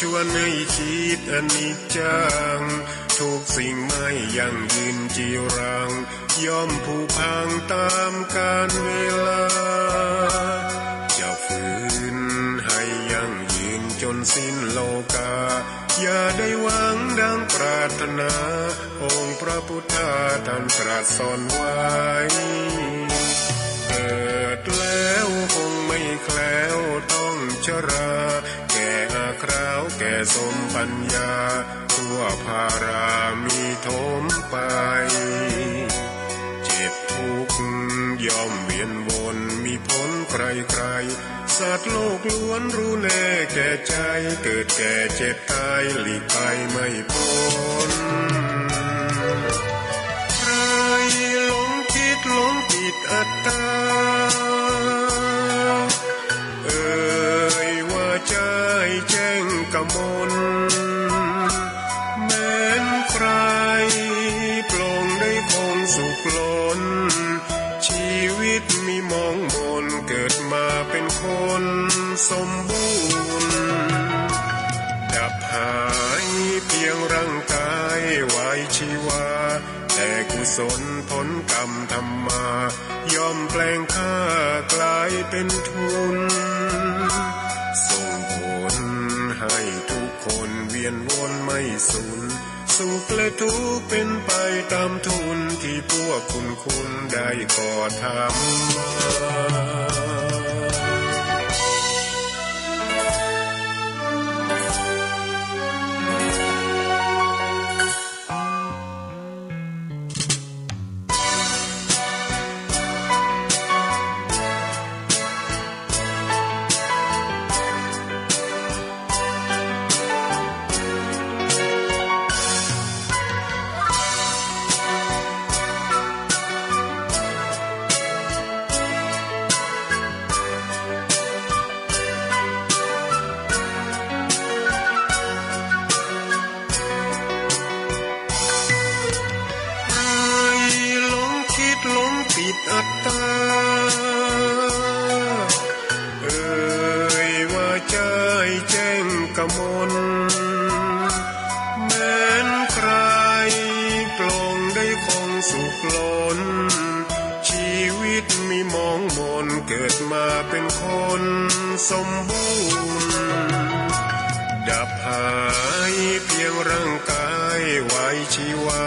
ชวนให้คิดอนิจจังทุกสิ่งไม่ยั่งยืนจีรังย่อมผุพังตามกาลเวลาจะฝืนให้ยั่งยืนจนสิ้นโลกาอย่าได้หวังดังปรารถนาองค์พระพุทธาท่านตรัสสอนไว้เกิดแล้วคงไม่แคล้วต้องชราแก่อาคราวแก่สมปัญญาทั่วภารามีโถมไปเจ็บทุกข์ย่อมเวียนวนมีพ้นใครๆสัตว์โลกล้วนรู้แน่แก่ใจเกิดแก่เจ็บตายหลีกไปไม่พ้นใครหลงคิดหลงผิดอัตตาว่าใจแจ้งกมลแม้นใครปลงได้คงสุขล้นชีวิตมีมองมนเกิดมาเป็นคนสมบูรณ์ดับหายเพียงร่างกายไว้ชีวาแต่กุศลผลกรรมธรรมาย่อมแปลงค่ากลายเป็นทุนส่งผลให้ทุกคนเวียนวนไม่สูญสุขและทุกข์เป็นไปตามทุนที่พวกคุณได้ก่อทำมาอัตตาว่าใจแจ้งกมลแม้นใครปลงได้คงสุขล้นชีวิตมีมองมนเกิดมาเป็นคนสมบูรณ์ดับหายเพียงร่างกายไว้ชีวา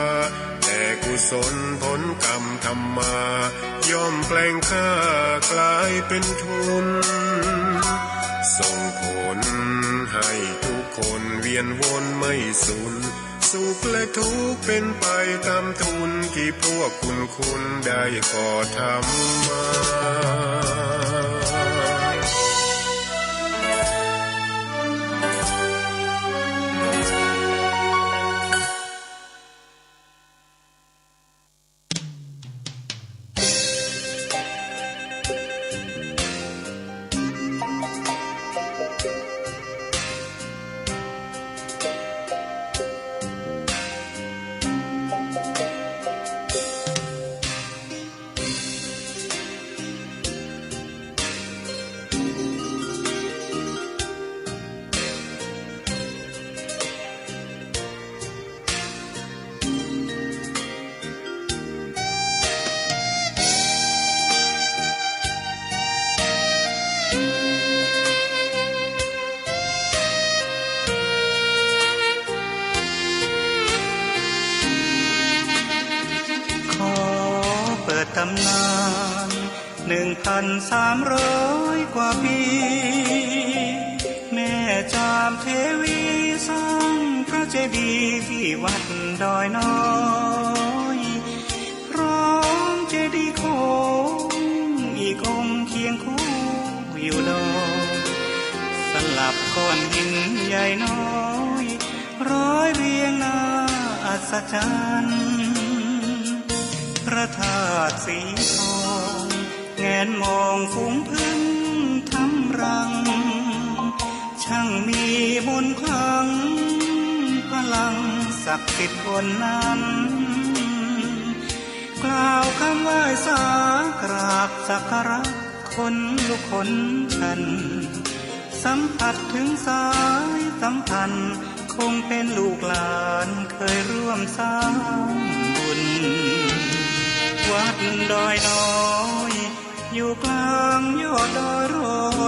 แต่กุศลผลกรรมธรรมาย่อมแปลงค่ากลายเป็นทุนส่งผลให้ทุกคนเวียนวนไม่สูญสุขและทุกข์เป็นไปตามทุนที่พวกคุณได้ก่อทำมาตำนาน1,300 กว่าปีแม่จามเทวีสร้างพระเจดีย์ที่วัดดอยน้อยพร้อมเจดีย์โค้งอีกองค์เคียงคู่อยู่ดอยสลับก้อนหินใหญ่น้อยร้อยเรียงน่าอัศจรรย์พระธาตุสีทองแงนมองฝูงพึ่งทำรังช่างมีมนต์ขลังพลังศักดิ์สิทธิ์บนนั้นกล่าวคำไหว้สากราบสักการะคนลุกคนชัน สัมผัสถึงสายสัมพันธ์คงเป็นลูกหลานเคยร่วมสร้างบุญวัดดอยน้อยอยู่กลางยอดดอยโร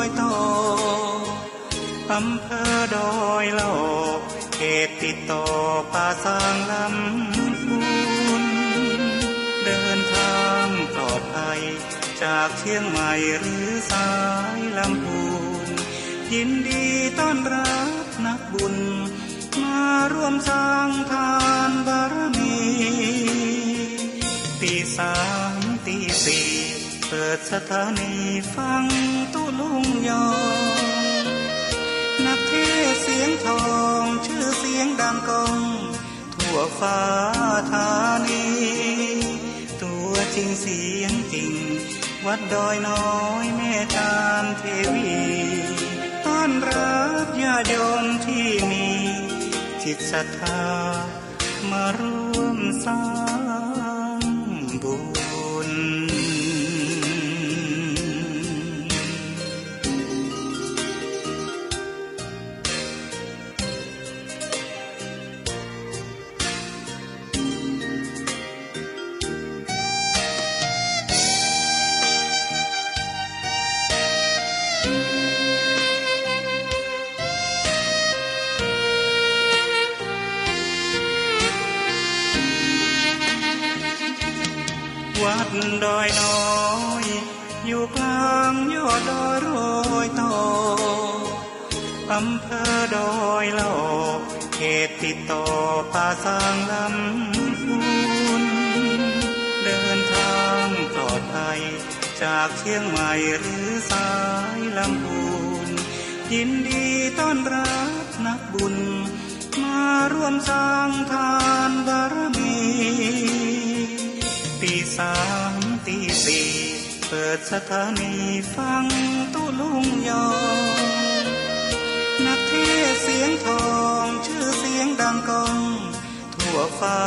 ยต่ออำเภอดอยเหล่าเขตติดต่อป่าสางลำพูนเดินทางปลอดภัยจากเชียงใหม่หรือสายลำพูนยินดีต้อนรับนักบุญมาร่วมสร้างทานบารมีตีสามตีสี่เปิดสถานีฟังตุลุงยองนักเทศเสียงทองชื่อเสียงดังก้องทั่วฟ้าธานีตัวจริงเสียงจริงวัดดอยน้อยแม่ตามเทวีต้อนรับญาติโยมที่มีจิตศรัทธามาร่วมสร้างบุญวัดดอยน้อยอยู่กลางยอดดอยโรยต่ออำเภอดอยเหล่าเขตติดต่อป่าสางลำพูนเดินทางปลอดภัยจากเชียงใหม่หรือสายลำพูนยินดีต้อนรับนักบุญมาร่วมสร้างทานบารมีตีสามตีสี่เปิดสถานีฟังตุลุงยองนักเทศเสียงทองชื่อเสียงดังก้องทั่วฟ้า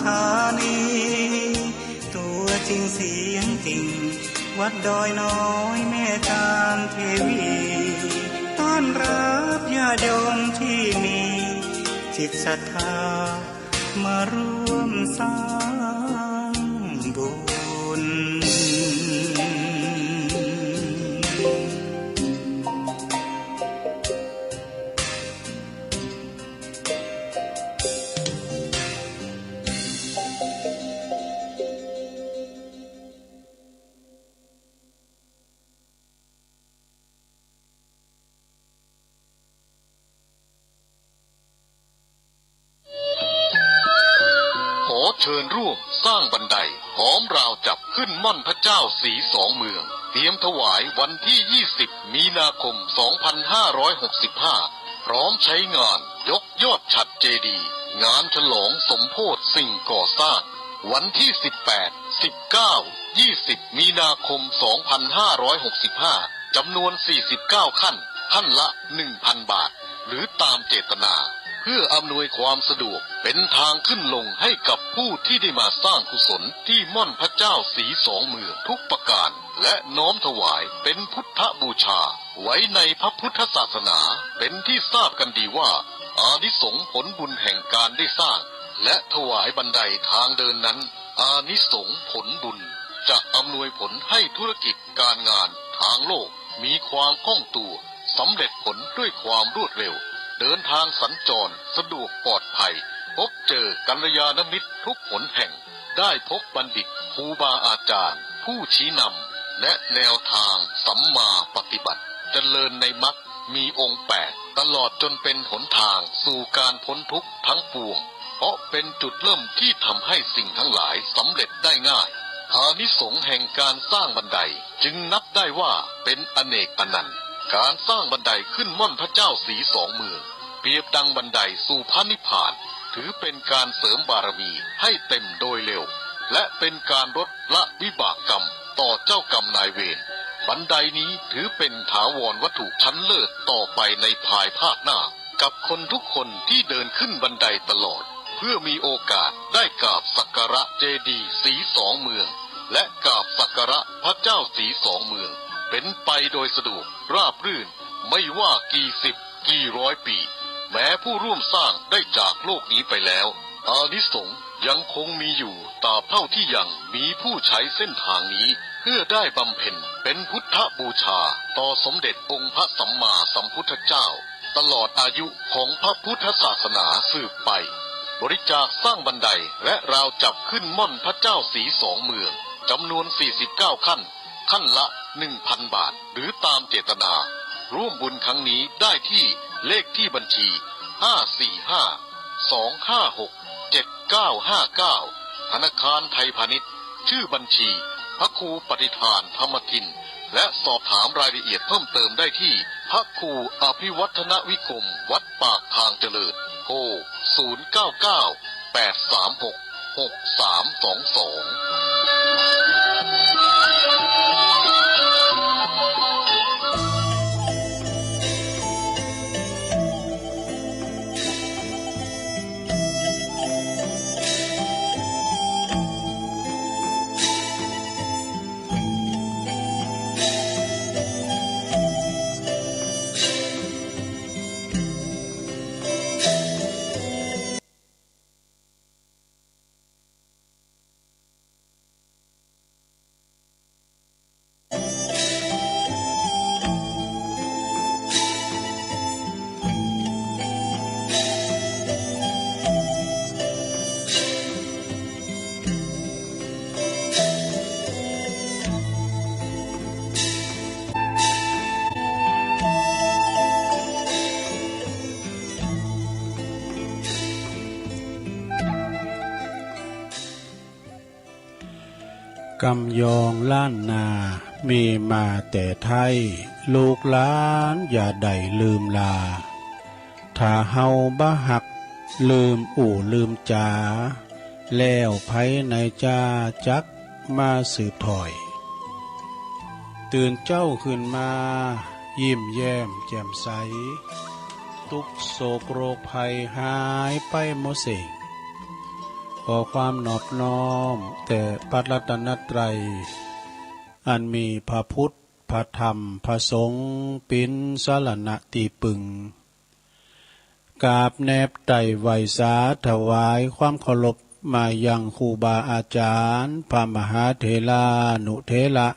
ธานีตัวจริงเสียงจริงวัดดอยน้อยแม่ตามเทวีต้อนรับญาติโยมที่มีจิตศรัทธามาร่วมสร้างบุญเชิญร่วมสร้างบันไดหอมราวจับขึ้นม่อนพระเจ้าสีสองเมืองเตรียมถวายวันที่20มีนาคม2565พร้อมใช้งานยกยอดฉัตรเจดีย์งานฉลองสมโภชสิ่งก่อสร้างวันที่18 19 20มีนาคม2565จำนวน49ขั้นละ 1,000 บาทหรือตามเจตนาเพื่ออำนวยความสะดวกเป็นทางขึ้นลงให้กับผู้ที่ได้มาสร้างกุศลที่ม่อนพระเจ้าสีสองเมืองทุกประการและน้อมถวายเป็นพุทธบูชาไว้ในพระพุทธศาสนาเป็นที่ทราบกันดีว่าอานิสงส์ผลบุญแห่งการได้สร้างและถวายบันไดทางเดินนั้นอานิสงส์ผลบุญจะอำนวยผลให้ธุรกิจการงานทางโลกมีความคล่องตัวสำเร็จผลด้วยความรวดเร็วเดินทางสัญจรสะดวกปลอดภัยพบเจอกัลยาณมิตรทุกหนแห่งได้พบบัณฑิตครูบาอาจารย์ผู้ชี้นำและแนวทางสัมมาปฏิบัติเจริญในมรรคมีองค์8ตลอดจนเป็นหนทางสู่การพ้นทุกข์ทั้งปวงเพราะเป็นจุดเริ่มที่ทำให้สิ่งทั้งหลายสำเร็จได้ง่ายอานิสงส์แห่งการสร้างบันไดจึงนับได้ว่าเป็นอเนกอนันต์การสร้างบันไดขึ้นม่อนพระเจ้าสีสองเมืองเปรียบดังบันไดสู่พระนิพพานถือเป็นการเสริมบารมีให้เต็มโดยเร็วและเป็นการลดละวิบากกรรมต่อเจ้ากรรมนายเวรบันไดนี้ถือเป็นถาวรวัตถุชั้นเลิศต่อไปในภายภาคหน้ากับคนทุกคนที่เดินขึ้นบันไดตลอดเพื่อมีโอกาสได้กราบสักการะเจดีย์สีสองเมืองและกราบสักการะพระเจ้าสีสองเมืองเป็นไปโดยสะดวกราบรื่น ไม่ว่ากี่สิบกี่ร้อยปีแม้ผู้ร่วมสร้างได้จากโลกนี้ไปแล้วอานิสงส์ยังคงมีอยู่ตราบเท่าที่ยังมีผู้ใช้เส้นทางนี้เพื่อได้บำเพ็ญเป็นพุทธบูชาต่อสมเด็จองค์พระสัมมาสัมพุทธเจ้าตลอดอายุของพระพุทธศาสนาสืบไปบริจาคสร้างบันไดและราวจับขึ้นม่อนพระเจ้าศรีสองเมืองจำนวน49ขั้นขั้นละ 1,000 บาทหรือตามเจตนาร่วมบุญครั้งนี้ได้ที่เลขที่บัญชี545-256-7959ธนาคารไทยพาณิชย์ชื่อบัญชีพระครูปฏิฐานธรรมทินและสอบถามรายละเอียดเพิ่มเติมได้ที่พระครูอภิวัฒนวิกรมวัดปากทางเจริญโทรกำยองล้านนามีมาแต่ไทยลูกหลานอย่าได้ลืมลาถ้าเฮาบ่หักลืมลืมจาแล้วไผในจ้าจักมาสืบถอยตื่นเจ้าขึ้นมายิ้มแย้มแจ่มใสทุกโศกโรคภัยหายไปหมดสิ้นขอความนอบน้อมแต่พระรัตนตรัยอันมีพระพุทธพระธรรมพระสงฆ์เป็นสรณะตีปึงกราบแนบไต่ไหวสาถวายความเคารพมายังครูบาอาจารย์พระมหาเถรานุเถระ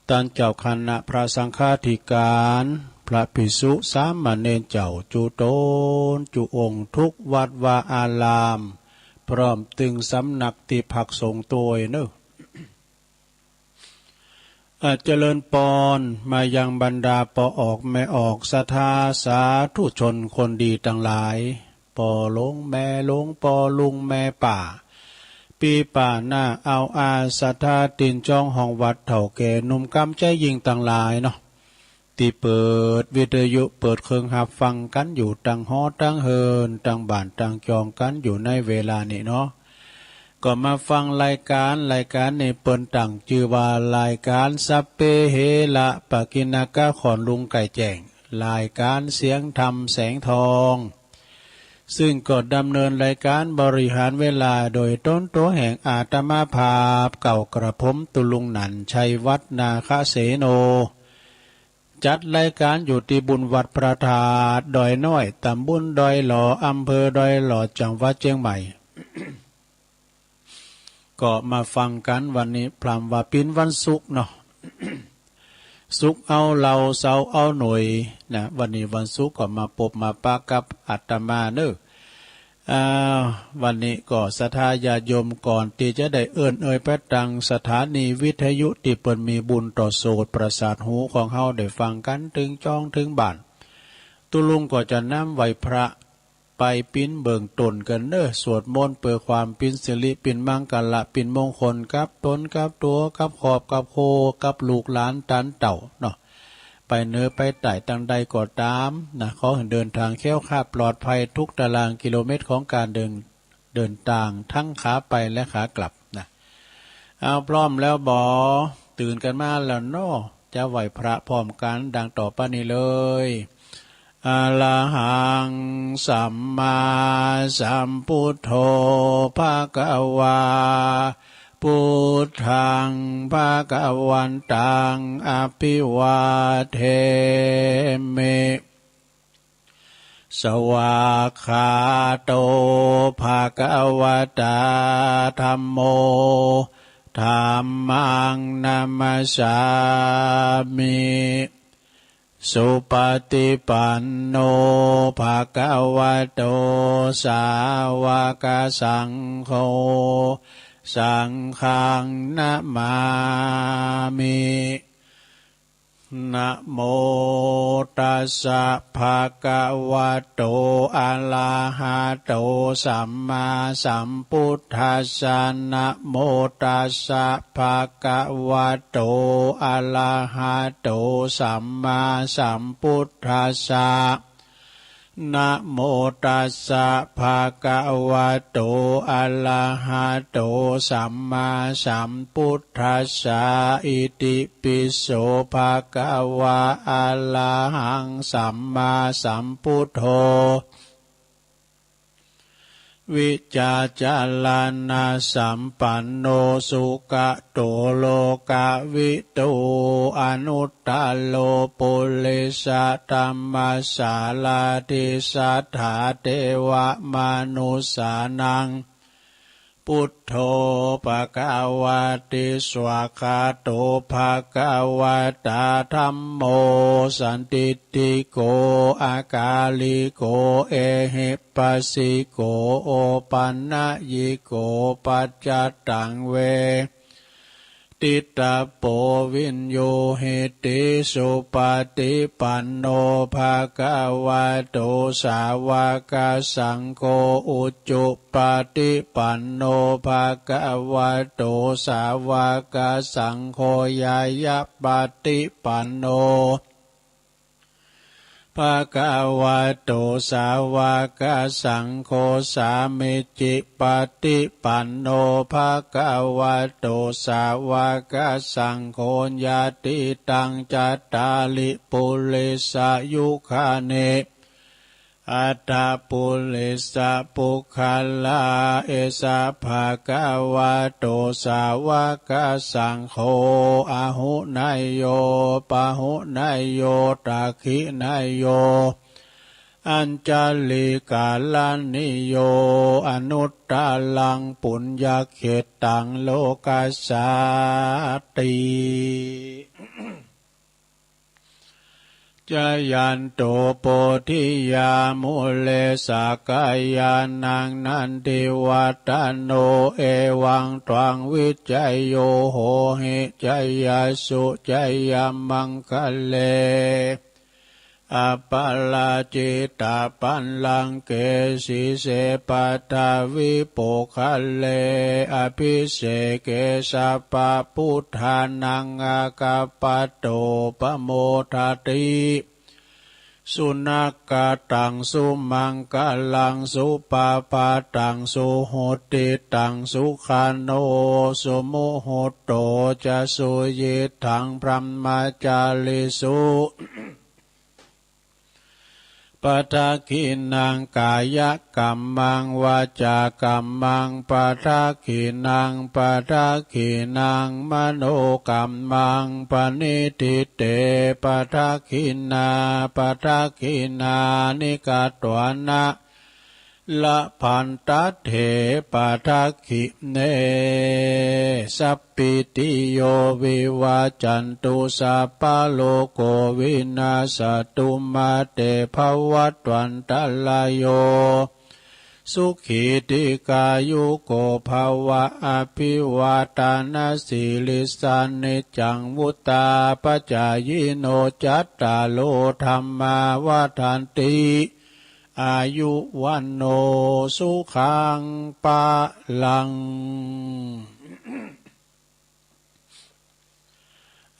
ท่านเจ้าคณะพระสังฆาธิการพระภิกษุสามเณรเจ้าจุโตนจุองค์ทุกวัดวาอารามพร้อมตึงสำนักติภักสงฆ์ตัวเนอะเจริญปอนมายังบรรดาปอออกแม่ออกศรัทธาสาธุชนคนดีทั้งหลายปอลงแม่ลงปอลุงแม่ป่าปีป่าหน้าเอาอาศรัทธาตินจองห้องวัดเถ่าแก่หนุ่มกำใจยิงต่างหลายเนาะที่เปิดวิทยุเปิดเครื่องหับฟังกันอยู่ตั้งฮอตั้งเฮินตั้งบ้านตั้งจองกันอยู่ในเวลานี้เนาะก็มาฟังรายการในเปิ้นตั้งชื่อว่ารายการสัพเพเหระปะกินากะขอนลุงไก่แจ้งรายการเสียงธรรมแสงทองซึ่งก็ดำเนินรายการบริหารเวลาโดยต้นโตแห่งอาตมาภาพเก่ากระผมตุลุงหนันชัยวัฒนาคเสโนจัดรายการอยู่ที่บุญวัดพระธาตุดอยน้อยตำบลดอยหล่ออำเภอดอยหล่อจังหวัดเชียงใหม่ ก็มาฟังกันวันนี้พรำว่าเป็นวันศุกร์เนาะ ศุกร์เอาเราเสาร์เอาหน่วยนะวันนี้วันศุกร์ก็มาพบมาปะกับอาตมาเนอะวันนี้ก็ศรัทธาญาโยมก่อนที่จะได้เอ่ยไปตังสถานีวิทยุที่เปิดมีบุญต่อโสตประสาทหูของเฮาได้ฟังกันถึงจ้องถึงบ้านตุลุงก็จะนำไหวพระไปปิ้นเบิ่งตนกันเนอะสวดมนต์เพื่อความปิ้นสิริปิ้นมังกรปิ้นมงคลกับตนกับตัวกับขอบกับโคกับลูกหลานตันเต่าเนาะไปเนื้อไปไต่ตังใดก็ตามนะขอให้เดินทางแคล้วคลาดปลอดภัยทุกตารางกิโลเมตรของการเดินทางทั้งขาไปและขากลับนะเอาพร้อมแล้วบอตื่นกันมาแล้วเนาะจะไหวพระพร้อมกันดังต่อไปนี้เลยอะระหังสัมมาสัมพุทโธภะคะวา พุทธังภควันตังอภิวาเทมิสวากขาโตภควตาธัมโมธัมมังนัมมัสสามิสุปฏิปันโนภควโตสาวกสังโฆสังฆังนะมามินะโมตัสสะภะคะวะโตอะระหะโตสัมมาสัมพุทธัสสะนะโมตัสสะภะคะวะโตอะระหะโตสัมมาสัมพุทธัสสะนะโมตัสสะภะคะวะโตอะระหะโตสัมมาสัมพุทธัสสะอิติปิโสภะคะวะอะระหังสัมมาสัมพุทโธวิจาจารณะสัมปันโนสุขโตโลกวิทูอนุตตโลปุริสธัมมัสสาลาทิสัทธาเทวมนุสสานังพุทโธภควติสวากขาโตภควตาธัมโมสันติติโกอากาลิโกเอหิปัสสิโกโอปันนยิโกปัจจตังเวติตาโปวินโยเหติสุปฏิปันโนภะคะวะโตสาวกสังโฆอุจจุปฏิปันโนภะคะวะโตสาวกสังโฆยายะปฏิปันโนภะคะวะโตสาวกสังโฆสามิจิปฏิปันโนภะคะวะโตสาวกสังโฆญาติตังจัตตาลิปุริสยุคาเนอัตตปุริสปุคคลาเอสะภะคะวะโตสาวกสังโฆอะหุนายโยปะหุนายโยตักขินายโยอัญจลิกาลานิโยอนุตตลังปุญญเขตังโลกัสสาติจายันโตโพธิยามุเลสากายานังนันติวัตโนเอวังตวังวิจัยโยโหหิจายาสุจายามังคะเลอัปปลาจิตาปันลังเกสิเสปัตตาวิโปคะเลอภิเสเกสัพพพุทธานังอากาปโตปโมทติสุนักกตังสุมังกลังสุปาปาตังสุโหติตังสุขันโนสุโมโหโตจะสุยิทังพรหมจาริสุปทักขินังกายกัมมังวาจากัมมังปทักขินังปทักขินังมโนกัมมังปณิทิเตปทักขินาปทักขินานิกาตวนะละพันตัเถปทักขิเนสัพพิติโยวิวาจันตุสัพพะโลกโควินาศตุมาเตภวัตวันตลายโยสุขีติกายุโกภวะอภิวาทานาสิลิสานิจังวุตาปจายโนจัตตาโลธรรมาวาทันติอายุวันโนสุขังปะลัง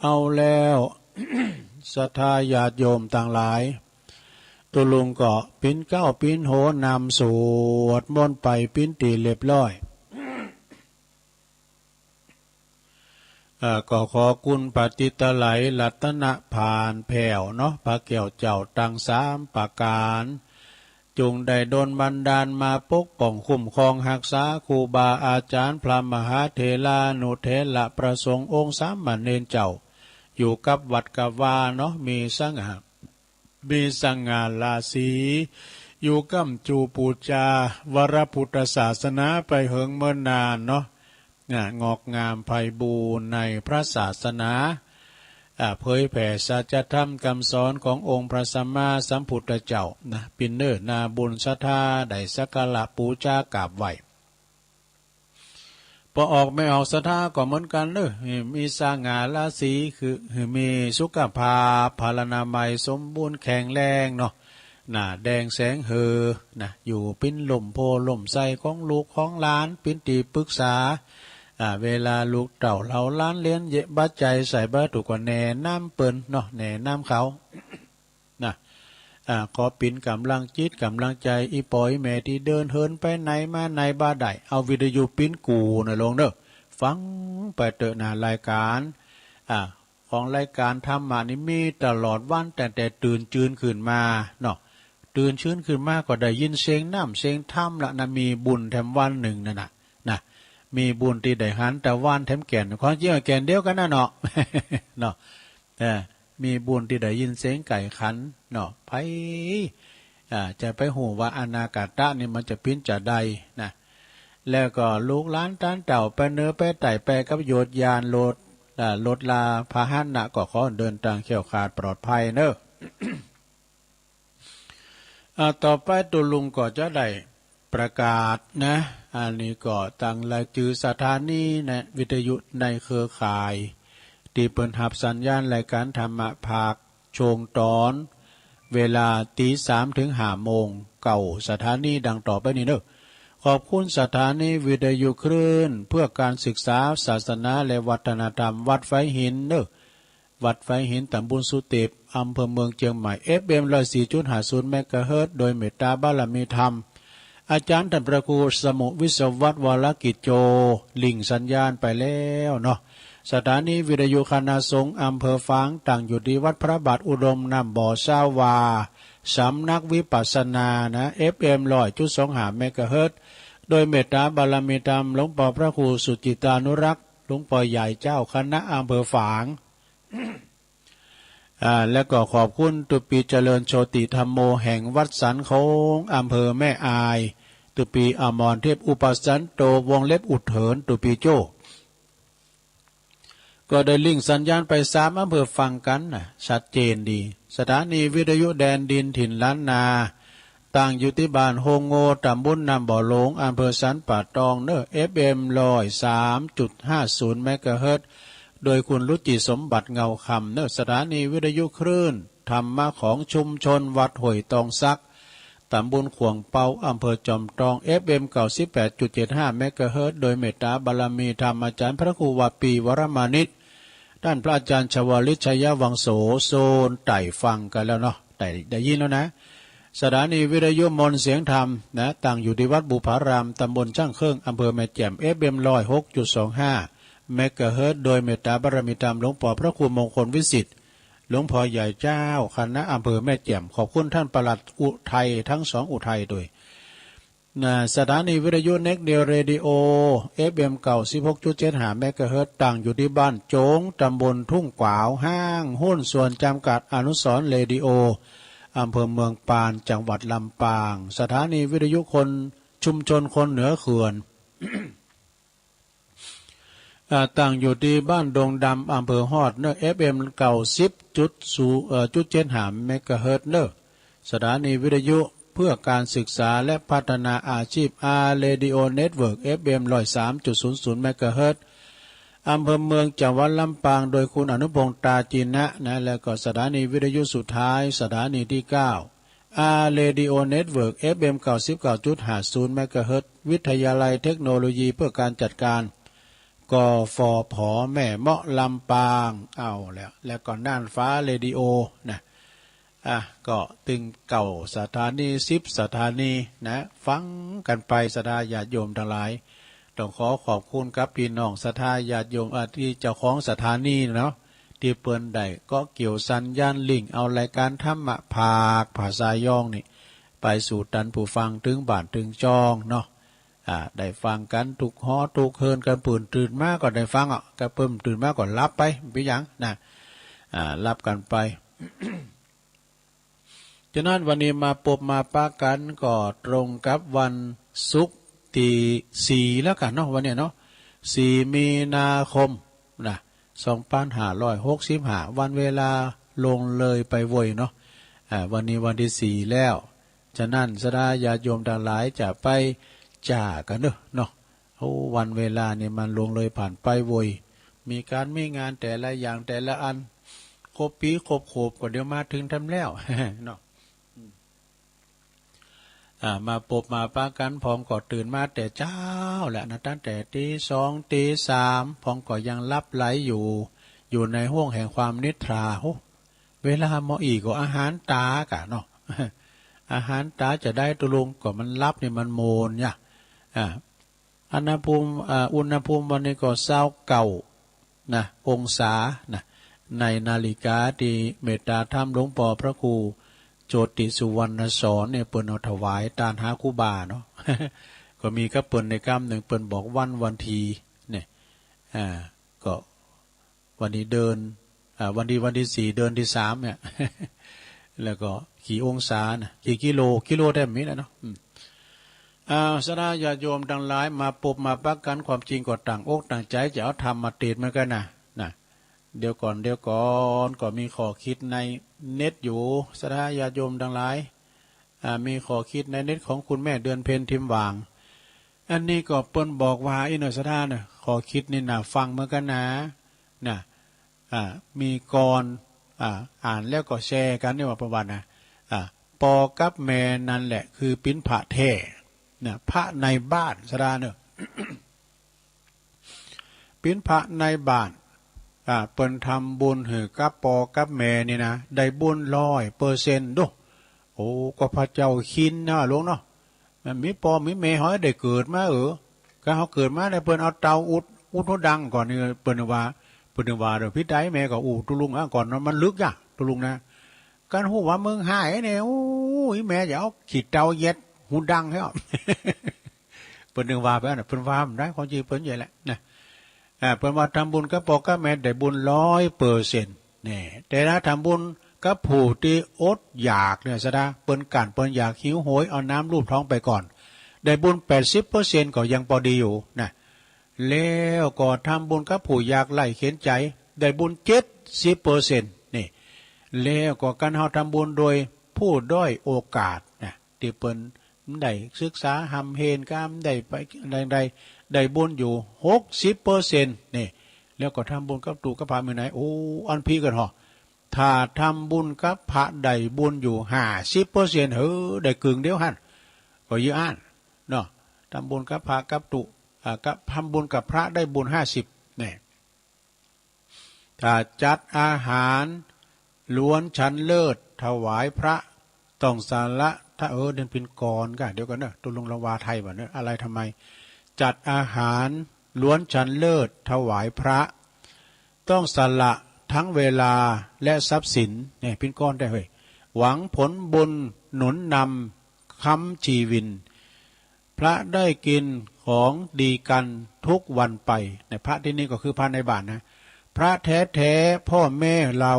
เอาแล้ว ศรัทธาญาติโยมต่างหลายตุลุงก็ปิ้นเก้าปิ้นโหนำสวดมนต์ไปปิ้นตีเรียบร้อยก็ขอคุณปฏิตไหลรัตนะผ่านแผ่วเนาะพระแก้วเจ้าตังสามประการ จงได้ดลบันดาลมาปกป้องคุ้มครองรักษาครูบาอาจารย์พระมหาเถรานุเถระประสงค์องค์สามเณรเจ้าอยู่กับวัดกับวาเนาะมีสง่าราศีอยู่กัมจูปูจาวรพุทธศาสนาไปเหิงเมื่อนานเนาะงอกงามไพบูรณ์ในพระศาสนาเผยแผ่สัจธรรมคำสอนขององค์พระสัมมาสัมพุทธเจ้าปินเนอนาบุญศรัทธาได้สักการะปูชากราบไหว้พอออกไม่ออกศรัทธาก็เหมือนกันมีสง่าราศีคือมีสุขภาพพลานามัยสมบูรณ์แข็งแรงเนาะหน้าแดงแสงอยู่ปิ้นหล่มโพล่มใสของลูกของหลานปิ้นตีปรึกษาเวลาลูกเต่าเราล้านเลี้ยนเยบัดใจใส่บัดถูกกว่าแหน่น้ำเปิ้นเนาะแหน่น้ำเขา ขอปิ่นกำลังจิตกำลังใจอีปอยแม่ที่เดินเฮินไปไหนมาไหนบ้าใดเอาวิทยุปิ้นกูนะลงเด้อฟังไปเตอะรายการของรายการธรรมะนี่มีตลอดวันแต่ตื่นจืนขึ้นมาเนาะตื่นชื้นขึ้นมาก็ได้ยินเสียงน้ำเสียงธรรมละมีบุญแถมวันหนึ่งนะมีบุญที่ได้หันแต่วันแถมแก่นความจริงแก่นเดียวกันนะเนาะ เนาะมีบุญที่ได้ยินเสียงไก่ขันเนาะไผจะไปหูว่าอนาคตนี่มันจะปิ้นจะใดนะแล้วก็ลูกหลานต้านเต่าไปเนื้อไปไต่ไปกับโยดยานรถลาพาหนะก็ขอเดินทางเขี่ยวขาดปลอดภัยเนอะ ต่อไปตัวลุงก็จะได้ประกาศนะอันนี้ก็ตั้งรายชื่อสถานีนะวิทยุในเครือข่ายที่เปิดหับสัญญาณรายการธรรมะภาคโชงตอนเวลา 3:00 ถึง 5:00 นเก่าสถานีดังต่อไปนี้เนอะขอบคุณสถานีวิทยุคลื่นเพื่อการศึกษาศาสนาและวัฒนธรรมวัดไฟหินเนอะวัดไฟหินตำบลสุเทพอำเภอเมืองเชียงใหม่ FM 104.50 เมกะเฮิรตซ์โดยเมตตาบารมีธรรมอาจารย์ท่านพระครูสมุวิศวัตรวรกิจโจลิงสัญญาณไปแล้วเนาะสถานีวิทยุคณะสงฆ์อำเภอฝางตั้งอยู่ที่วัดพระบาทอุดมน้ำบ่อซาวาสำนักวิปัสสนานะ FM 100.25 เมกะเฮิรตซ์โดยเมตตาบารมีธรรมหลวงพ่อพระครูสุจิตานุรักษ์หลวงพ่อใหญ่เจ้าคณะอำเภอฝาง และก็ขอบคุณตุปีเจริญโชติธรรมโมแห่งวัดสันโค้งอำเภอแม่อายตุปีอมรเทพอุปสันโตวงเล็บอุดเถินตุปีโจก็ได้ลิงก์สัญญาณไป3อำเภอฟังกันชัดเจนดีสถานีวิทยุแดนดินถิ่นล้านนาตั้งอยู่ที่บ้านโฮงโงตำบลน้ำบ่อหลงอำเภอสันป่าตองเนอ FM 103.50 เมกะเฮิรตซ์โดยคุณรุจิสมบัติเงาคำเนอสถานีวิทยุคลื่นธรรมะของชุมชนวัดห้วยตองซักตำบลขวงเปาอำเภอจอมทอง FM 98.75 เมกะเฮิรตซ์โดยเมตตาบารมีธรรมอาจารย์พระครูวาปีวรมานิตท่านพระอาจารย์ชวลิตชัยวังโสโซนไต่ฟังกันแล้วเนาะได้ยินแล้วนะสถานีวิทยุมนต์เสียงธรรมนะตั้งอยู่ที่วัดบุพารามตำบลช่างเครื่องอำเภอแม่แจ่ม FM 106.25 เมกะเฮิรตซ์โดยเมตตาบารมีธรรมหลวงพ่อพระครูมงคลวิสิทธิ์หลวงพ่อใหญ่เจ้าคณะอำเภอแม่แจ่มขอบคุณท่านปลัดอุทัยทั้ง2อุทัยด้วยสถานีวิทยุเน็กเดียวเรดิโอ FM 96.75 เมกะเฮิรตซ์ตั้งอยู่ที่บ้านโจงตำบลทุ่งกวาวห้างหุ้นส่วนจำกัดอนุสรณ์เรดิโออำเภอเมืองปานจังหวัดลำปางสถานีวิทยุคนชุมชนคนเหนือเขื่อน ตั้งอยู่ที่บ้านดงดำอำเภอฮอดเนอ FM 90.75 เมกะเฮิรตซ์เนอสถานีวิทยุเพื่อการศึกษาและพัฒนาอาชีพ Radio Network FM 103.00 เมกะเฮิรตซ์อำเภอเมืองจังหวัดลำปางโดยคุณอนุพงษ์ตาจีนะแล้วก็สถานีวิทยุสุดท้ายสถานีที่9 Radio Network FM 99.50 เมกะเฮิรตซ์วิทยาลัยเทคโนโลยีเพื่อการจัดการกฟผแม่เมาะลำปางเอาแล้วก็น่านฟ้าเรดิโอนะก็ตึงเก่าสถานี10สถานีนะฟังกันไปศรัทธาญาติโยมทั้งหลายต้องขอบคุณกับพี่น้องศรัทธาญาติโยมที่เจ้าของสถานีเนาะที่เปิ้นได้ก็เกี่ยวสัญญาณลิงก์เอารายการธรรมะภาคภาษาย่องนี่ ไปสู่ตันผู้ฟังถึงบ้านถึงจองเนาะได้ฟังกันทุกฮ้อทุกเฮินกันปืนตื่นมาก็ได้ฟังก็เพิ่มตื่นมาก่อนรับไปเป็นหยังนะรับกันไป ฉะนั้นวันนี้มาปบมาปะกันก็ตรงกับวันศุกร์ที่4แล้วกันเนาะวันนี้เนาะ4 มีนาคมนะ2565วันเวลาลงเลยไปโวยเนาะวันนี้วันที่4แล้วฉะนั้นสดาญาโยมทั้งหลายจะไปจ่ากันเนาะวันเวลานี่มันลงเลยผ่านไปโวยมีการมีงานแต่ละอย่างแต่ละอันครบปีครบโขบก็เดี๋ยวมาถึงทำแล้ว เนาะมาปบมาปะกันพร้อมก็ตื่นมาแต่เช้าแหละนะตั้งแต่ตี2ตี3พร้อมก็ยังลับไหลอยู่ในห้วงแห่งความนิทราเวลาหมออีกก็อาหารตากะเนาะ อาหารตาจะได้ตุลุงก็มันลับเนี่ยมันโมนเนี่ยอุณหภูมิวันนี้ก็29นะองศานะในนาฬิกาที่เมตตาธรรมหลวงพ่อพระครูโจติสุวรรณสอนเนี่ยเปิ้นเอาถวายตานหาครูบาเนาะ ก็มีก็เปิ้นในกรรมหนึ่งเปิ้นบอกวันทีเนี่ยก็วันนี้เดินวันที่4เดินที่3เนี่ย แล้วก็กี่องศานะกี่กิโลได้มั้ยนะเนาะสดาญาโยมทั้งหลายมาปบมาปักกันความจริงก็ต่างอกต่างใจจะเอาธรรมมาติดเหมือนกันนะเดี๋ยวก่อนก็มีข้อคิดในเน็ตอยู่สดาญาโยมทั้งหลายมีข้อคิดในเน็ตของคุณแม่เดือนเพ็ญทิมวางอันนี้ก็เปิ้นบอกว่าอีหน่อยสดาเนี่ยข้อคิดนี่น่ะฟังเหมือนกันนะมีก่อนอ่านแล้วก็แชร์กันนี่ว่าประวัตินะปอกับแม่นั่นแหละคือปิ้นพระแท้เนี่ยพระในบ้านสดาเนี่ย ปิ้นพระในบ้านเปิ้นทำบุญหือกับปอกับแม่นี่นะได้บุญ100%ดูโอ้ก็พระเจ้าคินนะหลวงเนาะมันมีปอมีแม่หอยได้เกิดมาก็เขาเกิดมาได้เปิ้นเอาเตาอุดหัวดังก่อนนี่เปิ้นว่าเดี๋ยวพี่ได้แม่ก็ตุลุงก่อนมันลึกอ่ะตุลุงนะกันหูว่ามึงหายเนี่ยโอ้ยแม่จะเอาขีดเตาเย็ดหูดังให้อ่ะ เปิ้นว่าไปน่ะเปิ้นว่ามันได้ความจริงเปิ้นใหญ่แหละนะเปิ้นว่าทำบุญกับปอกับแม่ได้บุญ100%นี่แต่ถ้าทำบุญกับผู้ที่อดอยากเนี่ยซะนะเปิ้นอยากหิวโหยเอาน้ำลูบท้องไปก่อนได้บุญ 80% ก็ยังพอดีอยู่นะแล้วก็ทำบุญกับผู้อยากไล่เข็นใจได้บุญ 70% นี่แล้วก็การเฮาทำบุญโดยผู้ด้อยโอกาสนะที่เปิ้นได้ศึกษาหำเฮนกามได้ไปได้บุญอยู่ 60% นี่แล้วก็ทำบุญกับตู่กับพระมื้อไหนโอ้อันพี่กันเหรอถ้าทำบุญกับพระได้บุญอยู่ 50% ได้กึ่งเดียวหั่นก็เยอะอ่านเนาะทำบุญกับพระกับตู่กับทำบุญกับพระได้บุญ50นี่ถ้าจัดอาหารล้วนชั้นเลิศถวายพระต้องสาระถ้าเดินเป็นกรก็เดี๋ยวกันเนอะตุลงละวาไทยบ่เนี่ยอะไรทำไมจัดอาหารล้วนชั้นเลิศถวายพระต้องสละทั้งเวลาและทรัพย์สินเนี่ยเป็นก้อนได้เฮ้ยหวังผลบุญหนุนนำค้ำชีวินพระได้กินของดีกันทุกวันไปในพระที่นี่ก็คือพระในบ้านนะพระแท้ๆพ่อแม่เรา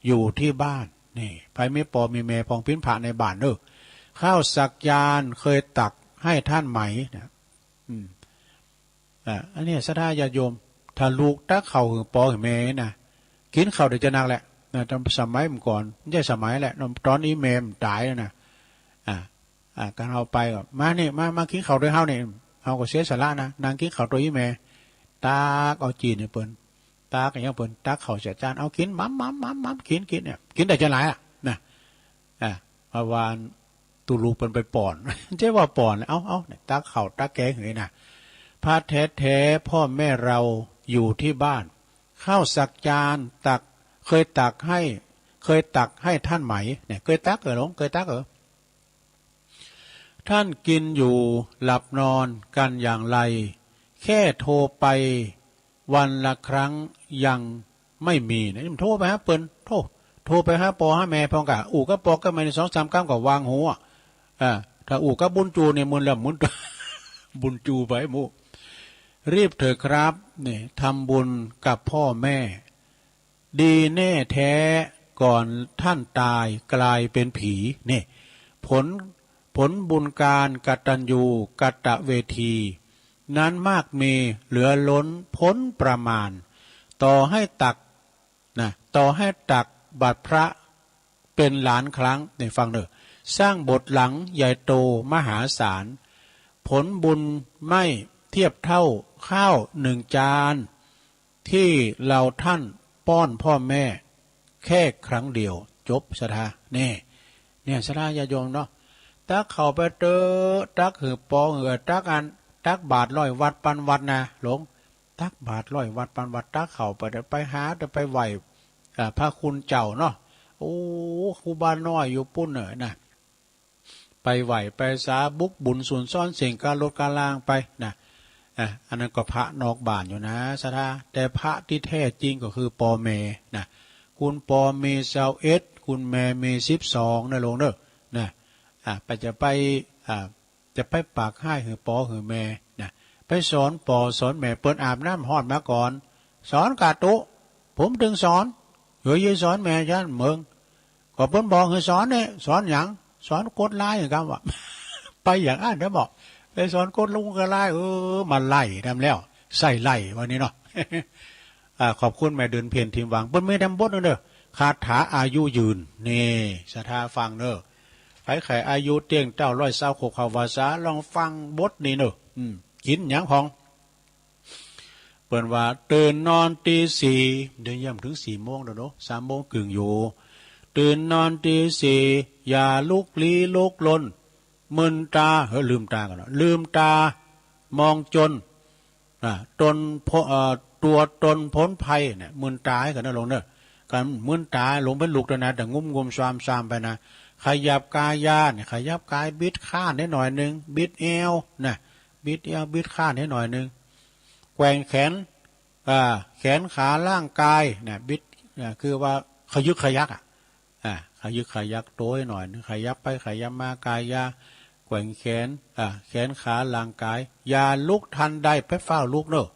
อยู่ที่บ้านนี่ไปไม่ปอมีแม่พองพิ้นพระในบ้านข้าวสักยานเคยตักให้ท่านไหมนะอันนี้สถาญาโยมถ้าลูกตักเข่าหึงปอหึงแม่นะกินเข่าเดี๋ยวจะนักแหละนะตอนสมัยมันก่อนไม่ใช่สมัยแหละตอนนี้แม่มันตายแล้วนะการเอาไปก็มานี่มากินเข่าด้วยเฮาเนี่ยเฮาก็เสียสละนะนางกินเข่าตัวยี่แม่ตากเอาจีนเนี่ยเปิ้นตากอย่างเปิ้นตากเข่าเสียจานเอากินมัมกินเนี่ยกินได้จะหลายนะเมื่อวานตูลูกเปิ้นไปป่อนเจ๊ว่าป่อนเอาตากเข่าตากแกงเหยนะพระแท้ๆพ่อแม่เราอยู่ที่บ้านข้าวสักจานตักเคยตักให้ท่านไหมเนี่ยเคยตักหลงเคยตักท่านกินอยู่หลับนอนกันอย่างไรแค่โทรไปวันละครั้งยังไม่มีนะโทรไปหาเปิ้นโทรไปหาปอหาแม่พองกะก็ปอก็ไม่2-3 ครั้งก็วางหัว ถ้าอู่กับบุญจูเนี่ยมุนละมุน บุญจูไปหมูรีบเถอะครับเนี่ยทำบุญกับพ่อแม่ ดีแน่แท้ก่อนท่านตายกลายเป็นผีเนี่ยผลบุญการกตัญญูกตเวทีนั้นมากมีเหลือล้นพ้นประมาณต่อให้ตักบาทพระเป็นล้านครั้งเนี่ยฟังเถอะสร้างบทหลังใหญ่โตมหาศาลผลบุญไม่เทียบเท่าข้าวหนึ่งจานที่เราท่านป้อนพ่อแม่แค่ครั้งเดียวจบสถาเนี่ยสถาญาโยมเนาะตักเข้าไปเตอตักหือปอหือตักบาทร้อยวัดปันวัดนะหลงตักบาทร้อยวัดปันวัดตักเข้าไปหาไปไหวพระคุณเจ้าเนาะโอ้ครูบาน้อยอยู่ปุ้นเนอะนะไปไหวไปสาบุกบุญส่วนซ่อนเสียงการลดการล่างไปนะอันนั้นก็พระนอกบ้านอยู่นะสถาแต่พระที่แท้จริงก็คือปอเมนะคุณปอเม21คุณแม่เม12นะลงเนอะนะจะไปปากให้หือปอหือแม่นะไปสอนปอสอนแม่เปิ้นอาบน้ำหอดมาก่อนสอนกาตุผมถึงสอนเฮ้ยสอนแม่ฉันเมืองก็เปิ้นบอกคือสอนเนี่ยสอนอย่างสอนกดไล่อย่างกันวะ ไปอย่างอ่านได้บอกไปสอนกดลุงก็ไล่มาไล่ทำแล้วใส่ไล่วันนี้เนาะ ขอบคุณแม่เดินเพียรทีมวังเปิ้นไม่ทำบทเนอะคาถาอายุยืนนี่สถาฟังเนอะไผไข่อายุเตียงเจ้า126 ขวาษาลองฟังบทนี้เนอะกินอย่างของเปิ้นว่าตื่นนอนตี4เดินย่ำถึง4 โมงแล้วเนาะ3 โมงกึ่งอยู่ตื่นนอนตี4อย่าลุกลี้ลุกลนมึนตาลืมตากันเนาะลืมตามองจนตัวตนพ้นภัยเนี่ยมึนตาให้กันนะลงเนอะการมึนตาลงเป็นลูกนะแต่งุ่มซามไปนะขยับกายาเนี่ยขยับกายบิดข้านให้หน่อยนึงบิดเอวนะบิดเอวบิดข้านให้หน่อยนึงแกว่งแขนขาล่างกายเนี่ยบิดคือว่าขยึกขยักขยึกขยักโต้หน่อยนึงขยับไปขยับมากายาแกว่งแขนขาล่างกายอย่าลุกทันใดไปเฝ้าลุกเนอะ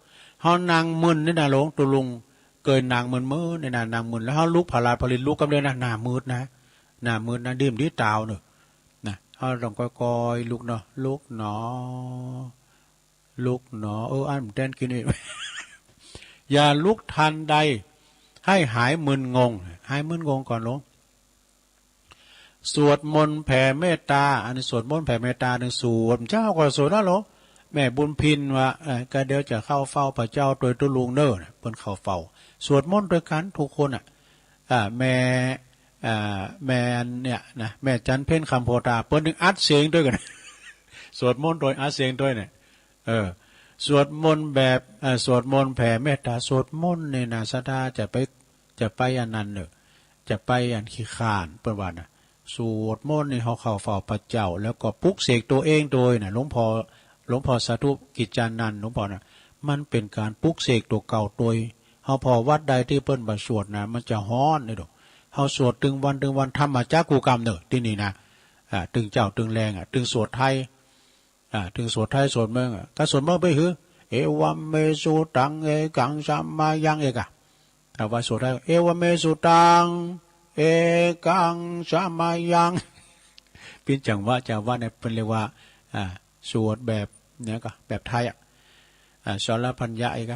เฮานางมึนนี่นะหลวงตุลุงเกินนางมึนมือนี่นะนางมึนแล้วเฮาลุกผลาดผลิตลุกกำเนิดนะหน้ามืดนะดื่มดีตาวเนอะนะเฮาต้องค่อยๆลุกเนาะลุกหนออันแตนกินนี่ อย่าลุกทันใดให้หายมึนงงก่อนหลวงสวดมนต์แผ่เมตตาอันนี้สวดมนต์แผ่เมตตาหนึ่งสวดเจ้าก็สวดนะหลวงแม่บุญพินว่าก็เดี๋ยวจะเข้าเฝ้าพระเจ้าโดยตุลุงเนอเปิ้นเข้าเฝ้าสวดมนต์ด้วยกันทุกคนแม่เนี่ยนะแม่จันเพ่นคำโพธาเปิ้นถึงอัดเสียงด้วยกัน สวดมนต์โดยอัดเสียงด้วยเนี่ยสวดมนต์แบบสวดมนต์แผ่เมตตาสวดมนต์เนี่ยนะสดาจะไปอันนั้นเนอะจะไปอันขี้ข้านเปิ้นว่านะสวดมนต์นี่เขาเข้าเฝ้าพระเจ้าแล้วก็ปลุกเสกตัวเองโดยนะหลวงพ่อสาธุกิจจานันท์หลวงพ่อนะมันเป็นการปลุกเสกตัวเก่าตัวเฮาพอวัดใดที่เปิ้นบ่สวดนะมันจะฮ้อนนี่ดอกเฮาสวดตึงวันทำมาจากกูกรรมเนอะที่นี่นะตึงเจ้าตึงแรงตึงสวดไทยตึงสวดไทยสวดเมืองก็สวดเมืองไปคือเอวัมเมสุตังเอกังสัมมายังเอกถ้าว่าสวดไทยเอวัมเมสุตังเอกังสัมมายังเป็นจังหวะเนี่ยเป็นเรียกว่าสวดแบบเนี่ยก็แบบไทยสรพัญญาอีก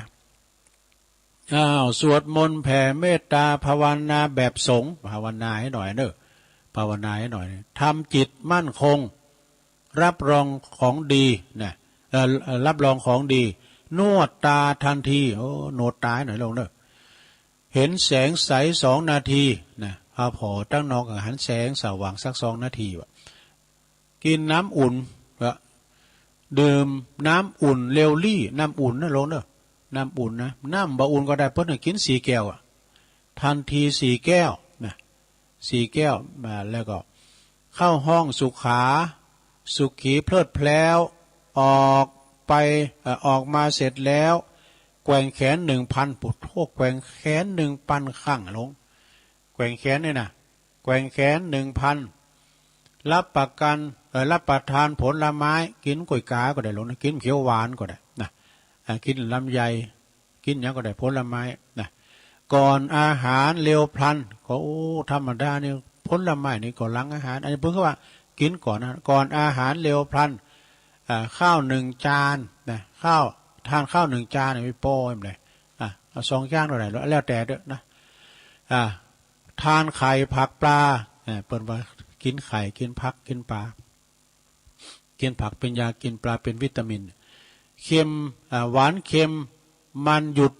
สวดมนต์แผ่เมตตาภาวนาแบบสงฆ์ภาวนาให้หน่อยเนอะภาวนาให้หน่อยทำจิตมั่นคงรับรองของดีนะรับรองของดีนวดตาทันทีโนดตาหน่อยลงเนอะเห็นแสงใส2 นาทีนะพอตั้งนอกหันแสงสว่างสัก2 นาทีกินน้ำอุ่นดื่มน้ำอุ่นเรลลี่น้ำอุ่นนะลงเนอะน้ำอุ่นนะน้ำบะอุ่นก็ได้เพิ่นกิน4 แก้วทันที4 แก้วนะ4 แก้วมาแล้วก็เข้าห้องสุขาสุขีเพลิดเพล้วออกมาเสร็จแล้วแกว่งแขน 1,000 ปุถโธแกว่งแขน 1,000 ครั้งลงแกว่งแขนเนี่ยนะแกว่งแขน 1,000 รับประกันรับประทานผลไม้กินกล้วยกาก็ได้ลงนะกินเขียวหวานก็ได้นะกินลำไยกินอย่างก็ได้ผลไม้นะก่อนอาหารเร็วพลันก็ธรรมดาเนี่ยผลไม้นี่ก่อนหลังอาหารอันนี้เพิ่งว่ากินก่อนนะก่อนอาหารเร็วพลันข้าว1 จานนะข้าวทานข้าว1 จานไม่โป้ยเลย2 จานเท่าไหร่แล้วแต่เด้อนะทานไข่ผักปลาเปิดว่ากินไข่กินผักกินปลากินผักเป็นยากินปลาเป็นวิตามินเค็มหวานเค็มมันหยุด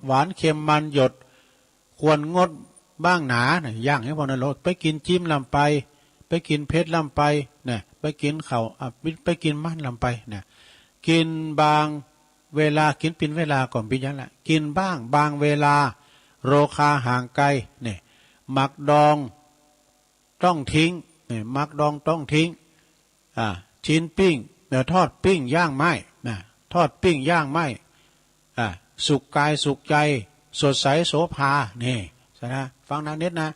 หวานเค็มมันหยดควรงดบ้างหนาย่างให้พอนะรสไปกินจิ้มลำไปกินเพชรลำไปเนี่ยไปกินข้าวไปกินมันลำไปเนี่ยกินบางเวลากินเป็นเวลาก่อนเป็นยังละกินบ้างบางเวลาโรคาห่างไกลเนี่ยหมักดองต้องทิ้งเนี่ยหมักดองต้องทิ้งชิ้นปิ้งทอดปิ้งย่างไม้ทอดปิ้งย่างไม้สุขกายสุขใจสดใสโสภานี่นะฟังนะนิดนะ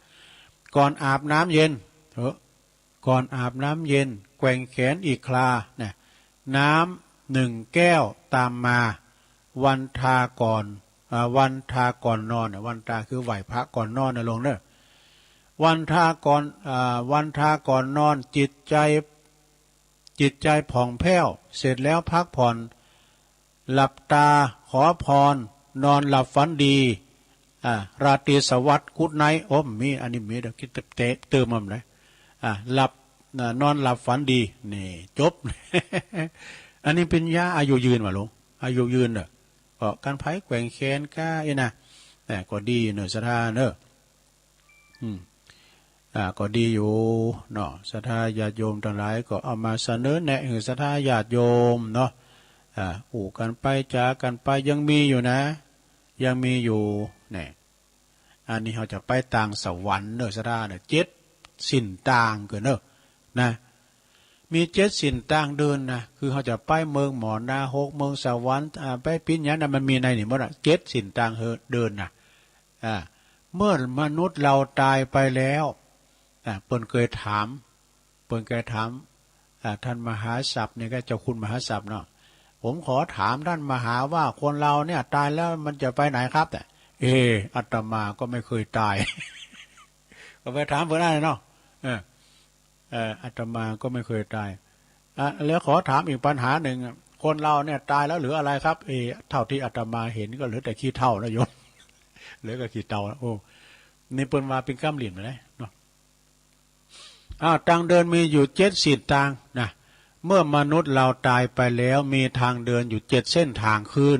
ก่อนอาบน้ำเย็นก่อนอาบน้ำเย็นแกว่งแขนอีกคลาเนี่ยน้ำ1 แก้วตามมาวันทาก่อนนอนวันทาคือไหว้พระก่อนนอนนะลงเนอะวันทาก่อนนอนจิตใจผ่องแผ้วเสร็จแล้วพักผ่อนหลับตาขอพรนอนหลับฝันดีราตรีสวัสดิ์กุดไนท์มีอันนี้มีเดี๋ยวคิดเติมมันเลยหลับนอนหลับฝันดีนี่จบ อันนี้เป็นยาอายุยืนว่ะลุงอายุยืนเนอะก็การไผ่แกว่งแขนก้านะแต่ก็ดีเนอะศรัทธาเนอะก็ดีอยู่เนาะศรัทธาญาติโยมทั้งหลายก็เอามาเสนอแนะให้ศรัทธาญาติโยมเนาะกันไปจากันไปยังมีอยู่นะยังมีอยู่เนี่ยอันนี้เขาจะไปต่างสวรรค์เนอะศรัทธาเนี่ย7 สินต่างเกินเนอะนะมี7 สินต่างเดินนะคือเขาจะไปเมืองหมอนา6เมืองสวรรค์ไปปิญญานะมันมีในนี่หมด7 สินต่างเดินนะเมื่อมนุษย์เราตายไปแล้วเปิ้นเคยถามท่านมหาศัพท์เนี่ยก็เจ้าคุณมหาศัพท์เนาะผมขอถามท่านมหาว่าคนเราเนี่ยตายแล้วมันจะไปไหนครับแต่อาตมาก็ไม่เคยตาย ก็ไปถามเพื่อนได้เนาะอาตมาก็ไม่เคยตายแล้วขอถามอีกปัญหาหนึ่งคนเราเนี่ยตายแล้วเหลืออะไรครับเท่าที่อาตมาเห็นก็เหลือแต่ขี้เถ้านะโยม เหลือแต่ขี้เถ้าโอ้นี่เปิ้นว่าเป็นก้ามเหลี่ยมเลยเนาะทางเดินมีอยู่7 สินทางนะเมื่อมนุษย์เราตายไปแล้วมีทางเดินอยู่7 เส้นทางคือ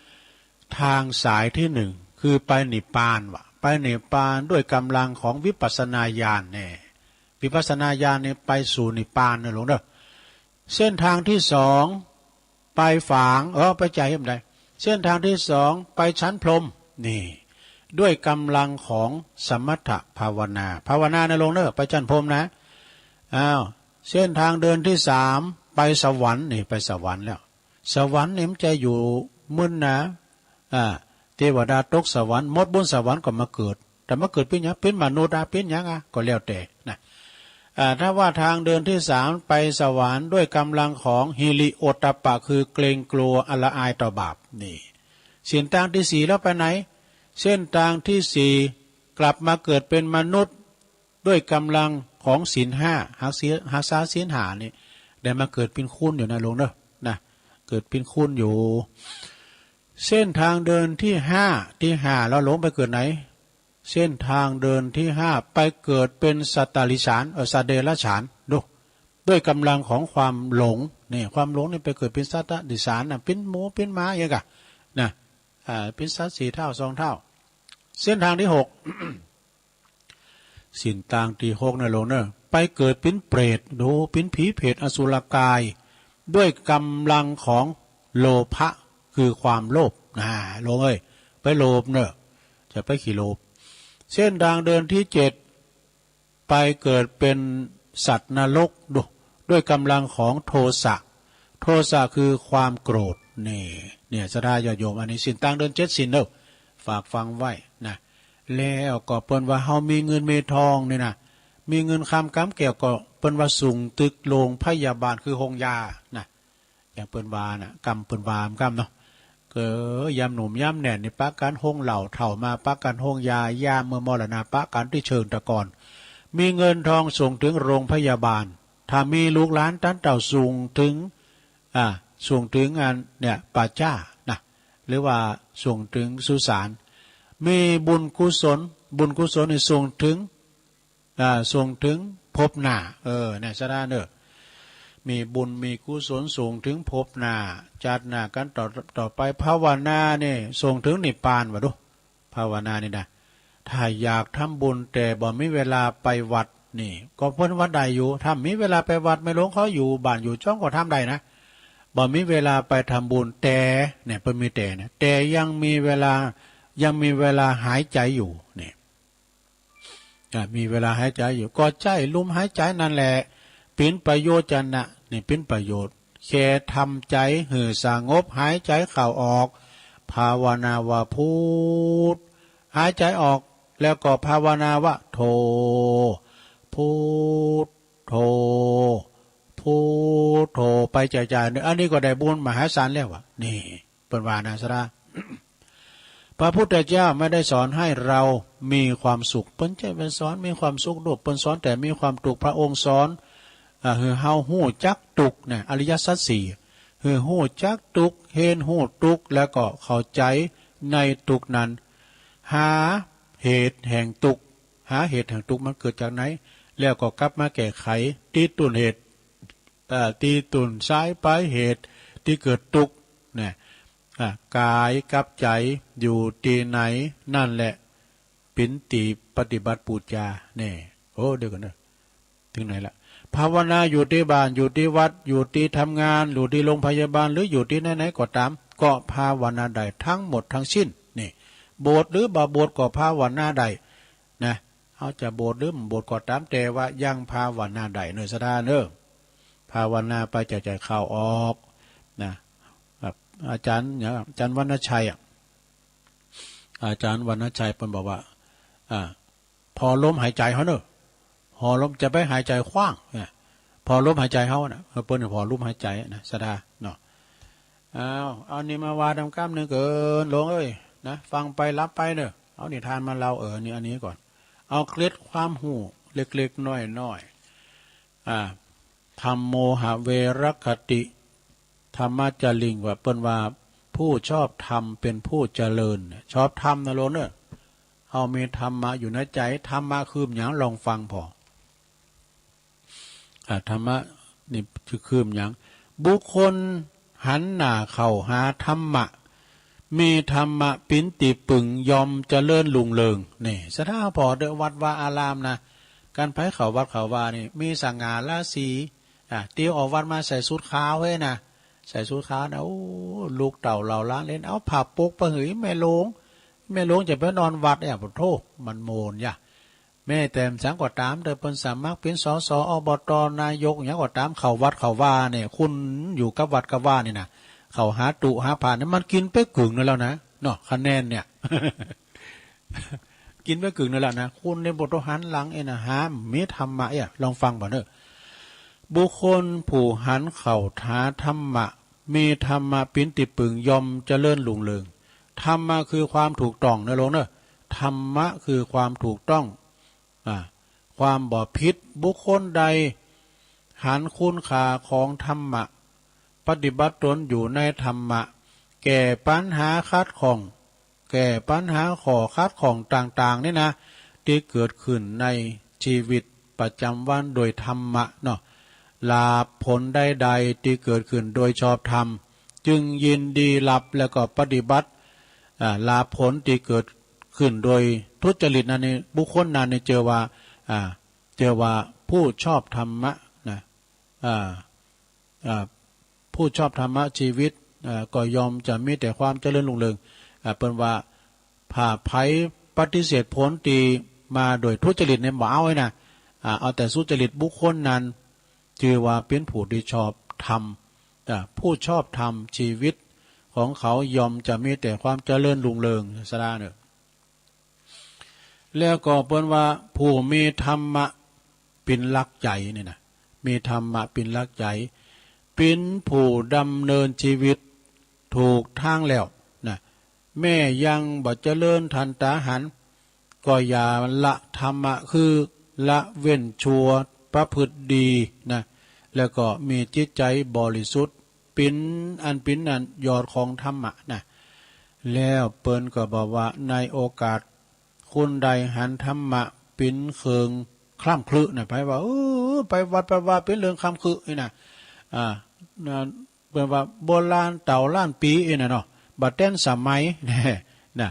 1ทางสายที่1คือไปนิพพานไปนิพพานด้วยกำลังของวิปัสสนาญาณเนี่ยวิปัสสนาญาณเนี่ยไปสู่นิพพานนะหลวงเด้อเส้นทางที่2ไปฝางไปใจยังไงเส้นทางที่2ไปชั้นพรหมนี่ด้วยกำลังของสมถภาวนานะหลวงเด้อไปชั้นพรหมนะเส้นทางเดินที่3ไปสวรรค์นี่ไปสวรรค์แล้วสวรรค์นี่มันจะอยู่มึนนะเทวดาตกสวรรค์มดบนสวรรค์ก็มาเกิดแต่มาเกิดเป็นหยังเป็นมนุษย์เป็นหยังก็แล้วแต่นะถ้าว่าทางเดินที่3ไปสวรรค์ด้วยกำลังของฮิริโอตตัปปะคือเกรงกลัวอละอายต่อบาปนี่เส้นทางที่4แล้วไปไหนเส้นทางที่4กลับมาเกิดเป็นมนุษย์ด้วยกำลังของศีล5หักษาศีล5นี่ได้มาเกิดเป็นคุณอยู่นะหลวงเด้อนะเกิดเป็นคุณอยู่เส้นทางเดินที่5แล้วหลงไปเกิดไหนเส้นทางเดินที่5ไปเกิดเป็นสัตตลิฉานสัตว์เดรัจฉานดูด้วยกำลังของความหลงนี่ความหลงนี่ไปเกิดเป็นสัตตลิฉานเป็นหมูเป็นม้าอย่างกะนะเป็นสัตว์4 เท่า2 เท่าเส้นทางที่6 สินต่างที่6นะหลวงเนอะไปเกิดเป็นเปรตดูเป็นผีเปรตอสุรกายด้วยกำลังของโลภะคือความโลภหลวงไปโลภเนอะจะไปขี่โลภเส้นทางเดินที่7ไปเกิดเป็นสัตว์นรกด้วยกำลังของโทสะคือความโกรธเนี่ยศรัทธาญาติโยมอันนี้สินต่างเดิน7 สินเนอะฝากฟังไว้นะแล้วก็เปิ้นว่าเฮามีเงินมีทองนี่นะ มีเงินคำกำเกี่ยวก็เปิ้นว่าสูงตึกโรงพยาบาลคือโรงยานะอย่างเปิ้นว่าน่ะกำเปิ้นว่ากำเนาะก็ยามหนุ่มยามแหน่นนี่ปะกันห้องเหล่าเฒ่ามาปะกันห้องยายามเมื่อมรณะปะกันที่เชิงตะกอนมีเงินทองส่งถึงโรงพยาบาลถ้ามีลูกหลานตั้นเต่าสูงถึงส่งถึงงานเนี่ยป่าจ้านะหรือว่าส่งถึงสุสานมีบุญกุศลนี่ส่งถึงภพหน้าเนี่ยซะนะเด้อมีบุญมีกุศลส่งถึงภพหน้าจัดหน้ากันต่อไปภาวนาเนี่ยส่งถึงนิพพานว่าดูภาวนานี่นะถ้าอยากทำบุญแต่บ่มีเวลาไปวัดนี่ก็เพิ่นวัดใดอยู่ถ้ามีเวลาไปวัดไม่หลงเขาอยู่บ้านอยู่จ้องก็ทำได้นะบ่มีเวลาไปทำบุญแต่เนี่ยเพิ่นมีแต่นะแต่ยังมีเวลาหายใจอยู่เนี่ยมีเวลาหายใจอยู่ก็ใจลุ่มหายใจนั่นแหละเป็นประโยชน์จันนะนี่เป็นประโยชน์แค่ทำใจหือสงบหายใจเข้าออกภาวนาว่าพุทหายใจออกแล้วก็ภาวนาว่าโธพุทโธพุทโธไปใจๆอันนี้ก็ได้บุญมหาศาลแล้ววะนี่เป็นวานาสระพระพุทธเจ้าไม่ได้สอนให้เรามีความสุขเปิ้นใจเป็นสอนมีความสุขโดดเปิ้นสอนแต่มีความทุกข์พระองค์สอนคือเฮาฮู้จักทุกข์เนี่ยอริยสัจสี่คือฮู้จักทุกข์เห็นฮู้ทุกข์แล้วก็เข้าใจในทุกข์นั้นหาเหตุแห่งทุกข์มันเกิดจากไหนแล้วก็กลับมาแก้ไขที่ต้นเหตุที่ต้นสายปลายเหตุที่เกิดทุกข์เนี่ยกายกับใจอยู่ที่ไหนนั่นแหละปินติปฏิบัติปูจาเนี่ยโอ้เดี๋ยวกันนะถึงไหนละภาวนาอยู่ที่บ้านอยู่ที่วัดอยู่ที่ทำงานอยู่ที่โรงพยาบาลหรืออยู่ที่ไหนๆก็ตามก็ภาวนาได้ทั้งหมดทั้งสิ้นนี่โบสถ์หรือบาโบสถ์ก็ภาวนาได้นะเขาจะโบสถ์หรือโบสถ์ก็ตามแต่ว่ายังภาวนาได้เนื้อสะดาเนื้อภาวนาไปใจเข้าออกนะอาจารย์วรรณชัยอาจารย์วรรณชัยเพิ่นบอกว่าพอลมหายใจเขาเนอะพอลมจะไปหายใจคว้างเนี่ยพอลมหายใจเขาน่ะเพิ่นพอลมหายใจนะสะดาเนาะเอานี่มาวาดำกล้ามเนื้อเกินลงเอ้ยนะฟังไปรับไปเนอะเอานิทานมาเล่านี่อันนี้ก่อนเอาเคล็ดความหูเล็กๆน้อยๆธรรมโมหะเวรคติธรรมะจริงว่าเปิ้นว่าผู้ชอบธรรมเป็นผู้เจริญชอบธรรมนะโลเนอะเอามีธรรมะอยู่ในใจธรรมะคืออย่างลองฟังพอธรรมะนี่คืออย่างบุคคลหันหน้าเข้าหาธรรมะมีธรรมะปินติปึงยอมเจริญลุงเริงนี่สถาพอเดวัดว่าอารามนะการไปเขาวัดเขาว่านี่มีสังฆาราศีเตี้ยวออกวัดมาใส่สูทขาวเว้ยนะใส่สูทขาวนะโอ้ลูกเต่าเหล่าล้านเล่นเอาผ้าปกไปหืยแม่หลวงจะไปนอนวัดเนี่ยพุทโธมันโมนย่ะแม่แต่มสังกว่าตามเดินเป็นสามัคเป็นสสอบตนายกอย่างกว่าตามเขาวัดเขาว่าเนี่ยคุณอยู่กับวัดกับว่านี่นะเขาหาตุหาผ่านนี่มันกินไปกึ่งนั่นแล้วนะเนาะคะแนนเนี่ย กินไปกึ่งนั่นแหละนะคุณในบทหันหลังนะฮามมีธรรมะลองฟังบ่เนอะบุคคลผู้หันเข่าท้าธรรมะมีธรรมะปินติปึงยอมเจริญลุงเริงธรรมะคือความถูกต้องนะลงเนอะธรรมะคือความถูกต้องความบ่ผิดบุคคลใดหันคุณค่าของธรรมะปฏิบัติตนอยู่ในธรรมะแก้ปัญหาคัดของแก้ปัญหาขอคัดของต่างๆนี่นะที่เกิดขึ้นในชีวิตประจำวันโดยธรรมะเนาะลาภผลใดๆที่เกิดขึ้นโดยชอบธรรมจึงยินดีรับแล้วก็ปฏิบัติลาภผลที่เกิดขึ้นโดยทุจริตนั้นบุคคลนั้นเจอว่าผู้ชอบธรรมะนะผู้ชอบธรรมะชีวิตก็ยอมจะมีแต่ความเจริญรุ่งเรืองเป็นว่าผ่าไผ่ปฏิเสธผลตีมาโดยทุจริตในบ่เอาไว้นะเอาแต่สุจริตบุคคลนั้นชื่อว่าเป็นผู้ที่ชอบธรรมผู้ชอบธรรมชีวิตของเขายอมจะมีแต่ความเจริญรุ่งเรืองสระเนอะแล้วก็เป็นว่าผู้มีธรรมะ เป็นหลักใจนี่นะมีธรรมะเป็นหลักใจเป็นผู้ดำเนินชีวิตถูกทางแล้วนะแม่ยังบ่เจริญทันตาหันก็อย่าละธรรมะคือละเว้นชั่วประพฤติดีนะแล้วก็มีจิตใจบริสุทธิ์เป็นอันยอดของธรรมะนะแล้วเปิ้นก็บอกว่าในโอกาสคนใดหันธรรมะเป็นเคืองคล่ำคลึนะไปว่าไปวัดไปว่าเป็นเรื่องคล่ำคลึนี่นะเปิ้นว่าโบราณเต่าล้านปีเนาะบัดแต่นสมัยนะ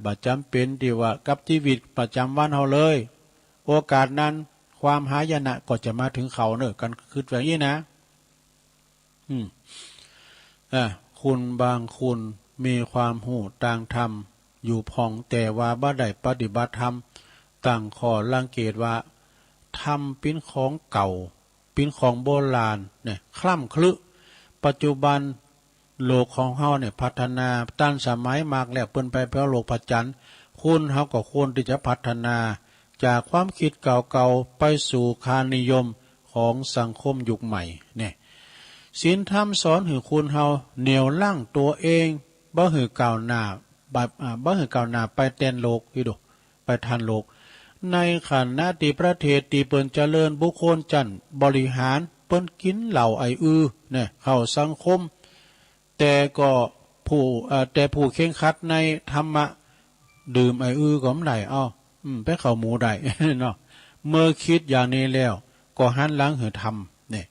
บัดจำเป็นที่ว่ากับชีวิตประจำวันเฮาเลยโอกาสนั้นความหายนะก็จะมาถึงเขาเนอะกันคือแบบนี้นะคุณบางคุณมีความหูต่างธรรมอยู่พองแต่ว่าบ่ได้ปฏิบัติธรรมตั้งข้อรังเกียจว่าธรรมเป็นของเก่าเป็นของโบราณเนี่ยคล่ำคลึปัจจุบันโลกของเฮาเนี่ยพัฒนาต้านสมัยมากแล้วเปิ้นไปเพราะโลกปัจจันคุณเฮาก็ควรที่จะพัฒนาจากความคิดเก่าๆไปสู่ค่านิยมของสังคมยุคใหม่เนี่ยศีลธรรมสอนให้คุณเฮาเหนี่ยวลั่งตัวเองบ่หือก้าวหน้าบ่หือก้าวหน้าไปแทนโลกอีโดไปทันโลกในขณะที่ประเทศที่เปิ้นเจริญบุคคลจันบริหารเปิ้นกินเหล้าไอเนี่ยเข้าสังคมแต่ก็ผู้เข่งขัดในธรรมะดื่มไอก็ไม่ได้ไปเข้าหมูได้เนาะเมื่อคิดอย่างนี้แล้วก็หันหลังหือทำเนี่ย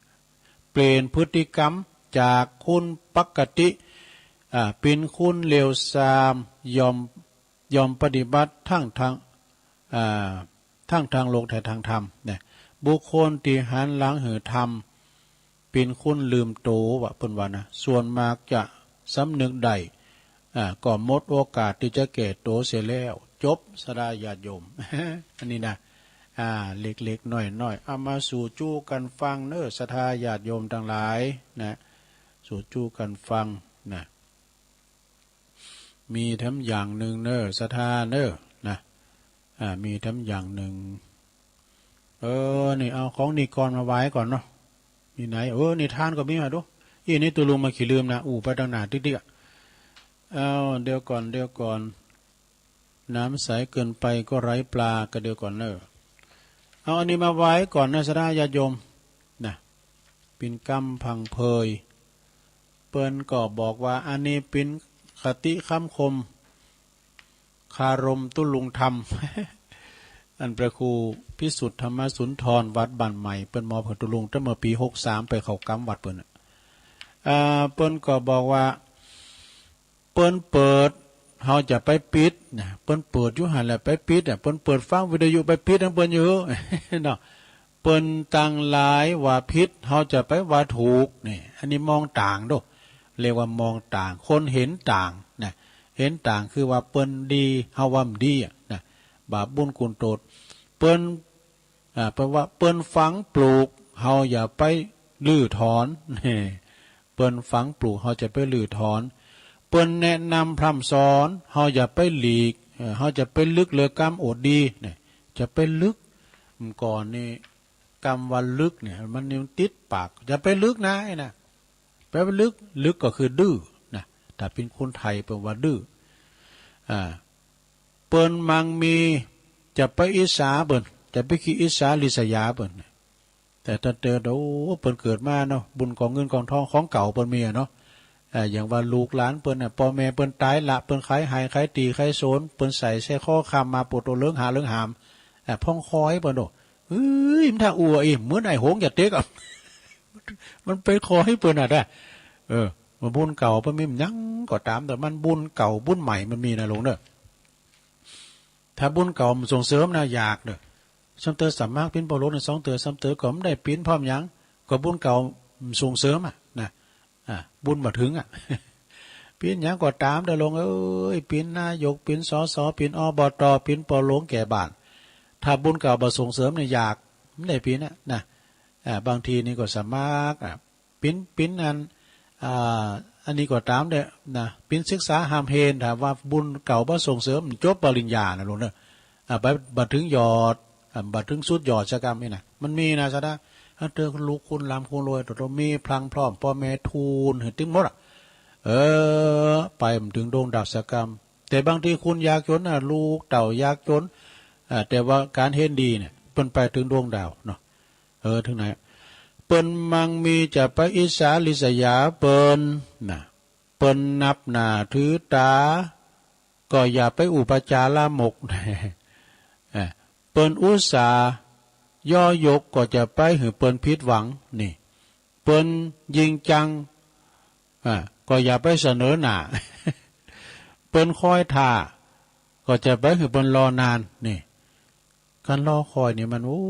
เปลี่ยนพฤติกรรมจากคุณปกติเป็นคุณเลวทรามยอมปฏิบัติทั้งทางโลกแต่ทางธรรมเนี่ยบุคคลที่หันหลังหือธรรมเป็นคุณลืมโตว่าเปิ้นว่านะส่วนมากจะสำนึกได้ก็หมดโอกาสที่จะแก่โตเสียแล้วจบสดาญาติโยม อันนี้นะเล็กๆน้อยๆเอามาสู่จู้กันฟังเน้อศรัทธาญาติโยมทั้งหลายนะสู่จู้กันฟังนะมีทั้งอย่างหนึ่งเน้อศรัทธาเน้อนะมีทั้งอย่างหนึ่งนี่เอาของนี่ก่อนมาไว้ก่อนเนาะมีไหนนี่ทานก็มีมาดูนี่ตัวลุงมาขี่ลืมนะไปตั้งนานติ๊กเดี๋ยวก่อนน้ำใสเกินไปก็ไร้ปลาก็เดี๋ยวก่อนเนอะเอาอันนี้มาไว้ก่อนนะสดาญาติโยมนะเป็นกรรมพังเพยเปิ้นก็บอกว่าอันนี้เป็นคติคำคมคารมตุลุงธรรม อันพระครูพิสุทธธรรมสุนทรวัดบ้านใหม่เปิ้นมอเพิ่นตุลุงตั้งเมื่อปี63ไปเข้ากรรมวัดเปิ้นเปิ้นก็บอกว่าเปิ้นเปิดเฮาจะไปปิดนะเปิ้นเปิดอยู่หั่นแหละไปปิดเปิ้นเปิดฟังวิทยุไปปิดทั้งเปิ้นอยู่ เนาะเปิ้นตั้งหลายว่าผิดเฮาจะไปว่าถูกนี่อันนี้มองต่างโดเรียกว่ามองต่างคนเห็นต่างนะเห็นต่างคือว่าเปิ้นดีเฮาว่าดีนะบาปบุญกุศลโตดเปิ้นแปลว่าเปิ้นฝังปลูกเฮาอย่าไปลื้อถอนนี่เปิ้นฝังปลูกเฮาจะไปลื้อถอนเปิ้นแนะนำพร่ำสอนเฮาอย่าไปหลีกเฮาจะไปลึกเลือกรรมโอดดีเนี่ยจะไปลึกก่อนนี่กรรมวันลึกเนี่ยมันยังติดปากจะไปลึกนะไอ้นะไปลึกก็คือดื้อนะถ้าเป็นคนไทยแปลว่าดื้อเปิ้นมังมีจะไปอิสาเปิ้นจะไปขี้อิสาลิษยาเปิ้นแต่ถ้าเจอเปิ้นเกิดมาเนาะบุญของเงินของทองของเก่าเปิ้นมีเนาะอย่างว่าลูกหลานเปิ้นพ่อแม่เปิ้นตายละเปิ้นขายหายขายตีขายโซนเปิ้นใส่แส่ข้อคำมาปวดตัวเรื่องหาเรื่องหามพ่องคอยเปิ้นโดมันถ้าอัวเหมือนไอ้หงอย่าเต๊กมันไปคอให้เปิ้นได้มันบุญเก่าเปิ้นมีมันยังก็ตามแต่มันบุญเก่าบุญใหม่มันมีนะหลวงเด้อถ้าบุญเก่ามันส่งเสริมนะอยากเด้อซ้ำเตอสามารถปิ้นปอโลใน2เตอซ้ำเตอก็ไม่ได้ปิ้นพร้อมยังก็บุญเก่าส่งเสริมนะบุญมาถึงปิ้นยังก็ตามเด้อลงปิ้นนายกปิ้นสสปิ้นอบตปิ้นปอโลแก่บ้านถ้าบุญเก่าบ่ส่งเสริมเนี่ยอยากไม่ได้ปิ้นนะบางทีนี่ก็สามารถปิ้นอันนี้ก็ตามเด้อนะปิ้นศึกษาหามเฮนถ้าว่าบุญเก่าบ่ส่งเสริมจบปริญญานะลุงเด้อไปถึงยอด บัดถึงสุดยอดชะกรรมนี่นะมันมีนะซะนะถ้าเจอคุณลูกคุณลำคุณรวยตัวมีพลังพร้อมพ่อแม่ทูลเห็นถึงหมดไปถึงดวงดาวชะกรรมแต่บางทีคุณยากจนลูกเต่ายากจนแต่ว่าการเห็นดีเนี่ยเปิ้นไปถึงดวงดาวเนาะถึงไหนเปิ้นมังมีจะไปอิสาลิสยาเปิ้นนะเปิ้นนับหน้าถือตาก็อย่าไปอุปจาระหมกเปิ้นอุตสาย่อยกก็จะไปหือเปิ้นผิดหวังนี่เปิ้นยิงจังก็อย่าไปเสนอหน้า เปิ้นคอยท่าก็จะไปหือเปิ้นรอนานนี่การรอคอยเนี่ยมันโอ้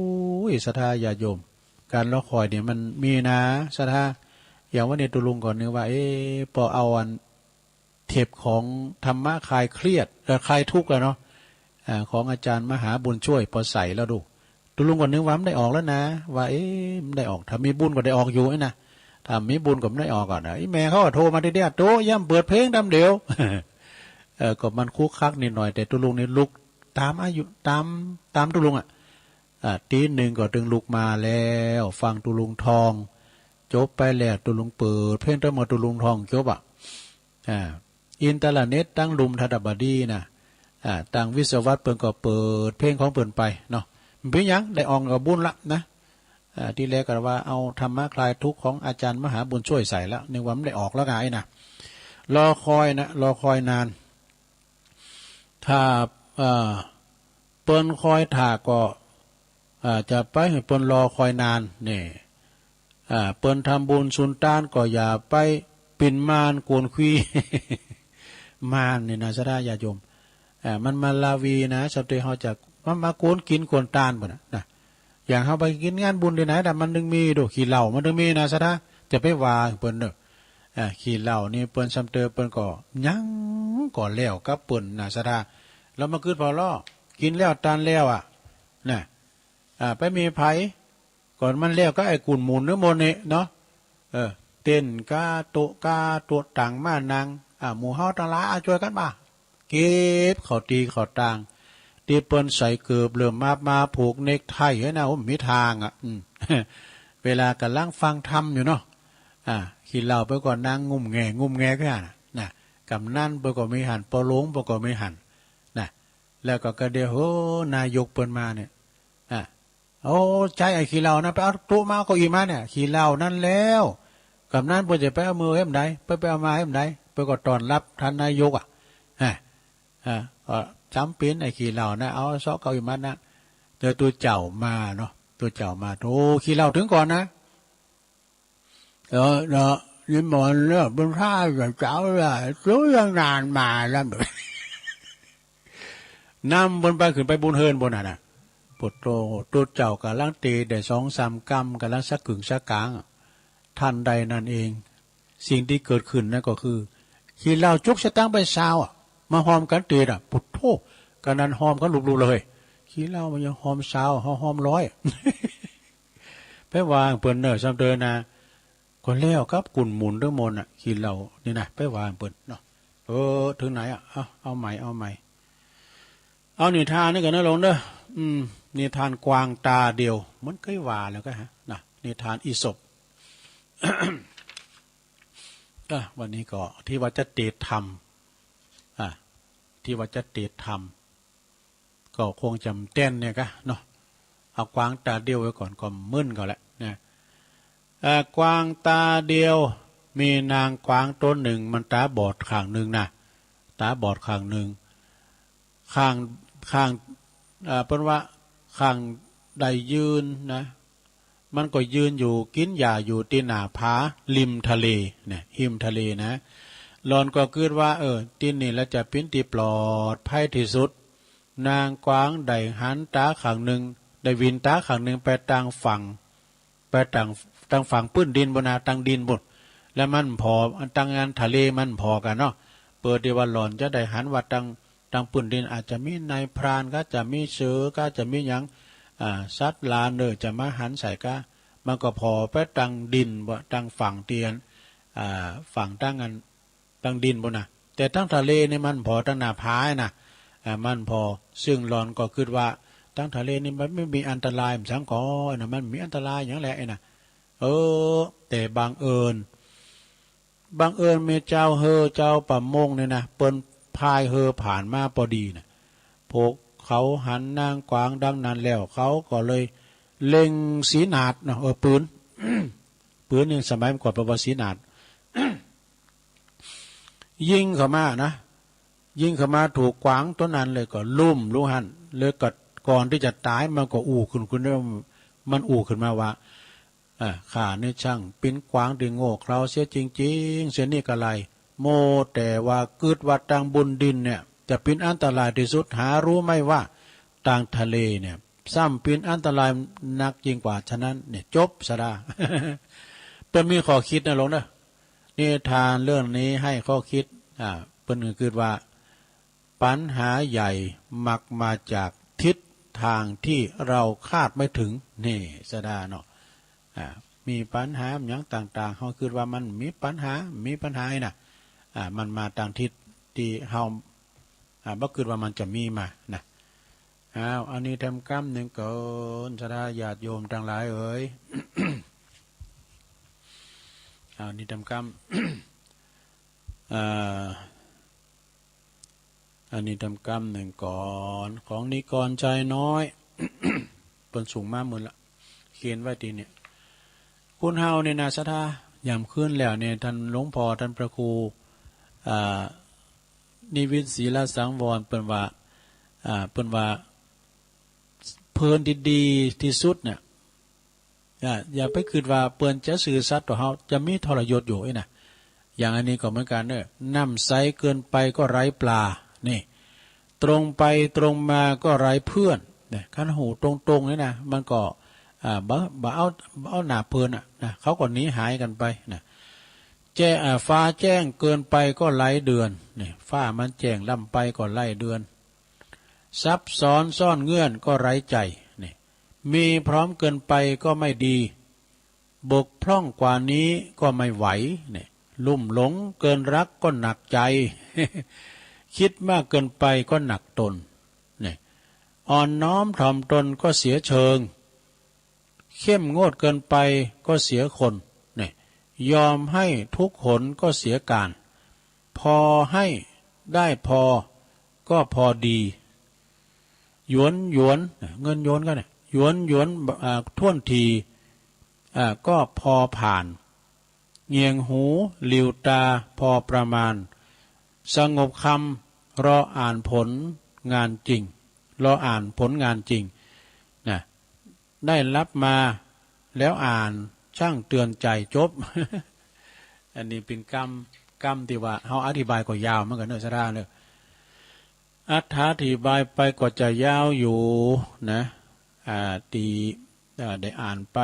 ยศรัทธาญาติโยมการรอคอยเนี่ยมันมีนะศรัทธาอย่างว่าเนี่ยตุลุงก่อนนึกว่าพอเอาอันเทปของธรรมะคลายเครียดคลายทุกข์แล้วเนาะของอาจารย์มหาบุญช่วยพอใส่แล้วดูตุลุงก่อนนึกว่ามันได้ออกแล้วนะว่ามันได้ออกถ้ามีบุญก็ได้ออกอยู่นะถ้ามีบุญก็ไม่ได้ออกก่อนนะแม่เขาโทรมาเดี๋ยวโตย่ำเปิดเพลงดำเดียว ก็มันคุกคักนิดหน่อยแต่ตุลุงนี่ลุกตามอายุตามตุลุงตีหนึ่งก็ถึงลุกมาแล้วฟังตุลุงทองจบไปแล้วตุลุงเปิดเพลงตั้งมาตุลุงทองจบอินเทอร์เน็ตตั้งลุมทัดบดีนะตั้งวิศวัตเปิ่นก็เปิดเพลงของเปิ่นไปเนาะเป็นยังได้ออกกับบุญละนะที่แรกก็ว่าเอาธรรมะคลายทุกข์ของอาจารย์มหาบุญช่วยใส่แล้วในวันได้ออกแล้วไงนะรอคอยนะรอคอยนานถ้าเปิ้นคอยถ่าก็จะไปให้เปิ้นรอคอยนานนี่เปิ้นทำบุญสุนทานก็อย่าไปปิ่นมานโกนคุย มานนี่นะสดาญาโยมมันมาลาวีนะสัปดาห์เขาจะมาโกนกินโกนตานบ่นะอย่างเขาไปกินงานบุญที่ไหนแต่มันดึงมีดูขี้เหล้ามันดึงมีนะสดาจะไปว่าเปิ้นเด้อขี้เหล้านี่เปิ้นซัมเตอร์เปิ้นก็ยังก่อนแล้วกับเปิ้นนะสดาแล้วมาคืนพอล้อกินแล้วตานแล้วน่ะไปมีไผก่อนมันแล้วก็ไอ้กุ่นหมุนหรือโมเนะเนาะเต้นกาโตกาตัวต่างมานางหมู่เฮาต่างหลายช่วยกันมาเก็บเขาตีเขาต่างตีเปิ้นใส่เกือบเริ่มมาผูกเนกไทให้นะผมมีทางเวลากำลังฟังธรรมอยู่เนาะขี้เหล้าไปก่อนนางงุ่มแงก็น่ะกำนั่นไปก็มีหันปอหลงไปก็มีหันน่ะแล้วก็กระเดียวโอ้นายกเปิ้นมาเนี่ยโอ้ใจไอ้ขี้เหล้านะไปเอาตู้มาก็อีมาเนี่ยขี้เหล้านั่นแล้วกำนั้นเปิ้นจะไปเอามือให้มันได้ไปเอามาให้มันได้ไปก็ต้อนรับท่านนายกจำเป็นไอ้ขี้เหล้านะเอาซอกเกาอีมันนะเดี๋ยวตัวเจ้ามาเนาะตัวเจ้ามาโอ้ขี้เหล้าถึงก่อนนะยิมอนเรื่องบนท่ากับเจ้าเลยรู้ยังนานมาแล้วนำบนไปขึ้นไปบุญเฮินบนน่ะปวดโตตัวเจ้ากำลังตีได้2-3 กรัมกำลังสักกึ่งสักกลางท่านใดนั่นเองสิ่งที่เกิดขึ้นนั่นก็คือขี้เหล้าจุกสตั้งไปซาวมาหอมกันตีปุดโทกันนั้นหอมกันลุบๆเลยขี้เหล้ามันยังหอมซาวหอมร้อย ไปวางเปิ้นเนอซ้ำเดินนะคนแล้วครับกุ่นหมุนด้วยมนขี้เหล้านี่นะไปวางเปิ้นเนาะถึงไหนเอาใหม่เอานิทานนี่กันนะลงเด้อนิทานกวางตาเดียวมันเคยว่าแล้วก็นะนิทานอีสป วันนี้ก็ที่วัดจะเตดธรรมที่วัดจะเตดธรรมก็คงจำเต้นเนี่ยก็เนาะเอากวางตาเดียวไว้ก่อนก็มึนก็แล้วนะกวางตาเดียวมีนางกวางตัวหนึ่งมันตาบอดข้างหนึ่งนะตาบอดข้างหนึ่งข้างเป็นว่าข้างใดยืนนะมันก็ยืนอยู่กินหญ้าอยู่ที่หน้าผาริมทะเลเนี่ยริมทะเลนะหลอนก็คิดว่าที่นี่แล้วจะเป็นที่ปลอดภัยที่สุดนางกวางได้หันตาข้างหนึ่งได้วินตาข้างหนึ่งไปต่างฝั่งไปต่างฝั่งพื้นดินบนต่างดินบนแล้วมันพอต่างงานทะเลมันพอกันเนาะเปิดดีว่าหลอนจะได้หันว่าต่างพื้นดินอาจจะมีนายพรานก็จะมีเสือก็จะมีหยังสัตว์ลานจะมาหันใส่ก็มันก็พอไปตั้งดินบ่ตั้งฝั่งเตียนฝั่งตั้งดินบ่นะแต่ตั้งทะเลนี่มันพอตั้งหน้าผานะมันพอซึ่งหลอนก็คิดว่า ตั้งทะเลนี่มันไม่มีอันตรายสังกอนะมันมีอันตรายอย่างแหละไอ้น่ะแต่บังเอิญมีเจ้าเจ้าป่ามงเนี่ยนะเปิ้นพายผ่านมาพอดีนะพวกเขาหันนางกวางดังนั้นแล้วเขาก็เลยเล็งสีหนาดเนาะปืน ปืนนี่สมัยก่อนประวัติสีหนาด ยิงเข้ามานะยิงเข้ามาถูกกวางตัวนั้นเลยก็ลุ่มลูหันเลยก็ก่อนที่จะตายมันก็อู่ขึ้นเริ่มมันอู่ขึ้นมาว่าข้านี่ช่างปิ้นกวางดึงโง่เราเสียจริงๆเสียนี่กะไรโมแต่ว่ากืดวัดต่างบุญดินเนี่ยจะเป็นอันตรายที่สุดหารู้ไหมว่าต่างทะเลเนี่ยซ้ำเป็นอันตรายนักยิ่งกว่าฉะนั้นเนี่ยจบสะดา เป็นมีข้อคิดนะหลวงนะนี่ทานเรื่องนี้ให้ข้อคิดเป็นคือว่าปัญหาใหญ่มักมาจากทิศทางที่เราคาดไม่ถึงนี่สะดาเนาะมีปัญหาอย่างต่างๆเขาคือว่ามันมีปัญหานะมันมาต่างทิศที่เขาบ่คือว่ามันจะมีมานะอันนี้ทำกรรมหนึ่งก่อนสะดาญาติโยมทั้งหลายเอ๋ย นี่ทำกรรม อันนี้ทำกรรมหนึ่งก่อนของนิกรใจน้อย เป็นสูงมากมือละเขียนไว้ทีเนี่ยคุณเฮาเนี่ยนะสะทายามขึ้นแล้วเนี่ยท่านหลวงพ่อท่านพระครูนิวิตศีลสังวรเป็นว่าเพลินดีๆที่สุดเนี่ยอย่าไปคิดว่าเปิ้นจะสื่อสัตว์ต่อเฮาจะมีทรยศอยู่ไอ้น่ะอย่างอันนี้ก็เหมือนกันเด้อน้ำใสเกินไปก็ไร้ปลานี่ตรงไปตรงมาก็ไร้เพื่อนเนี่ยคันหูตรงๆนี่นะมันก็บ่เอาหน้าเพิ่นนะเขาก็หนีหายกันไปนะฟ้าแจ้งเกินไปก็ไร้เดือนนี่ฟ้ามันแจ้งล่ำไปก็ไร้เดือนซับซ้อนซ่อนเงื่อนก็ไร้ใจนี่มีพร้อมเกินไปก็ไม่ดีบกพร่องกว่านี้ก็ไม่ไหวนี่ลุ่มหลงเกินรักก็หนักใจ คิดมากเกินไปก็หนักตนนี่อ่อนน้อมถ่อมตนก็เสียเชิงเข้มงวดเกินไปก็เสียคนนี่ยอมให้ทุกหนก็เสียการพอให้ได้พอก็พอดีหยวนเงินโยนกันเนี่ยหยวนท่วนทีก็พอผ่านเงียงหูหลิวตาพอประมาณสงบคำรออ่านผลงานจริงนะได้รับมาแล้วอ่านช่างเตือนใจจบ อันนี้เป็นกรรมที่ว่าเขาอธิบายก็ยาวเหมือนกันเนอะสราเนี่ยอธิบายไปก็จะยาวอยู่นะได้อ่านไป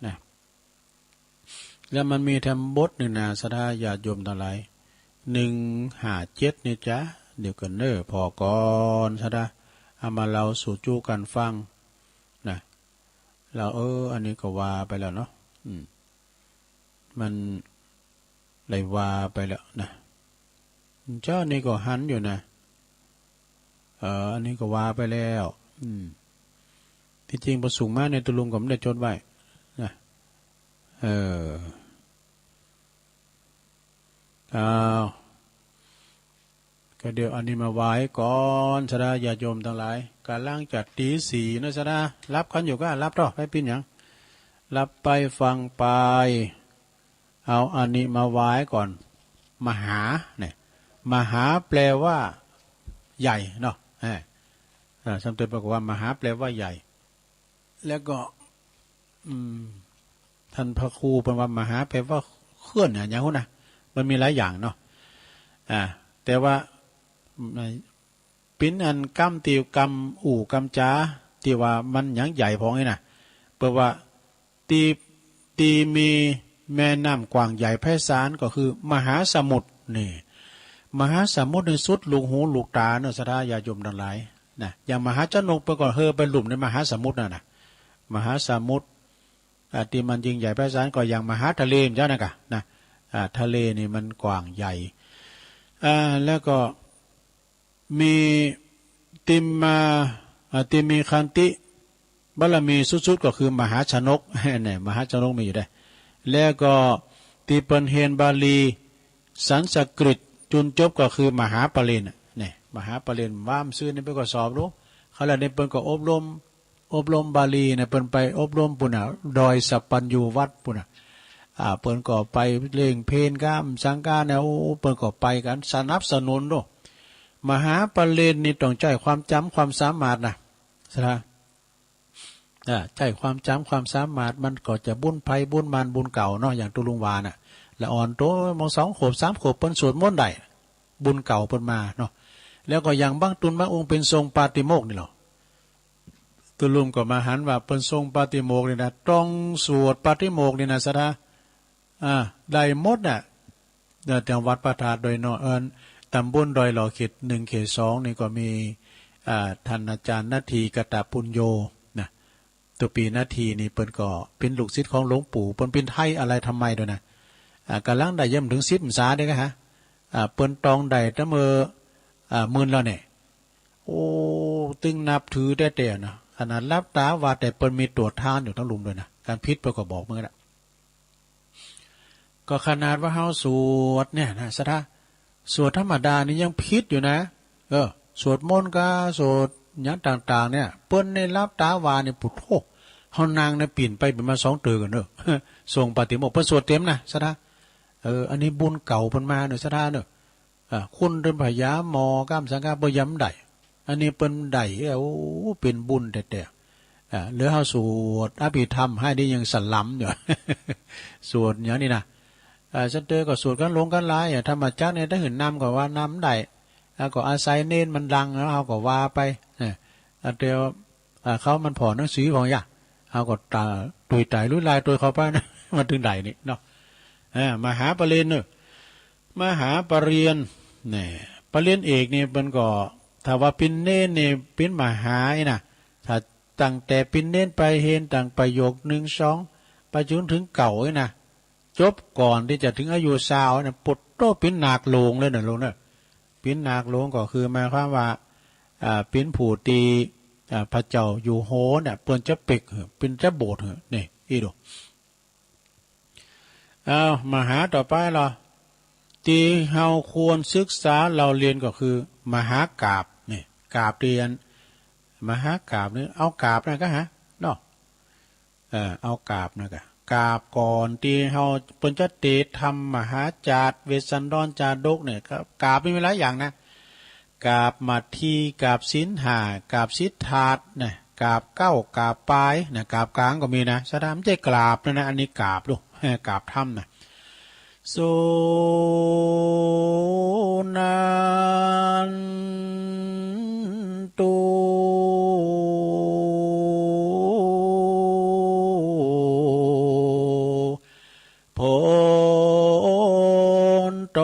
นะแล้วมันมีธรรมบทหนึ่งนะสราญาติโยมทั้งหลาย157นี่จ้ะเดี๋ยวกันเนอะพอก่อนสราเอามาเราสู่จู้กันฟังนะเราอันนี้ก็ว่าไปแล้วเนาะมันเลยว่าไปแล้วนะเจ้านี่ก็หันอยู่นะอันนี้ก็ว่าไปแล้วที่จริงประสูงมากในตุลุงผมได้จดไว้นะก็เดี๋ยวอันนี้มาไว้ก่อนสดาญาโยมทั้งหลายการล่างจัดตีสี่นะสดารับกันอยู่ก็รับต่อไปปิ้นอย่างรับไปฟังไปเอาอันนี้มาไว้ก่อนมหาเนี่ยมหาแปลว่าใหญ่เนาะสำเร็จบอกว่ามหาแปลว่าใหญ่แล้วก็ท่านพระครูเป็นว่ามหาแปลว่าเคลื่อนอย่างนู้นนะมันมีหลายอย่างเนาะแต่ว่าปิ้นอันกรรมติวกรรมอู่กรรมจ้าที่ว่ามันอย่างใหญ่พอไงนะเพราะว่าตีมีแม่น้ำกว้างใหญ่ไพศาลก็คือมหาสมุทรนี่มหาสมุทรในสุดลูกหูลูกตาเนอะสดาญาโยมทั้งหลายนะอย่างมหาชนกไปก่อนไปหลุมในมหาสมุทรนะมหาสมุทรที่มันยิ่งใหญ่ไพศาลก็อย่างมหาทะเลเจ้านะกะนะทะเลนี่มันกว้างใหญ่แล้วก็มีติมมา ติมีคันติบารมีสุดๆก็คือมหาชนกเนี่ยมหาชนกมีอยู่ได้แล้วก็ที่เปิ้นเรียนบาลีสันสกฤตจุนจบก็คือมหาปริญญาเนี่ยมหาปริญญาว่ามซื้อนี่เปิ้นก็สอบรู้เขาแล้วนี่เปิ้นก็อบรมบาลีเนี่ยเปิ้นไปอบรมปุ่นน่ะดอยสัปปัญญูวัดปุ่นน่ะเปิ้นก็ไปเล่งเพลงกามสังฆาเนี่ยโอ้เปิ้นก็ไปกันสนับสนุนโดมหาปริญญานี่ต้องใช้ความจำความสามารถนะใช่ไหมใช่ความจำความสามารถมันก็จะบุญภัยบุญมันบุญเก่าเนาะอย่างตุลุงวาน่ะละอ่อนโตมอง2 ขวบ 3 ขวบเปิ้นสวดมนต์ได้บุญเก่าเปิ้นมาเนาะแล้วก็อย่างบางตุนบางองค์เป็นทรงปาติโมกข์นี่หรอตุลุงก็มาหันว่าเปิ้นทรงปาติโมกข์นี่นะต้องสวดปาติโมกข์นี่นะซะนะได้หมดน่ะแต่วัดพระธาตุโดยเนาะตำบลดอยหล่อเขต1เขต2นี่ก็มีท่านอาจารย์นาทีกตปุญโยนะตัวปีนาทีนี่เปิ้นก็เป็นลูกศิษย์ของหลวงปู่เปิ้นเป็นไทยอะไรทำไมด้วยนะกำลังได้ย่ำถึง10 พรรษาเด้ก็ฮะเปิ้นตองได้ตั้งมือหมื่นแล้วเนี่ยโอ้ตึงนับถือแต่นะขนาดรับตาว่าแต่เปิ้นมีตัวทานอยู่ทั้งลุมด้วยนะการพิษเปิ้นก็บอกมื้อน่ะก็ขนาดว่าเฮาสวดเนี่ยนะซะสวดธรรมดานี่ยังพิษอยู่นะสวดมนต์ก็สวดหยังต่างๆเนี่ยเปิ้นในรับตาวานี่ปุถโธเฮานางเนี่ยปีนไปเป็นมา2 เตือกันเด้อส่งปฏิโมกข์เปิ้นสวดเต็มนะซะอันนี้บุญเก่าเพิ่นมาเด้อซะเด้อคุณเดินพยาหมอกามสังฆาบ่ย้ำได้อันนี้เปิ้นได้โอ้เป็นบุญแต่เหลือเฮาสวดอภิธรรมให้ได้ยังสลัมอยู่ สวดอย่างนี้นะฉันเตอก็สวดกันลงกันหลายธรรมจักรเนี่ยถ้าเห็นนำก็ว่านำได้ก็อาศัยเน้นมันดังแล้วเฮาก็ว่าไปเดี๋ยวเขามันผ่อนหนังสือของย่าเฮาก็ตุยตายลุยลายตัวเขาไปนะมันถึงได้นี่เนาะมหาปริญญามหาปริญญาเนี่ยปริญญาเอกนี่มันก็ถ้าว่าเป็นเน้นนี่เป็นมหาไอ้น่ะถ้าตั้งแต่เป็นเน้นไปเห็นตั้งประโยค1 2ไปจนถึงเก่าไอ้น่ะจบก่อนที่จะถึงอายุ20น่ะปุตโตเป็นนาคโลงเลยน่ะโลงเนาะเป็นนาคโลงก็คือหมายความว่าเป็นผู้ตีพระเจ้าอยู่โหเนี่ยเปิ้นจะเป็กเป็นจะโบสถ์นี่อีโดมหาต่อไปล่ะที่เฮาควรศึกษาเราเรียนก็คือมหากาพย์นี่กาพย์เรียนมหากาพย์นี่เอากาพย์นะก็ฮะเนาะเอากาพย์นะก็กาพย์ก่อนที่เฮาเปิ้นจะเตทำมหาจาดเวสสันดรจาดกเนี่ยกาพย์มีหลายอย่างนะกาพย์มัทธีกาพย์ศีล5กาพย์สิทธาตนะกาพย์9กาพย์ปลายนะกาพย์กลางก็มีนะสะดามใจกราบนะอันนี้กาพย์ลูกกาพย์ธรรมนะโสนันตุโพนโต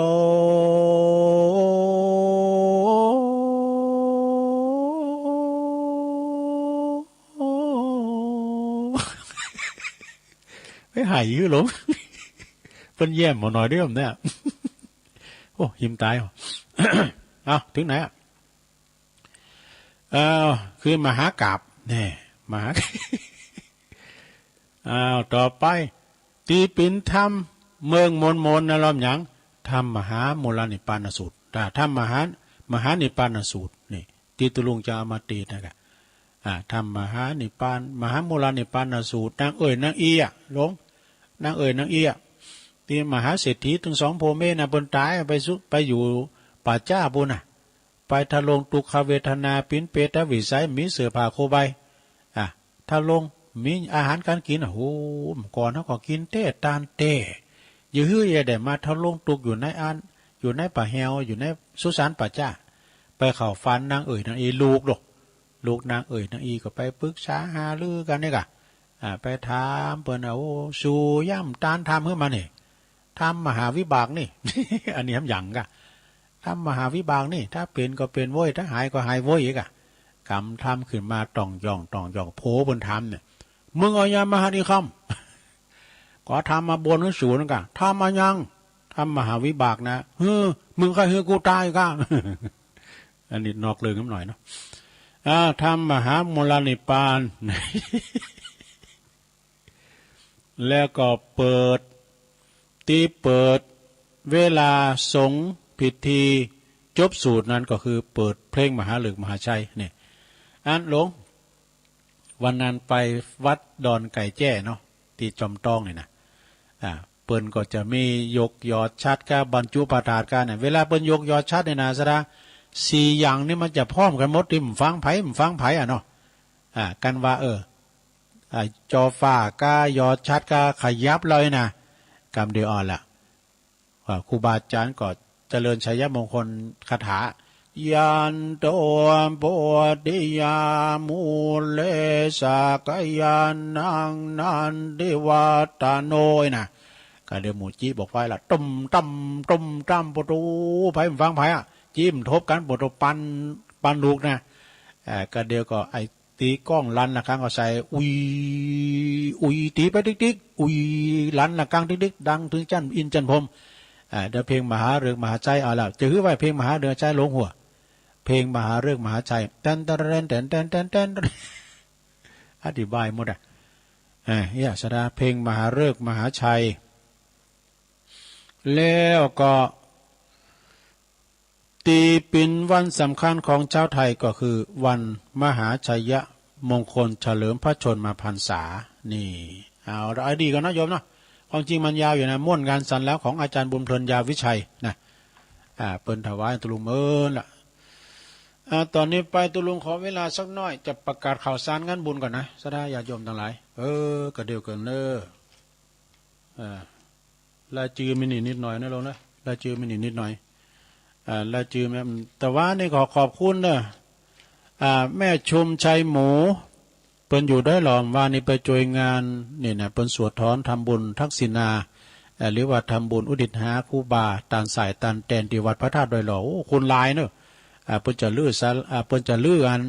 ไม่หายยื้อหลงเป็นแย่มหน่อยด้วยผมเนี่ยโอ้หิมตายเอาถึงไหนคือมหากาพย์เนี่ยมหาต่อไปตีปินธรรมเมืองมนนะล้อมหยังธรรมมหาโมลนิปานสูตรธรรมมหานิปานสูตรนี่ตีตุลุงจะเอามาตีนะครับธรรมมหานิปานมหาโมลนิปานสูตรนางนางอีหลงนางนางอีที่มหาเศรษฐีถึง2 โพเมนะบนตายไปอยู่ป่าจ้าบุญไปทะลงตุกขเวทนาปิ้นเปตวิสัยมีเสือผ่าโคใบทะลงมีอาหารการกินโอ้ก่อนเขาก็กินเต้ตานเต้อยู่ฮื้ออย่าได้มาทะลงตุกอยู่ในอยู่ในป่าแฮวอยู่ในสุสานป่าจ้าไปเข้าฟันนางนางอีลูกนางนางอีก็ไปปรึกษาหารือกันนี่กะไปถามเปิ้นโอ้สู่ย่ำตานทำขึ้นมานี่ทำมหาวิบากนี่ อันนี้ทำหยังกะทำมหาวิบากนี่ถ้าเป็นก็เป็นโว้ยถ้าหายก็หายโว้ยอีกอะกรรมทำขึ้นมาต่องย่องโผบนทำเนี่ยมึงเอายามหานิคำก็ทำมาบนหรือสูนกะทำมายังทำมหาวิบากนะมึงใครกูตายกะ อันนี้นอกเรื่องนิดหน่อยเนาะ ทำมหามูลนิพพาน แล้วก็เปิดเวลาสงฆ์พิธีจบสูตรนั้นก็คือเปิดเพลงมหาฤกษ์มหาชัยเนี่ยหลวงวันนั้นไปวัดดอนไก่แจ้เนาะที่จอมตองเนี่ยนะเปิ้นก็จะมียกยอดชัดกับบรรจุประทาดกันเนี่ยเวลาเปิ้นยกยอดชัดในนาสระสี่อย่างนี่มันจะพร้อมกันหมดที่มันฟังไผ่เนาะกันว่าจอฟ้ากายอดชัดกาขยับเลยนะกำเดียวอ่อนละครูบาอาจารย์ก็เจริญชัยมงคลคาถายันโตโพธิยามูเลสากยานังนันดิวัตโนยนะก็เดี๋ยวหมูจีบอกไฟละตุ่มตั้มประตูไผ่ฟังไผ่จิ้มทบกันปวดปันลูกนะก็เดี๋ยวก็ไอตีกล้องลันละครั้งก็ใส่อุยตีไปติ๊กอุยลันละครั้งติ๊กดังถึงจันอินจันพรมเดี๋ยวเพลงมหาฤกษ์มหาชัยเอาแล้วจะคือว่าเพลงมหาฤกษ์ชัยหลงหัวเพลงมหาฤกษ์มหาชัยแตนอธิบายหมดเนี่ยสดาเพลงมหาฤกษ์มหาชัยแล้วก็ตีปินวันสำคัญของชาวไทยก็คือวันมหาชัยมงคลเฉลิมพระชนมพรรษานี่เอาไอ้ดีกันนะโยมเนาะความจริงมันยาวอยู่นะม่วนงานสันแล้วของอาจารย์บุญเพลินยาวิชัยนะเปิ้นถวายตุลุงล่ะตอนนี้ไปตุลุงขอเวลาสักน้อยจะประกาศข่าวสารงานบุญก่อนนะสดาญาติโยมทั้งหลายก็เดียวกันเนลาจือมินิดหน่อยนะลงนะลาจือมินิดหน่อยลาจือแม่แต่ว่านี่ขอบคุณเนอะแม่ชมชัยหมูเปิ้นอยู่ได้หลอมว่านี่ไปจอยงานนี่นะเปิ้นสวดถอนทำบุญทักษิณาหรือว่าทำบุญอุดิษหาครูบาตานสายตานแตนที่วัดพระธาตุดอยหล่อคุณลายเนอะเปิ้นจะลื้อเปิ้นจะลื้ออัน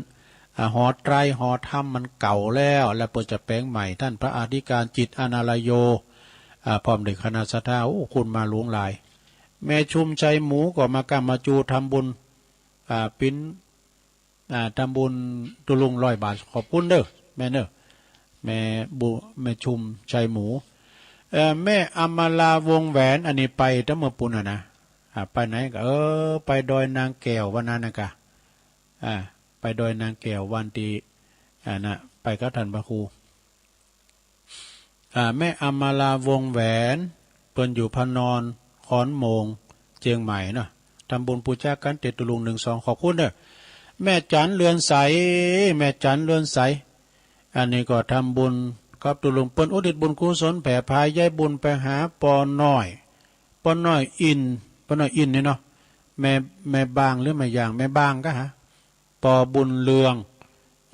หอไตรหอธรรมมันเก่าแล้วและเปิ้นจะแปลงใหม่ท่านพระอธิการจิตอนาลโยพร้อมด้วยคณะสัตยาคุณมาหลวงลายแม่ชุมชัยหมูก็มากำมาจูทำบุญปิ้นทำบุญตุลุง100 บาทขอบคุณเด้อแม่เนอะแม่ชุมชัยหมูแม่อมลาวงแหวนอันนี้ไปทั้งเมื่อปุ่นนะไปไหนก็ไปดอยนางแก้ววันนั้นนะกะไปดอยนางแก้ววันที่นะไปกับท่านพระครูแม่อมลาวงแหวนเปิ้นอยู่พนอนขอนโมงเจียงใหม่เนาะทำบุญปูชากันเตตุลุง12ขอบคุณเด้อแม่จันเรือนใสอันนี้ก็ทำบุญกับตุลุงเปิ้นอุทิศบุญกุศลแผ่พายย้ายบุญไปหาปอน้อยอินนี่เนาะแม่บางหรือแม่ย่างแม่บางก็ปอบุญเรือง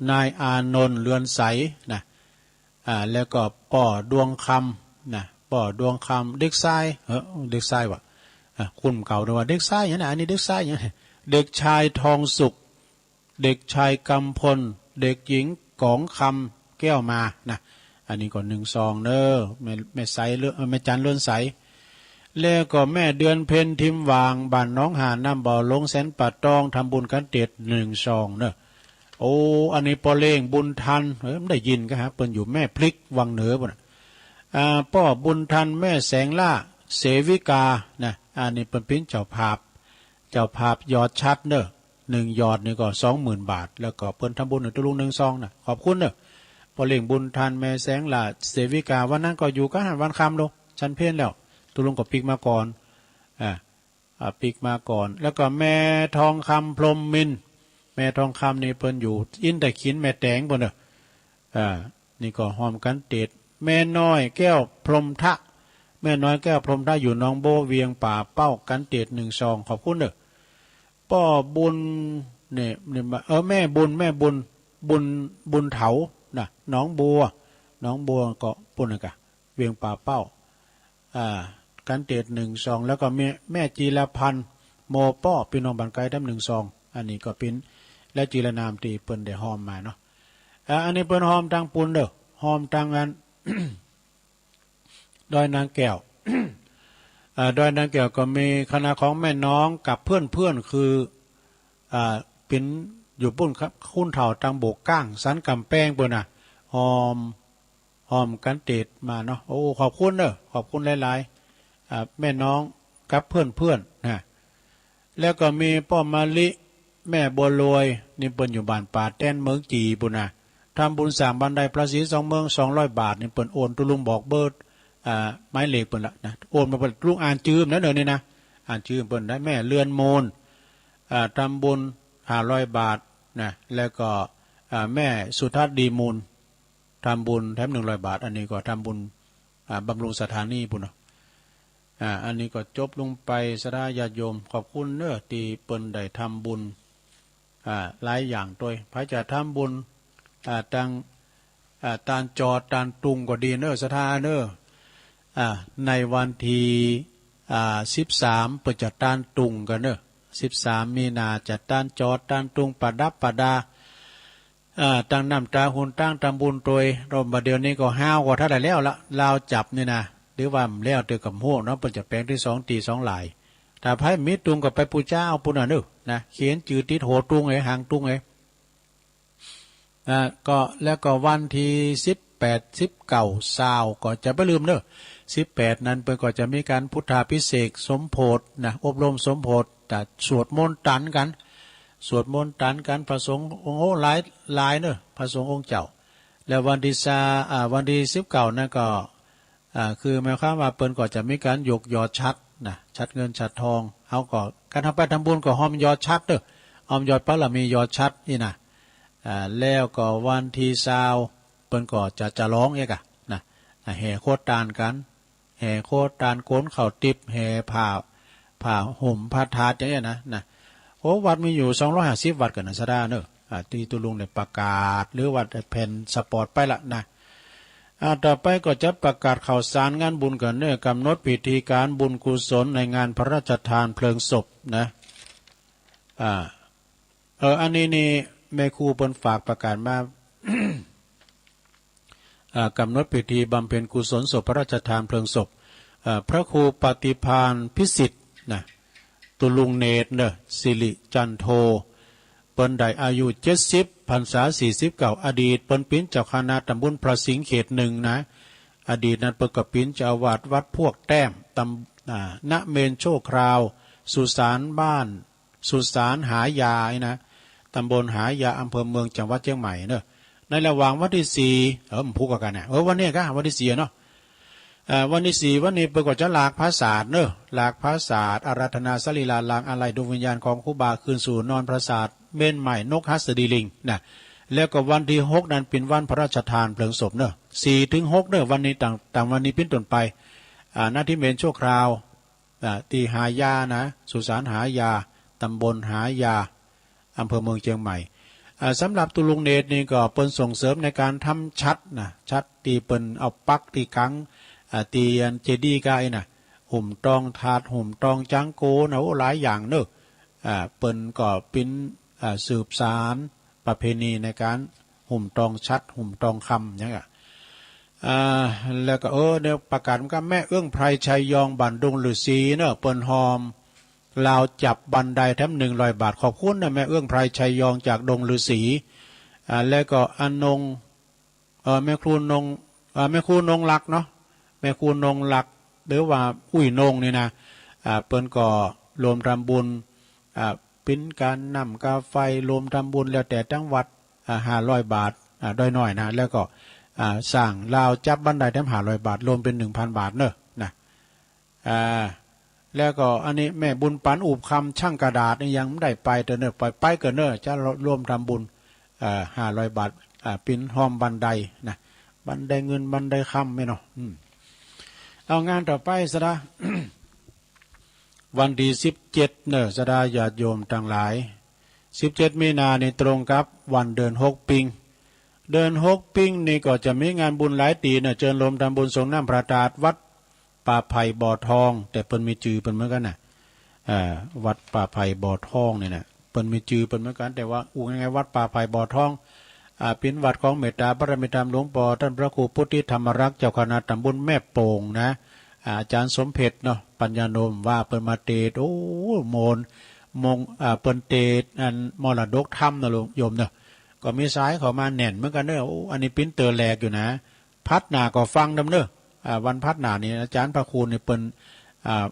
นายอานนท์เรือนใสนะแล้วก็ป่อดวงคำนะป่อดวงคำเด็กชายเด็กชายวะคุณเก่าด้วยว่าเด็กชายอย่างนี้อันนี้เด็กชายอย่างนี้เด็กชายทองสุขเด็กชายกำพลเด็กหญิงกองคำแก้วมานะอันนี้ก็12เนอะแม่ใสแม่จันเลื่อนใสแล้วก็แม่เดือนเพ็ญทิมวางบ้านน้องหาน้ำบ่อลงแสนปัดตองทำบุญกันเต็ด12เนอะอันนี้ปอเล่งบุญทันไม่ได้ยินก็เปิ้นอยู่แม่พลิกวังเหนือปุ่นป้อบุญทันแม่แสงล่าเสวิกานะอันนี้เป็นพิ้นเจ้าภาพยอดชัดเนอะ1 ยอดนี่ก็20,000 บาทแล้วก็เปิ้นทำบุญตุลุง12นะขอบคุณเนอะปอเล่งบุญทันแม่แสงล่าเสวิกาวันนั้นก็อยู่ก็วันคำลงชั้นเพี้ยนแล้วตุลุงก็ปิกมาก่อนปิกมาก่อนแล้วก็แม่ทองคำพรหมมินแม่ทองคำนี่เพิ่นอยู่อินแต่ขินแม่แตงปุ่นนี่ก็หอมกันเต็ดแม่น้อยแก้วพรหมทะแม่น้อยแก้วพรหมทะอยู่หนองโบเวียงป่าเป้ากันเต็ด12ขอบคุณเด้อป้อบุญเนี่ยแม่บุญเถาน่ะหนองบัวก็ปุ่นน่ะกะเวียงป่าเป้ากันเต็ด12แล้วก็แม่จีรพันธ์โมป้อพี่น้องบ้านไกลทั้ง12อันนี้ก็เป็นและจีรนามที่เปิ้นได้หอมมาเนาะอันนี้เปิ้นหอมทางปุนเด้อหอมทางอัน ดอยนางแก้ว ดอยนางแก้วก็มีคณะของแม่น้องกับเพื่อนคือเป็น อยู่ปุ้นครับคุ้นเถ่าตังโบกก้างสันกำแป้งเปิ้นน่ะหอมกันเตดมาเนาะโอ้ขอบคุณเด้อขอบคุณหลายๆแม่น้องกับเพื่อนนะแล้วก็มีป้อมมะลิแม่บัวลอยนี่เปิ้นอยู่บ้านป่าแต้นเมืองจีปุ่นน่ะทำบุญสร้างบันไดพระศรีสองเมือง200 บาทนี่เปิ้นโอนตุลุงบอกเบิดไม้เหล็กเปิ้นละนะโอนมาเปิ้นลุงอ่านจืมนะเด้อนี่นะอ่านจืมเปิ้นได้แม่เรือนโมนทำบุญ500 บาทนะแล้วก็แม่สุทัศน์ดีมูลทำบุญแถม100 บาทอันนี้ก็ทำบุญบำรุงสถานีปุ่นเนาะอันนี้ก็จบลงไปสดาญาติโยมขอบคุณเด้อที่เปิ้นได้ทำบุญหลายอย่างโดยพระจะทำบุญตังตานจอดตานตุงก็ดีเด้อสถาเด้อในวันที่13เปิดจัดตานตุงกันเด้อ13 มีนาจัดตานจอดตานตุงประดับประดาตั้งน้ำตาหุ่นตั้งทำบุญโดยรมเดียวนี้ก็ห้าวกว่าถ้าได้แล้วละลาวจับนี่นะหรือว่าแล้วเตือกับหัวเนาะเป็นจะแปลงที่2 ตี 2 หลายแต่ไพ่มิตุงกับไปปูเจ้าปุ่นน่ะนึกนะเขียนจืดติดโหตุงไอ้หางตุงไอ้ก็แล้วก็วันที่18 19 20ก็จะไม่ลืมเนอะ18นั้นเพิ่นก็จะมีการพุทธาภิเษกสมโพธินะอบรมสมโพธิแต่สวดมนต์ตันกันสวดมนต์ตันกันพระสงฆ์องค์หลายเนอะพระสงฆ์องค์เจ้าแล้ววันที่วันที่19นั่นก็คือหมายความว่าเปิ้นก็จะมีการยกยอดชัดนะชัดเงินชัดทองเอาก็การทำไปทำบุญก็หอมยอดชัดเด้อหอมยอดพระละมียอดชัดนี่นะแล้วก็วันที่20เปิ้นก็จะร้องเอกอะนะแห่โคตรตานกันแห่โคตรตานโกนเข่าติบแห่ผ้าห่มผ้าทาดอย่างเงี้ยนะโอ้วัดมีอยู่250 วัดกันนะสดาเนอะที่ตุลุงได้ประกาศหรือวัดแผ่นสปอร์ตไปละนะต่อไปก็จะประกาศข่าวสารงานบุญกันเนอะกำหนดพิธีการบุญกุศลในงานพระราชทานเพลิงศพนะอันนี้นี่แม่ครูเปิ้นฝากประกาศมา กำหนดพิธีบำเพ็ญกุศลศพพระราชทานเพลิงศพพระครูปฏิภาณพิสิทธิ์นะตุลุงเนตรเนอะสิริจันโทเปิ้นได้อายุ70 พรรษา49อดีตเปิ้นเป็นเจ้าคณะตำบลพระสิงห์เขต1นะอดีตนั้นเปิ้นก็เป็นเจ้าอาวาสวัดพวกแต้มณเมนโชคราวสุสานบ้านสุสานหายานะตำบลหายาอำเภอเมืองจังหวัดเชียงใหม่เนอะในระหว่างวันที่4มันพูดกันนะวันนี้ก็วันที่4เนาะวันที่4วันนี้เปิ้นก็จะลากพระศาสตร์เนอะลากพระศาสตร์อาราธนาสรีลาลางอะไรดวงวิญญาณของครูบาคืนสู่นอนพระศาสตร์เมนใหม่นกฮัสดีลิงนะแล้วก็วันที่6นั้นเป็นวันพระราชทานเพลิงศพเนอะ4 ถึง 6เนอะวันนี้ต่างวันนี้เป็นต้นไปหน้าที่เมนชั่วคราวที่หายานะสุสานหายาตำบลหายาอำเภอเมืองเชียงใหม่สำหรับตุลุงเนตรนี่ก็เปิ้นส่งเสริมในการทำชัดนะชัดตีเปิ้นเอาปักตีกังตีอันเจดีย์กายนะหุ่มตองถาดหุ่มตองจังโกนะหลายอย่างเนอะเปิ้นก็เป็นสืบสารประเพณีในการหุ่มตองชัดหุ่มตองคำอย่างเงี้ยแล้วก็เนี่ยประกาศมันก็แม่เอื้องไพรชัยยองบันดุงฤาษีเนอะเปิ้นหอมลาวจับบันไดแถม100 บาทขอบคุณนะแม่เอื้องไพรชัยยองจากดงฤาษีแล้วก็อนงแม่ครูนงลักเนาะแม่ครูนงลักหรือว่าอุ้ยนงนี่นะเปิ้นก็รวมทำบุญเป็นการนำกาไฟรวมทำบุญแล้วแต่จังหวัด500 บาทด้อยน้อยนะแล้วก็สร้างลาวจับบันไดแถม500 บาทรวมเป็น 1,000 บาทเนอะนะแล้วก็อันนี้แม่บุญปันอุบคำช่างกระดาษนี่ยังไม่ได้ไปเนอะไปเกินเนอะจะรวมทำบุญ500 บาทเป็นหอมบันไดนะบันไดเงินบันไดคำไม่เนาะเอางานต่อไปสดา วันที่17เนอะสดาญาติโยมทั้งหลาย17 มีนานี่ตรงกับวันเดือน6ปิงเดือน6ปิงนี่ก็จะมีงานบุญหลายตีเนอะเจิญลมทำบุญสงน้ำพระธาตุวัดป่าไผ่บ่อทองแต่เปิ้นมีจื่อเปิ้นเหมือนกันน่ะวัดป่าไผ่บ่อทองนี่นะเปิ้นมีจื่อเปิ้นเหมือนกันแต่ว่าไงวัดป่าไผ่บ่อทองเป็นวัดของเมตตาบารมีธรรมหลวงปู่ท่านพระครูพุทธิธรรมรักษ์เจ้าคณะตำบลแม่โป่งนะอาจารย์สมเพชรเนาะปัญญาโนมว่าเปิ้นมาเตโอ้โมน มงเปิ้นเตอันมรดกธรรมนะโยมเนอะก็มีสายเข้ามาแน่นเหมือนกันเนอะอันนี้ปิ้นเตอแหลกอยู่นะพัดหนาก็ฟังดำเนอะวันพัดหนานี่อาจารย์พระคุณเนี่ยเปิ้น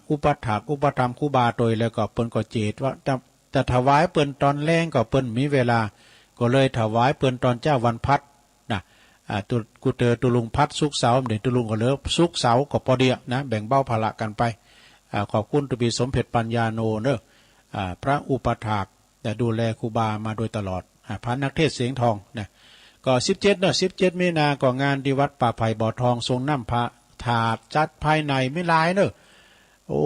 อุปถากอุปธรรมครูบาโดยแล้วก็เปิ้นก็เจตว่าจะถวายเปิ้นตอนแรงก็เปิ้นมีเวลาก็เลยถวายเปิ้นตอนเจ้าวันพัดนะตุกูเตอตุลุงพัดสุกเสาเดี๋ยวตุลุงก็เลิกสุกเสาก็พอดีนะแบ่งเบ้าภาระกันไปขอบคุณตุบีสมเพ็จปัญญาโนเนอะพระอุปถากแต่ดูแลครูบามาโดยตลอดพระนักเทศเสียงทองนะก็17เนอะ17มีนาก็งานที่วัดป่าไผ่บ่อทองทรงน้ำพระถาดจัดภายในไม่หลายเนอะโอ้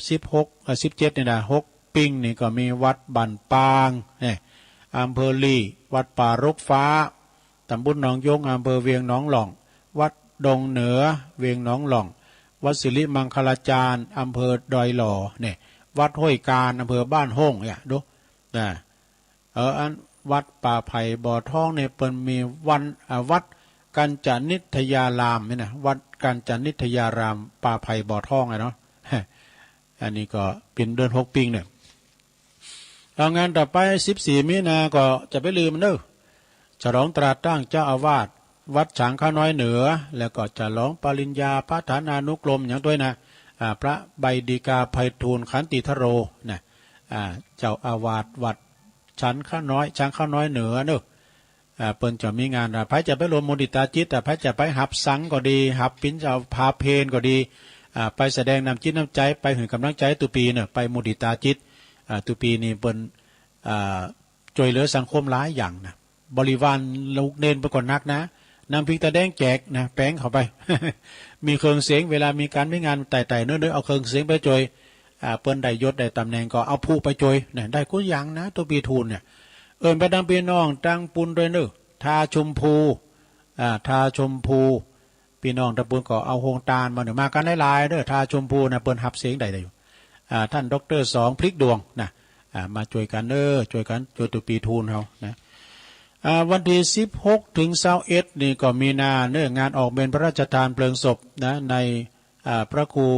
17นี่นะ6ปิงนี่ก็มีวัดบันปางเนี่ยอำเภอลีวัดป่ารกฟ้าตำบลหนองยงอำเภอเวียงหนองหล่องวัดดงเหนือเวียงหนองหล่องวัดสิริมังคลาจารย์อำเภอดอยหล่อเนี่ยวัดห้วยการอำเภอบ้านห้องเนี่ยดูนะอันวัดป่าไผ่บ่อทองเนี่ยเปิ้นมีวัดกัญจนิทยารามเนี่ยนะวัดกัญจนิทยารามป่าไผ่บ่อทองไงเนาะอันนี้ก็เป็นเดือน6ปิงเนี่ยเอางานต่อไป14มีนาก็จะไปลืมเนอะฉลองตราตั้งเจ้าอาวาสวัดฉางข้าน้อยเหนือแล้วก็จะร้องปริญญาพระฐานานุกรมอย่างด้วยนะพระใบดีกาไพฑูรย์ขันติทโรนะเจ้าอาวาสวัดฉางข้าน้อยเหนือเนอะเปิ้นจะมีงานพระจะไปรวมมุดิตาจิตแต่พระจะไปหับสังก็ดีหับปิ้นเจ้าพาเพนก็ดีไปแสดงนำจิตน้ำใจไปถึงกำลังใจตุปีเนี่ยไปมุดิตาจิตตุปีนี่เปิ้นช่วยเหลือสังคมหลายอย่างนะบริวารลูกเน้นไปก่อนนักนะนำพริกตาแดงแจกนะแป้งเข้าไป มีเครื่องเสียงเวลามีการไม่งานไต่ๆเนื้อเอาเครื่องเสียงไปจอยเปิ้นได้ยศได้ตำแหน่งก็เอาผู้ไปจอยเนี่ยได้กุอย่างนะตัวปีทูลเนี่ยไปดังพี่น้องตั้งปุนด้วยเนื้อทาชมพูทาชมพูพี่น้องตะปุนก็เอาโฮงตาลมาเดี๋ยวมากันหลายๆเด้อทาชมพูนะเปิ้นหับเสียงได้อยู่ท่านดร.2พลิกดวงนะมาช่วยกันช่วยตัวปีทูลเขานะวันที่16ถึง21นี่ก็มีนางานออกเป็นพระราชทานเพลิงศพนะในพระครู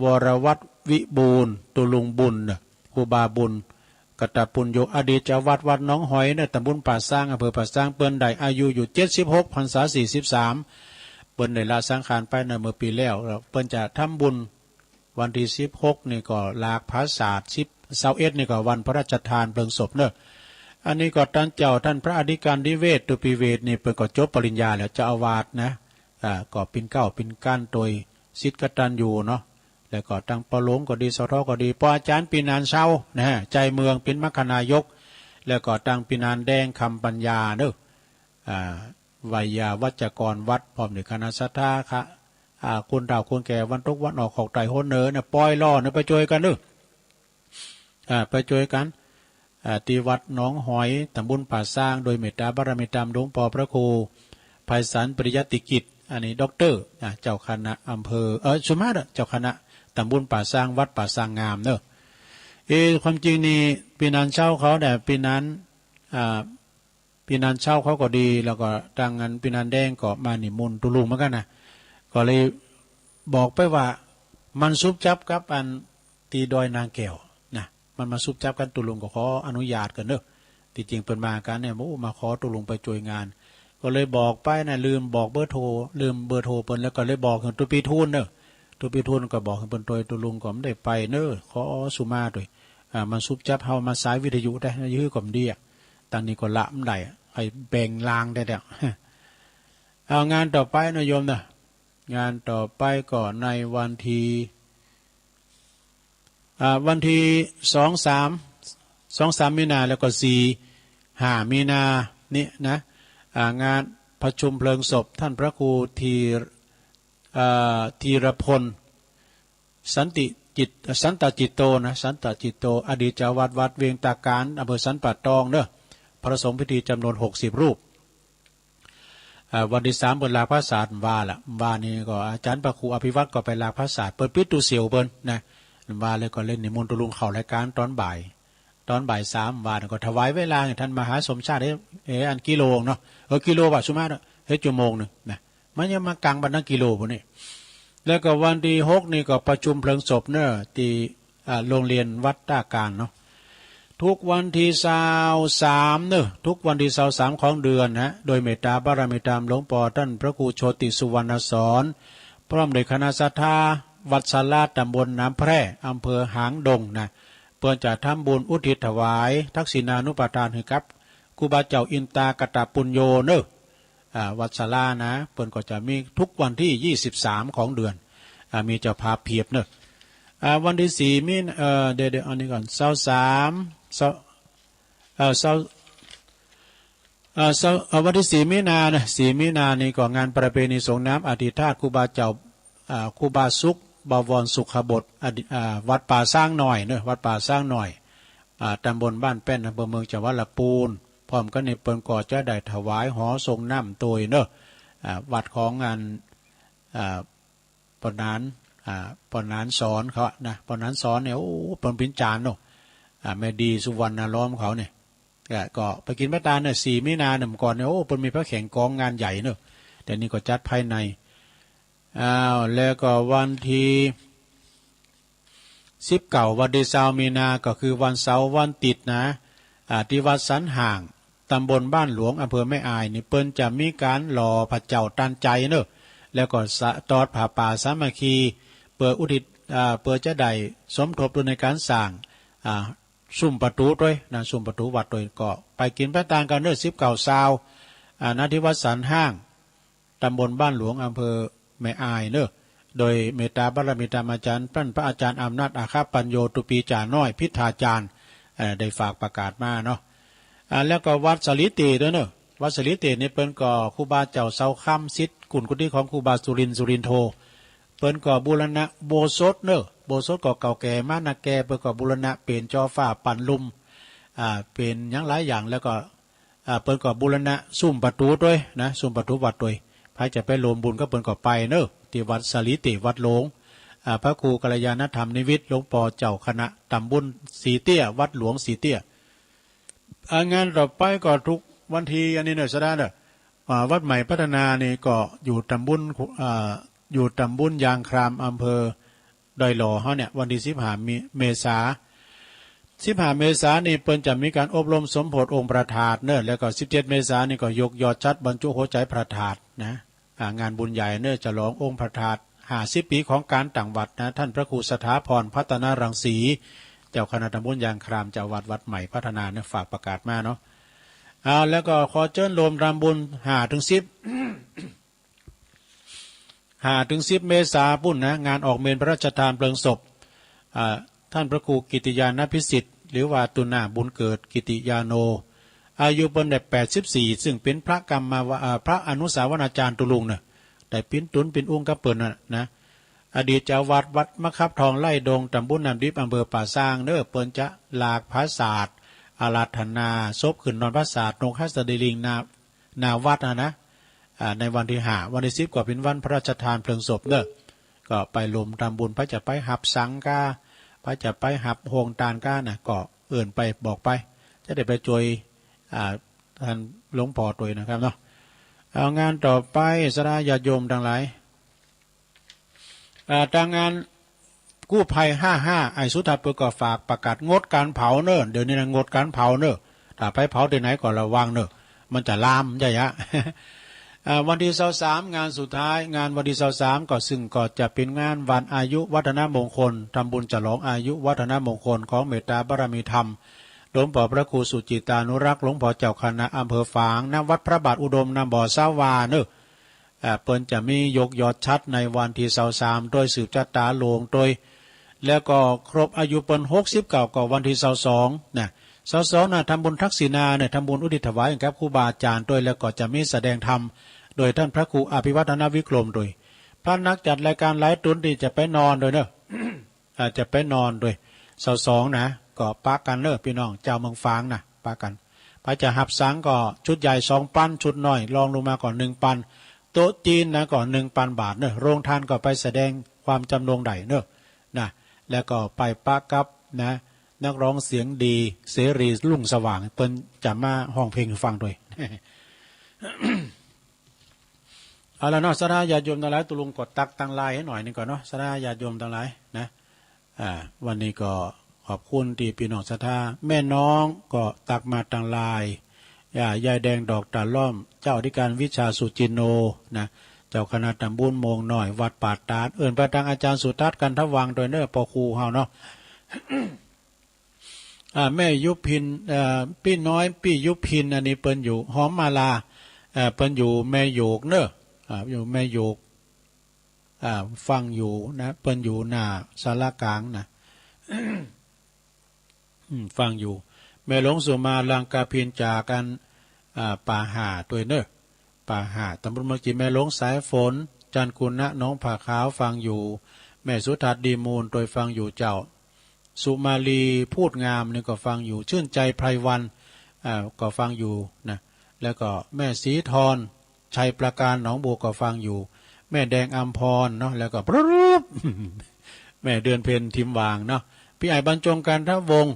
วรวัตรวิบูลย์ตุลุงบุญครูบาบุญกตปุญโยอดีตเจ้าวัดน้องหอยตำบลป่าสร้างอำเภอป่าสร้างเปิ้นได้อายุอยู่76พรรษา43เปิ้นได้ละสังขารไปในเมื่อปีแล้วเปิ้นจะทำบุญวันที่16นี่ก็ลากพระศาสตร์21นี่ก็วันพระราชทานเพลิงศพอันนี้ก็ท่านเจ้าท่านพระอธิการดิเวศตุปีเวศนี่เปิ้นก็จบปริญญาแล้วเจ้าอาวาสนะก็ปิ่นเก้าปิ่นก้านโดยศิษย์กตัญญูเนาะแล้วก็ตั้งปหลงก็ดีสทก็ดีปอาจารย์ปีนานเช้านะใจเมืองเป็นมรคนายกแล้วก็ตั้งปีนานแดงคำปัญญาวิยาวัจกรวัดพร้อมด้วยคณะสัทธาค่ะคนเฒ่าคนแก่วันตกวันออกของไตโหนเนอปล่อยล่อไปช่วยกันไปช่วยกันที่วัดหนองหอยตำบลป่าสร้างโดยเมตตาบารมีตามหลวงพ่อพระครูไพศาลปริยัติกิจอันนี้ด็อกเตอร์เจ้าคณะอำเภอสุมาตรเจ้าคณะตำบลป่าสร้างวัดป่าสร้างงามความจริงนี่ปีนันเช่าเขาแต่ปีนั้นปีนันเช่าเขาก็ดีแล้วก็ทางงานปีนันแดงก็มานิมนต์ตุลุงเหมือนกันนะก็เลยบอกไปว่ามันซุบจับกับอันตีดอยนางแก้วนะมันมาซุบจับกันตุลุงก็ขออนุญาตกันที่จริงเป็นมากันเนี่ยมาขอตุลุงไปช่วยงานก็เลยบอกไปนะลืมบอกเบอร์โทรเปิ้นแล้วก็เลยบอกตุปีทูลตุปีทูลก็บอกเปิ้นตัวตุลุงก็ไม่ได้ไปขอสุมาด้วยมันซุบจับเฮามาสายวิทยุได้ยื้อก่อมดีตั้งนี้ก็ละมันได้ให้แบ่งลางได้แล้วเอางานต่อไปนะโยมนะงานต่อไปก็ในวันที่23มีนาแล้วก็4-5มีนานี่นะงานประชุมเพลิงศพท่านพระครูธีรพลสันตจิตโตนะสันตจิตโตอดีตเจ้าวัดเวียงตาการอำเภอสันป่าตองพระสงฆ์พิธีจำนวน60รูปวันที่3เปิดลาพระศาสตร์ว่านี่ก็อาจารย์พระครูอภิวัตรก็ไปลาพระศาสตร์เปิดปิตุเสียวเปิ้นนะว่าเลยก็เล่นนิมนต์ตุลุงเข้ารายการตอนบ่าย3ว่าก็ถวายเวลาท่านมหาสมชาติอันกิโลเนาะกิโลว่าสุมาชั่วโมงนึงนะมันยังมากลางบันนักกิโลพวกนี้แล้วก็วันที่6นี่ก็ประชุมเพลิงศพที่โรงเรียนวัดตาการเนาะ ทุกวันที่23เนอะทุกวันที่23ของเดือนนะโดยเมตตาบารมีธรรมหลวงปู่ท่านพระครูโชติสุวรรณสอนพร้อมด้วยคณะศรัทธาวัดสลาดตำบลน้ำแพร่อำเภอหางดงนะเพื่อจะทำบุญอุทิศถวายทักษิณานุปทานให้กับครูบาเจ้าอินตากตปุญโญเนอะวัดสลานะเปิ้นก็จะมีทุกวันที่23ของเดือนมีเจ้าภาพเพียบเนอะวันที่4มีเดี๋ยวอันนี้ก่อนวันที่4มีนานะ4มีนานี่ก็งานประเพณีสงน้ำอธิธาตุครูบาเจ้าครูบาสุขบวรสุขบดวัดป่าสร้างหน่อยเนอะวัดป่าสร้างหน่อยตำบลบ้านแป้นอำเภอเมืองจังหวัดลำพูนพร้อมกันในเปิ้นก็จะได้ถวายหอทรงน้ำตัวเนอะวัดของงานปนานสอนเขานะปนานสอนเนี่ยโอ้ปนพินจานเนอะแม่ดีสุวรรณล้อมเขาเนี่ยก็ไปกินพระตาเนี่ย4มีนาเนี่ยก่อนเนี่ยโอ้ปนมีพระแข่งกองงานใหญ่เนอะแต่นี่ก็จัดภายในแล้วก็วันที่19วันที่20มีนาก็คือวันเสาร์วันติดนะที่วัดสันห่างตำบลบ้านหลวงอำเภอแม่อายนี่เปิ้นจะมีการหล่อพระเจ้าตันใจเนอะแล้วก็ตอดผ้าป่าสามัคคีเปิดอุทิศเปิดจะได้สมทบทุนในการสร้างซุ้มประตูด้วยนะซุ้มประตูวัดด้วยก็ไปกินพระตาลกันเนอะ19ณที่วัดสันห่างตำบลบ้านหลวงอำเภอแม่อายเนอะโดยเมตตาบารมีธรรมอาจารย์พระอาจารย์อำนาจอาคาปัญโยตุปีจาน้อยพิธาจารย์ได้ฝากประกาศมาเนาะแล้วก็วัดสลิติด้วยเนอะวัดสลิตินี่เปิ้นก็ครูบาเจ้าเสาค่ำซิดกุลกุฏิของครูบาสุรินโทเปิ้นก็บูรณะโบสถเนอะโบสถก็เก่าแก่มากนะแก่เปิ้นก็บูรณะเปลี่ยนจอฟ้าปั่นลุมเป็นอย่างหลายอย่างแล้วก็เปิ้นก็บูรณะซุ้มประตูด้วยนะซุ้มประตูวัดด้วยใครจะไปรวมบุญก็เปิ้นก็ไปเนอะที่วัดสลิติวัดหลวงพระครูกัลยาณธรรมนิวิทย์หลวงปู่เจ้าคณะตำบลสีเตี้ยวัดหลวงสีเตี้ยงานต่อไปก็ทุกวันที่อันนี้เนี่ยสดาเนี่ยวัดใหม่พัฒนานี่ก็อยู่ตำบลยางครามอำเภอดอยหล่อเขาเนี่ยวันที่15 เมษายนนี่เปิ้นจะมีการอบรมสมโภชองค์ประธานเนอะแล้วก็17 เมษายนนี่ก็ยกยอดชัดบรรจุหัวใจประธานนะงานบุญใหญ่เนอะจะฉลององค์ประธาน50 ปีของการต่างวัดนะท่านพระครูสถาพรพัฒนารังสีเจ้าคณะตำบลยางครามเจ้าวัดใหม่พัฒนาเนี่ยฝากประกาศมาเนาะแล้วก็ขอเชิญรวมรำบุญ5-10 เมษายนปุ่นนะงานออกเมนพระราชทานเพลิงศพท่านพระครูกิติยานพิสิทธิ์หรือว่าตุนาบุญเกิดกิติยาโนอายุเป็นได้84ซึ่งเป็นพระกรรมพระอนุสาวนาจารย์ตุลุงเนี่ยได้ปิ้นตุนปิ้นอุ้งกับเปิ่นนะอดีตเจ้าวัดมะคับทองไล่ดงตำบลน้ำดิบอำเภอป่าซางเด้อเปิ่นจะหลากพระศาสตร์อาราธนาศพขึ้นนอนพระศาสตร์นงคัสเดลิงนาวัดนะในวันที่5วันที่10ก็เป็นวันพระราชทานเพลิงศพเด้อก็ไปรวมทำบุญพระจะไปหับสังกาพระจะไปหับโฮงตานกานะก็เอื่นไปบอกไปจะได้ไปช่วยท่านหลวงพ่อตัวนะครับเนาะเอางานต่อไปสดาญาติโยมทั้งหลายทางงานกู้ภัย55ไอสุทัศน์ก็ฝากประกาศงดการเผาเนอะเดี๋ยวนี้นะงดการเผาเนอะถ้าไปเผาที่ไหนก็ระวังเนอะมันจะลามใช่ไหมวันที่23งานสุดท้ายงานวันที่23ก็ซึ่งก็จะเป็นงานวันอายุวัฒนมงคลทำบุญฉลองอายุวัฒนมงคลของเมตตาบารมีธรรมหลวงพ่อพระครูสุจิตานุรักษ์หลวงพ่อเจ้าคณะอำเภอฝางณวัดพระบาทอุดมณบ่อสาวาเนอะเปิ้นจะมียกยอดชัดในวันที่23โดยสืบชะตาโลงโดยแล้วก็ครบอายุเปิ้น69ก็วันที่22นะ22นะทำบุญทักษิณาเนี่ยทำบุญอุทิศถวายกับครูบาอาจารย์ด้วยแล้วก็จะมีแสดงธรรมโดยท่านพระครูอภิวัฒนวิกรมโดยพระนักจัดรายการไลฟ์ตุนที่จะไปนอนโดยเนอะ จะไปนอนโดย22นะก็ปากันเนอะพี่น้องเจ้าเมืองฝางนะปากันพระจะหับสังก็ชุดใหญ่2 ปันชุดน้อยลองลงมาก่อน1 ปันโต๊ะจีนนะก่อน1,000 บาทเนอะโรงทานก็ไปแสดงความจำนงใดเนอะนะแล้วก็ไปปากับนะนักร้องเสียงดีเสรีลุ่งสว่างเปิ้นจะมาห้องเพลงฟังด้วย เอาละเนาะสราญาติโยมทั้งหลายตุลุงกดตักตั้งลายให้หน่อยนึงก่อนเนาะสราญาติโยมทั้งหลายนะวันนี้ก็ข ขอบคุณที่พี่น้องศรัทธาแม่น้องก็ตักมาต่างลายยายแดงดอกตาล่อมเจ้าอธิการวิชาสุจินโนนะเจ้าคณะตำบลโมงหน่อยวัดป่าตาดเอิ่นพระตังอาจารย์สุทัศน์กันทวังโดยเน้อปอครูเฮาเนาะ แม่ยุพินพี่น้อยพี่ยุพินอันนี้เปิ้นอยู่หอมมาลาเปิ้นอยู่แม่โยกเน้ออยู่แม่โยกฟังอยู่นะเปิ้นอยู่หน้าศาลากลางนะ ฟังอยู่แม่หลวงสุมาลังกาพินจากกันป่าหาตัวเน้อป่าหาตำบลเมืองจีแม่หลวงสายฝนจันกุณะน้องผ่าขาวฟังอยู่แม่สุทัศน์ดีมูลโดยฟังอยู่เจ้าสุมาลีพูดงามนี่ก็ฟังอยู่ชื่นใจไพรวันก็ฟังอยู่นะแล้วก็แม่ศรีธรชัยประการหนองบัวก็ฟังอยู่แม่แดงอัมพรเนาะแล้วก็ปุ๊บ แม่เดือนเพ็ญทิมวางเนาะพี่ไอ้บรรจงการทวงศ์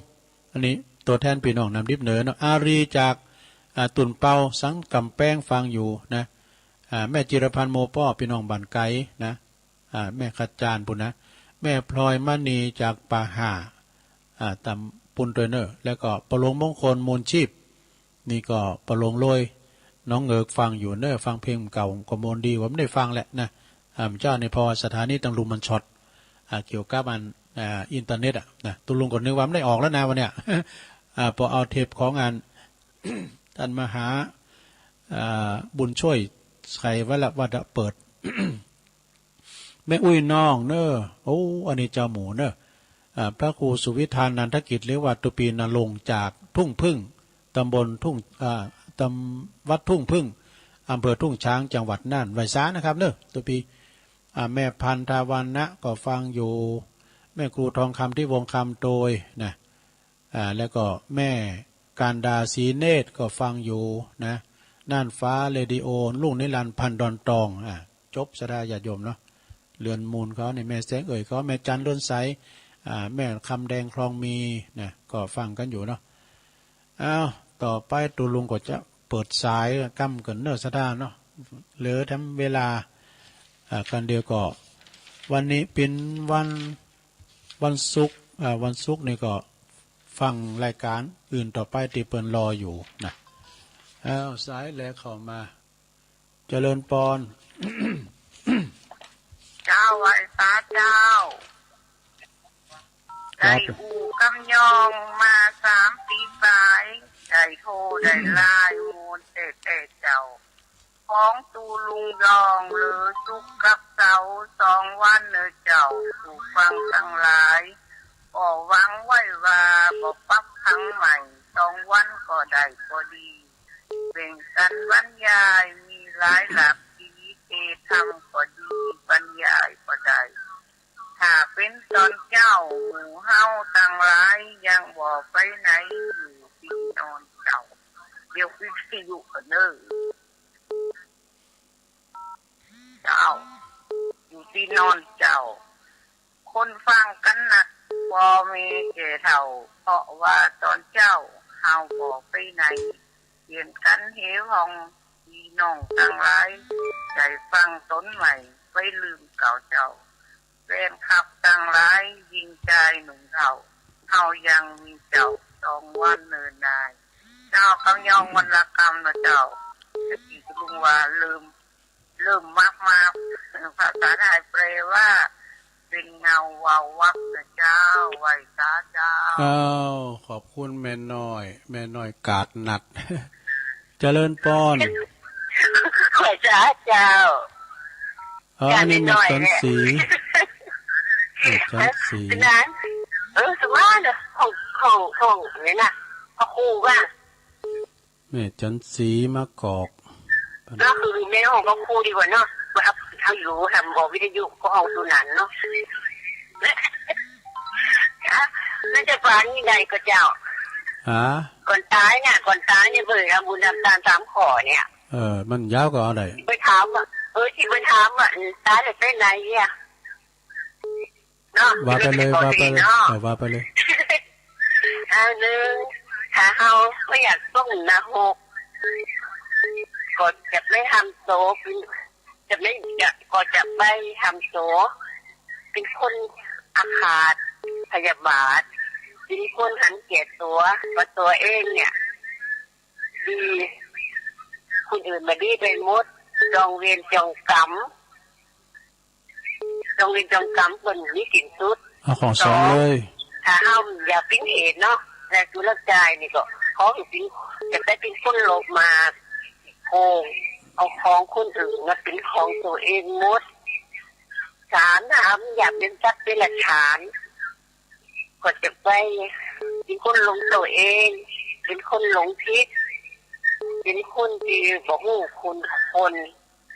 อันนี้ตัวแทนพี่น้องนำดิบเหนือเนาะอารีจากตุ่นเปาสังกำแป้งฟังอยู่นะแม่จิรพันธ์โมป้อพี่น้องบันไกนะแม่ขจารปุณนะแม่พลอยมณีจากป่าหาตำปุนเตอร์เนอร์แล้วก็ประหลงมงคลมูลชีพนี่ก็ประหลงลอยน้องเงือกฟังอยู่เนอฟังเพลงเก่าก็มนดีว่าไม่ได้ฟังแหละนะเจ้าในพอสถานีตังลุมมันช็อตเกี่ยวกับอินเทอร์เน็ตนะตุลุงกดนึกว่าไม่ได้ออกแล้วนะวันเนี้ยพอเอาเทปของงาน ท่านมหาบุญช่วยใครว่าละว่าเปิด แม่อุ้ยน้องเนอโอ้อันนี้เจ้าหมูเนอพระครูสุวิธานนันทกิจหรือว่าตุปีนรงค์จากทุ่งพึ่งตำบลทุ่งตำวัดทุ่งพึ่งอำเภอทุ่งช้างจังหวัดน่านไวสานะครับเนอตุปีแม่พันธาวันนะก็ฟังอยู่แม่ครูทองคำที่วงคำโดยนะแล้วก็แม่การดาสีเนตรก็ฟังอยู่นะน่านฟ้าเรดิโอลุงนิรันดร์พันดอนตองจบสดาญาติโยมเนาะเรือนมูลเขาในแม่แสงเอ่ยเขาแม่จันล้นใสแม่คำแดงคลองมีนะก็ฟังกันอยู่เนาะต่อไปตูลุงก็จะเปิดสายกั้มกันเนอสดาเนาะเหลือทำเวลากันเดียวก็วันนี้เป็นวันศุกร์วันศุกร์นี่ก็ฟังรายการอื่นต่อไปที่เปิ่นรออยู่นะสายแลเข้ามาเจริญปอน เจ้าไหวตาเจ้าได้อูกำยองมา3 ปีสายได้โทรได้ไลน์มูลเตเจ้าของตูลุงยองหรือสุกกับเสา2 วันเนอเจ้าถูกฟังทั้งหลายก็หวังไว้ว่าบ่ปรับครั้งใหม่2 วันก็ได้พอดีเบ่งกันบรรยายมีหลายหลักทำก็ดีบรรยายก็ได้ถ้าเป็นตอนเจ้าหมู่เฮาต่างหลายยังบ่ไปไหนอยู่ที่นอนเจ้าเดี๋ยววิทยุกันเนอเจ้าอยู่ที่นอนเจ้าคนฟังกันนะบ่มีเจเท่าเพราะว่าตอนเจ้าเฮาบ่ไปไหนเปลี่ยนกันเหวห้องพี่น้องต่างหลายใจฟังต้นใหม่ไปลืมเก่าเจ้าแฟนคลับต่างหลายยิงใจหนุ่มเฒ่าเฮายังมีเจ้า2 วันเนินนายเจ้ากำยองวันละกรรมนะเจ้าจะกี่ลุงว่าลืมมากภาษาไทยแปลว่าเป็นเงาวาววับนะเจ้าไหวตาเจ้าขอบคุณแม่น้อยกาดหนัด เจริญปอนไหวตาเจ้าอันนี้แม่จันสีนั้นสมานของนี่นะพระครูว่าแม่จันสีมะกอกก็คือแม่ของพระครูดีกว่าเนาะว่าเขาอยู่ทำบอกวิทยุก็เอาสุนันเนาะน่าจะฝันยังไงก็เจ้าก่อนตายเนี่ยเบื่อทำบุญทำทาน3 ข้อเนี่ยมันยาวก็อะไรไปถามว่าที่ไปถามว่าตายจะไปไหนเนี่ยเนาะว่าไปเลยว่าไปเลย1ถ้าเขาไม่อยากต้องนะ6ก็จะไม่ทำโตจะไปทำโตเป็นคนอาฆาตพยาบาท เป็นคนหันเกียรติตัวว่าตัวเองเนี่ยดีคนอื่นมาดีเป็นมดจองเวรจองกรรมคนนี้กินสุดเอาของสองเลยถ้าเฮาอย่าปิ้งเหตุเนาะแต่สุรกายนี่ก็เขาปิ้งจะได้เป็นคนโลภมาโกงเอาของคนอื่นมาเป็นของตัวเองหมดฐานอย่าเป็นสักเป็นหลักฐานก็จะไปเป็นคนหลงตัวเองเป็นคนหลงผิดเป็นคนที่บอกหูคุณคน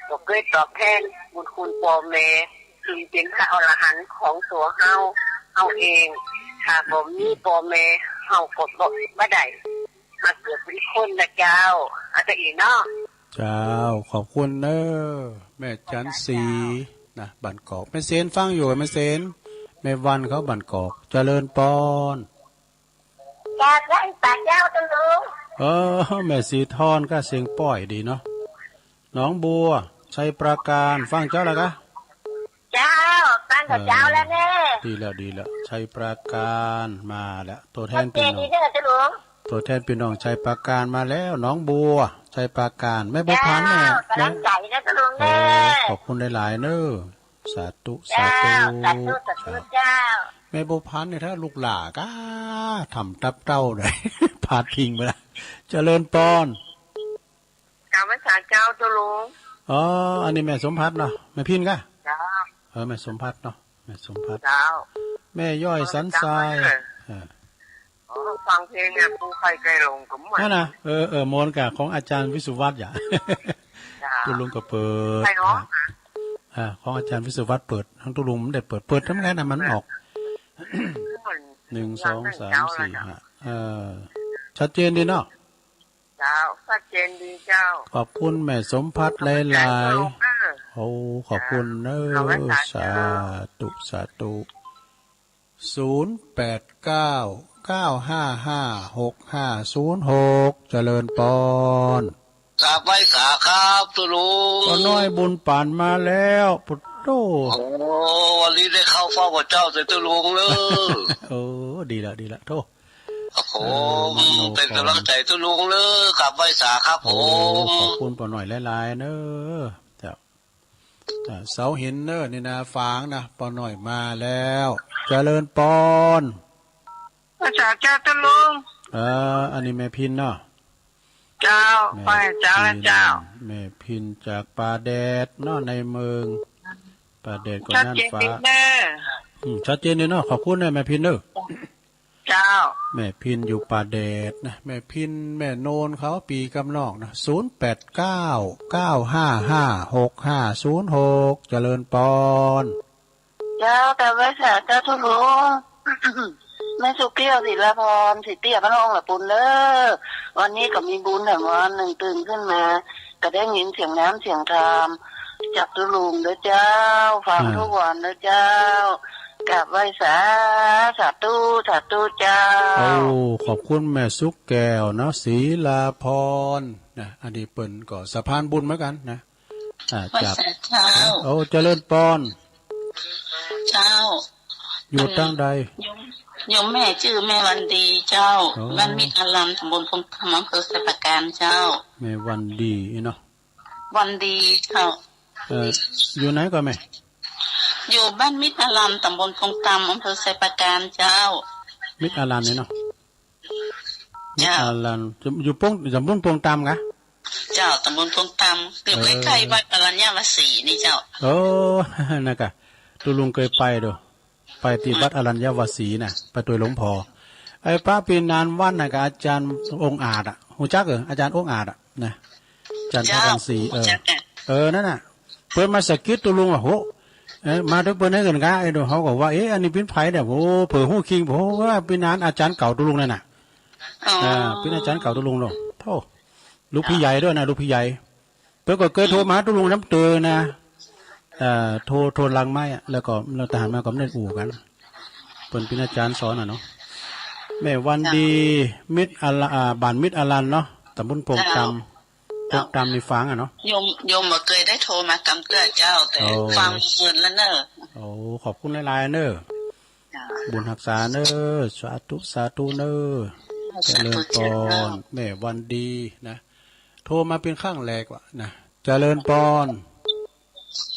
บอกเคยตอบแทนบุญคุณพ่อแม่ที่เป็นพระอรหันต์ของตัวเฮาเองถ้าบ่มีพ่อแม่เฮาก็บ่ได้มาเกิดเป็นคนนะเจ้าอาจจะอีกเนาะเจ้าขอบคุณเด้อแม่จันสีนะบันกอกแม่เซนฟังอยู่แม่เซนแม่วันเขาบันกอกเจริญปอนจากได้ปากเจ้าตะลุงแม่สีทอนก็เสียงป้อยดีเนาะน้องบัวชัยประการฟังเจ้าแล้วกะเจ้าฟังกับเจ้าแล้วแน่ดีแล้วชัยประการมาแล้วตัวแทนพี่น้องตัวแทนพี่น้องชัยประการมาแล้วน้องบัวชัยประการแม่บัวพันธุ์เนี่ยกำลังใจนะตะลุงแน่ขอบคุณหลายๆเน้อสาธุเจ้าแม่บัวพันธุ์เนี่ยถ้าลูกหล่าก็ทำตับเต้าเลยพาดพิงไปละเจริญปอนกล่าวภาษาเจ้าตะลุงอันนี้แม่สมพัฒน์เนาะแม่พินกะแม่สมพัฒน์เนาะแม่สมพัฒน์แม่ย่อยสันทรายฟังเพลงเนี่ยปูไข่ไก่ลงก็มันนั่นนะมนกะของอาจารย์วิสุวัฒน์อย่าตุลุงก็เปิดของอาจารย์วิสุวัฒน์เปิดทั้งตุลุงมันได้เปิดทั้งนั้นนะมันออก1 2 3 4 5ชัดเจนดีเนาะเจ้าชัดเจนดีเจ้าขอบคุณแม่สมพัฒน์หลายๆโอ้ขอบคุณเนอสาธุ0899555656เจริญปอนกราบไหว้สาครับตุลุงก็น้อยบุญป่านมาแล้วปุตโตวันนี้ได้เข้าเฝ้าพระเจ้าเสด็จตุลุงเลยดีละโทผมเป็นกำลังใจตุลุงเลยกราบไหว้สาครับผมขอบคุณปอหน่อยหลายๆเนอะเสาหินเนอะนี่นะฟางนะปอหน่อยมาแล้วเจริญปอนภาษาเจ้าตุลุงอันนี้แม่พินเนาะเจ้าไปเจ้าและเจ้าแม่พินจากป่าแดดเนาะในเมืองป่าแดดก็น่านฟ้าชัดเจนเลยเนาะขอบคุณนะแม่พินเนอะเจ้าแม่พินอยู่ป่าแดดนะแม่พินแม่โนนเขาปีกำนอกนะ0899556506เจริญปอนเจ้าแต่ไว้ค่ะเจ้าทุลุงแม่สุเกี้ยวศิลาพรสิเตี้ยพระองค์หลับปุนเลยวันนี้ก็มีบุญแต่วันหนึ่งตื่นขึ้นมาก็ได้ยินเสียงน้ำเสียงธรรมจากตุลุงเด้อเจ้าฟังทุกวันเด้อเจ้ากราบไหว้สาธุเจ้าขอบคุณแม่สุกแก้วเนาะศรีลาพรนะอันนี้เปิ้นก็สะพานบุญเหมือนกันนะจับเจริญปอนเจ้าอยู่ตั้งใดโยมแม่ชื่อแม่วันดีเจ้าบ้านมิตรอารามตำบลพงธรรมอำเภอไซปการเจ้าแม่วันดีเนาะวันดีเจ้าอยู่ไหนก็แม่อยู่บ้านมิตรอารามตำบลพงธรรมอำเภอไซปการเจ้ามิตรอารามเนี่ยเนาะมิตรอารามอยู่ตำบลพงธรรมกะเจ้าตำบลพงธรรมอยู่ใกล้ๆวัดอรัญญวสีนี่เจ้านั่นกะตุลุงเคยไปดูไปที่วัดอรัญญวสีน่ะไปตัวหลวงพ่อไอ้พระปีนานวันน่ะกับอาจารย์องค์อาจหูจักอาจารย์องค์อาจนะอาจารย์พระกันสีนั่นน่ะเพิ่นมาสะกิดตุลุงโหมาด้วยเปิ้นให้กันกะไอ้ดูเขาก็ว่าอันนี้เป็นไผเนี่ยโหเปิดหูคิงว่าปีนานอาจารย์เก่าตุลุงนั่นน่ะเป็นอาจารย์เก่าตุลุงเนาะโธ่ลูกพี่ใหญ่ด้วยนะลูกพี่ใหญ่เพิ่นก็เคยโทรมาตุลุงน้ำเตอนะโทรลังไม้แล้วก็เราทหารมาก็เล่นอู่กันเปิ้นเป็นอาจารย์สอนเนาะแม่วันดีมิตรบ้านมิตรอรัญเนาะตำบลโป่งตำในฟังเนาะโยมบ่เคยได้โทรมากำเตื้อเจ้าแต่ฟังเงินแล้วเนอะขอบคุณหลายๆเนอะ บุญรักษาเนอสาธุสาธุเนอเจริญพรแม่วันดีนะโทรมาเป็นข้างแรกว่ะนะเจริญพร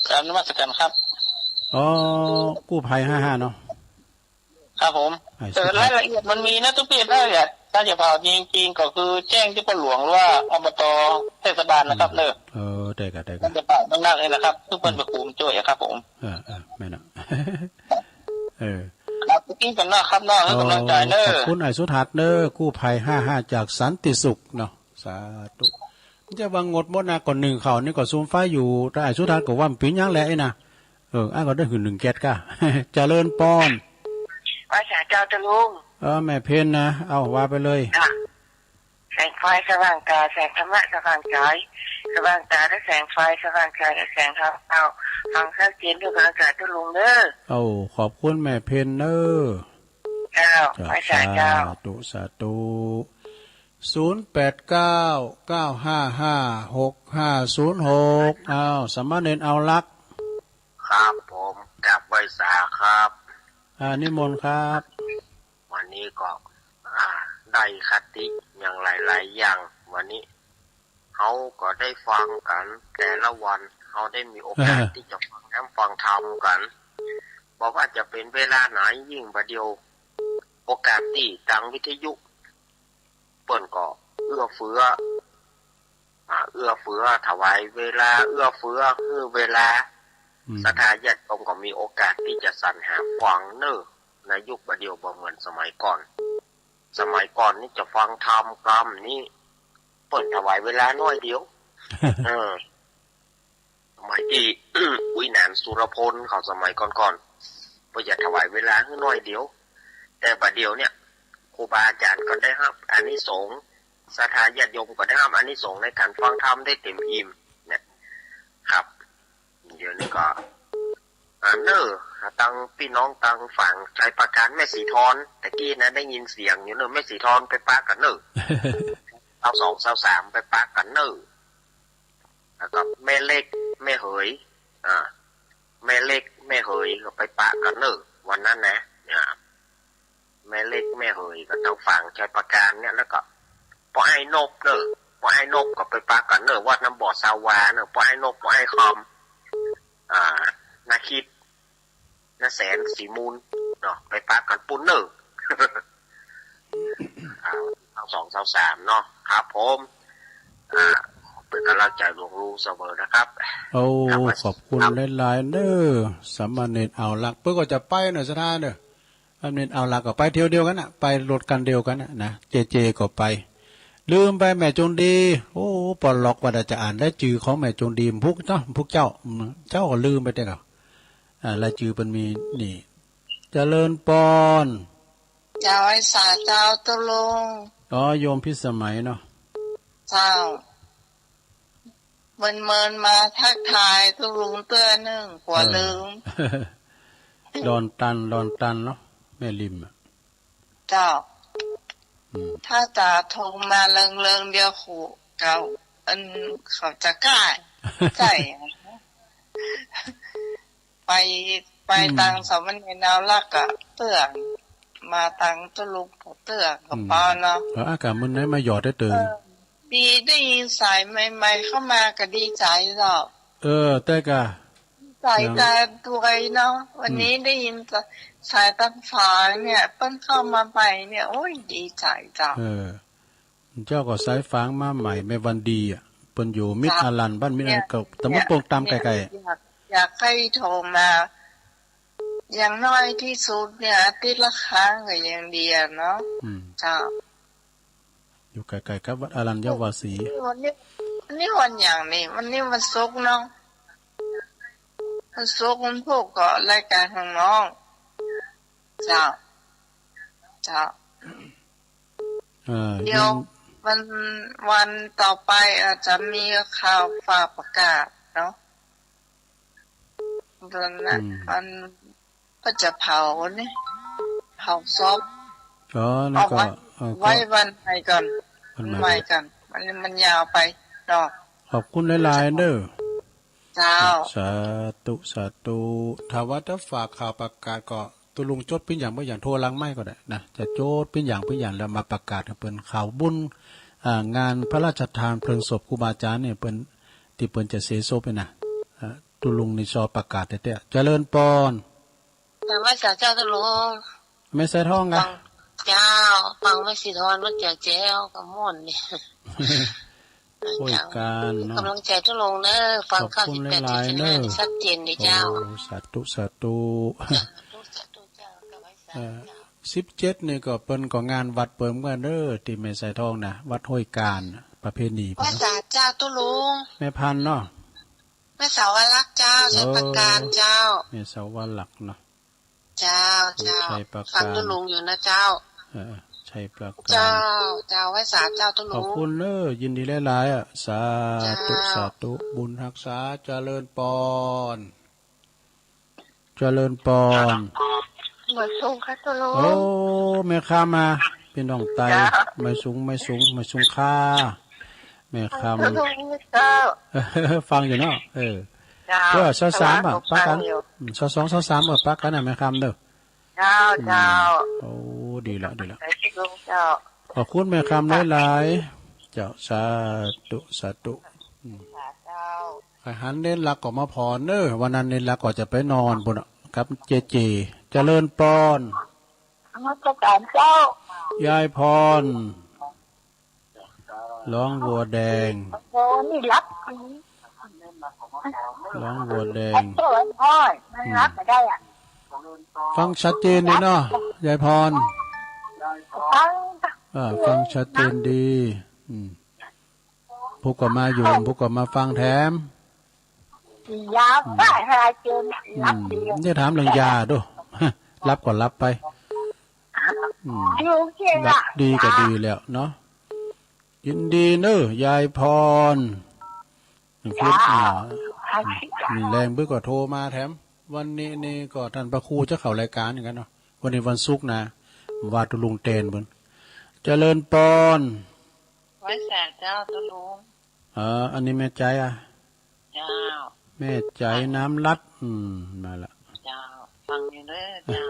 การนมัสการครับอ๋อกู้ภัย55เนาะครับผมรายละเอียดมันมีนะทุกปีรายละเอียดถ้าจะเผาจริงๆก็คือแจ้งที่ปหลวงหรือว่าอบตเทศบาลนะครับเนอะได้กันจะเผาต้องนั่งเลยนะครับทุกคนไปคุมช่วยครับผมแม่นะครับที่กันนะครับน้องให้กำลังใจเนอะขอบคุณไอ้สุทัศน์เนอกู้ภัย55จากสันติสุขเนาะสาธุจะวางงดหมดนะก่อน1เขานี่ก็ซูมไฟอยู่แต่ไอ้สุทัศน์ก็ว่าปีนยังแหละไอ้นะก็ได้หื่น1แก๊สก้าเจริญพรว่าสาเจ้าตะลุงแม่เพนนะเอาว่าไปเลยแสงไฟสว่างตาแสงธรรมะสว่างใจสว่างตาและแสงไฟสว่างใจและแสงธรรมเอาฟังชัดเจนด้วยกันตะลุงเด้อขอบคุณแม่เพนเนอเจ้าว่าสาเจ้าสาธุ0899555656สามารถเน้นเอาลักครับผมกับไวสาครับนิมนต์ครับวันนี้ก็ได้คติอย่างหลายๆอย่างวันนี้เขาก็ได้ฟังกันแต่ละวันเขาได้มีโอกาสที่จะฟังธรรมกันบอกว่าจะเป็นเวลาไหนยิ่งประเดียวโอกาสที่ทางวิทยุเปิ่นก็เอื้อเฟื้อถวายเวลาเอื้อเฟื้อคือเวลาศรัทธาญาติโยมก็มีโอกาสที่จะสรรหาฟังเนอในยุคประเดียวบ่เหมือนสมัยก่อนนี่จะฟังธรรมกรรมนี่เปิดถวายเวลาน้อยเดียวสมัยที่วินานสุรพลเขาสมัยก่อนๆก็จะถวายเวลาให้น้อยเดียวแต่ประเดียวเนี่ยครูบาอาจารย์ก็ได้รับอานิสงส์ศรัทธาญาติโยมก็ได้รับอานิสงส์ในการฟังธรรมได้เต็มอิ่มเนี่ยครับเดี๋ยวนี้ก็ตั้งพี่น้องตั้งฝั่งใจประการแม่สีทอนแต่กี้นะได้ยินเสียงอยู่เนอะแม่สีทอนไปปะกันเนอะ2 3ไปปะกันเนอะแล้วก็แม่เล็กแม่เหยแม่เล็กแม่เหยก็ไปปะกันเนอะวันนั้นนะแม่เล็กแม่เหยก็ตั้งฝั่งใจประการเนี่ยแล้วก็ปอไอ้นกเนอะปอไอ้นกก็ไปปะกันเนอะวัดน้ำบ่อสาวาเนอะปอไอ้นกปอไอ้คอมนาคิดนาแสนสีมูลเนาะไปปะกันปุ้นเนอทั้ง2 3เนาะครับผมเป็นกำลังใจหลวงลุงเสมอนะครับขอบคุณหลายๆเด้อสามเณรเอาลักเพื่อก็จะไปหน่อยสถานเด้อสามเณรเอาลักก็ไปเที่ยวเดียวกันน่ะไปรถกันเดียวกันนะเจก็ไปลืมไปแม่จงดีปลอกว่าจะอ่านได้จื่อของแม่จงดีพวกเนาะพวกเจ้าก็ลืมไปได้ก็รายจื่อมันมีนี่เจริญปอนเจ้าไอ้สาเจ้าตะลุงโยมพิสมัยเนาะเจ้าเมินมาทักทายตะลุงเตื้อนึงหัวลืมดอนตันเนาะแม่ริมเจ้าถ้าตาโทรมาเริงเดียวขู่เก่าเขาจะกล้าใจไปตังสมณีนาวลักอะเตื้อมาตังตะลุงเตื้อกับป้าเนาะอากาศมันไหนมาหยอดได้ตื่นดีได้ยินสายใหม่ๆเข้ามาก็ดีใจหรอกแต่ก็ใจแต่ตัวเนาะวันนี้ได้ยินสายตั้งฟ้าเนี่ยเปิ้นเข้ามาใหม่เนี่ยโอ้ยดีใจจ้ะเจ้าก็สายฟ้างมาใหม่แม่วันดีอ่ะเปิ้นอยู่มิตรอรันบ้านมิตรกับตำบลโป่งตามไกลๆอยากให้โทรมาอย่างน้อยที่สุดเนี่ยอาทิตย์ละครั้งก็ยังดีเนาะจ้ะอยู่ไกลๆกับวัดอรัญญวาสีวันนี้วันอย่างนี้วันนี้วันศุกร์เนาะวันศุกร์วันพวกก็รายการของน้องจ้ะเดี๋ยววันต่อไปอาจจะมีข่าวฝากประกาศเนาะตอนนั้นมันก็จะเผาเนี่ยเผาซอบแล้วก็ไว้วันไหนก่อนมันยาวไปเนาะขอบคุณหลายๆเด้อเจ้าสาธุถ้าว่าจะฝากข่าวประกาศก็ ตัวลุงจดเป็นอย่างโทรลังไม่ก็ได้นะจะโจทย์เป็นอย่างแล้วมาประกาศเปิ้นข่าวบุญงานพระราชทานเพลิงศพครูบาอาจารย์เนี่ยเปิ้นที่เปิ้นจะเสียศพเนี่ยนะตัวลุงในซอประกาศแต่เจริญปอนแต่ว่าเจ้าตัวลุงไม่ใส่ท้องอ่ะเจ้าฟังไม่สิทอนว่าเจ้ากับม่อนเนี่ยโอยการเนาะกำลังใจทุลงเนอะฟังข้าว18 ชัดเจนเลยเจ้าสาธุ17นี่ก็เปิ้นก็งานวัดเปิ่มกันเด้อที่แม่ใส่ทองนะวัดห้วยการประเพณีว่าสาเจ้าตุลุงแม่พันเนาะแม่สาวลักษ์เจ้าใช้ประการเจ้าแม่สาวลักษ์เนาะเจ้าฟังตุลุงอยู่นะเจ้าใช่ประการเจ้าไว้สาเจ้าตุลุงขอบคุณเด้อยินดีหลายๆสาธุบุญรักษาเจริญปอนมาสูงค่ะตุลุงโอ้แม่ค้ามาเป็นน้องไตไม่สูงค่าแม่คำฟังอยู่เนาะก็23อ่ะปักกัน22 23ปักกันน่ะแม่คำเด้อเจ้าโอ้ดีละขอบคุณแม่คำหลายๆเจ้าสาธุหันเน้นหลักก็มาพรเด้อวันนั้นเน้นหลักก็จะไปนอนพุ่นครับเจเจริญปอนมาประกาศเจ้ายายพรร้องบัวแดงโอ้นี่รักร้องบัวแดงตัวพ่อมันรักไม่ได้อ่ะฟังชัดเจนดีเนาะยายพรฟังชัดเจนดีพวกก็มาอยู่พวกก็มาฟังแถมยาบ้าหาเจนรับดีจะถามเรื่องยาด้วยรับก่อนรับไปรับดีก็ดีแล้วเนาะยินดีเนอะยายพรคิดมีแรงเบื่อก็โทรมาแถมวันนี้นี่ก็ท่านพระครูจะเข้ารายการอย่างนั้นเนาะวันนี้วันศุกร์นะวาตุลุงเตนบนเจริญปอนไว้แสกเจ้าตุลุงอันนี้แม่ใจเจ้าแม่ใจน้ำลัดมาละเจ้าฟังอยู่เด้อเจ้า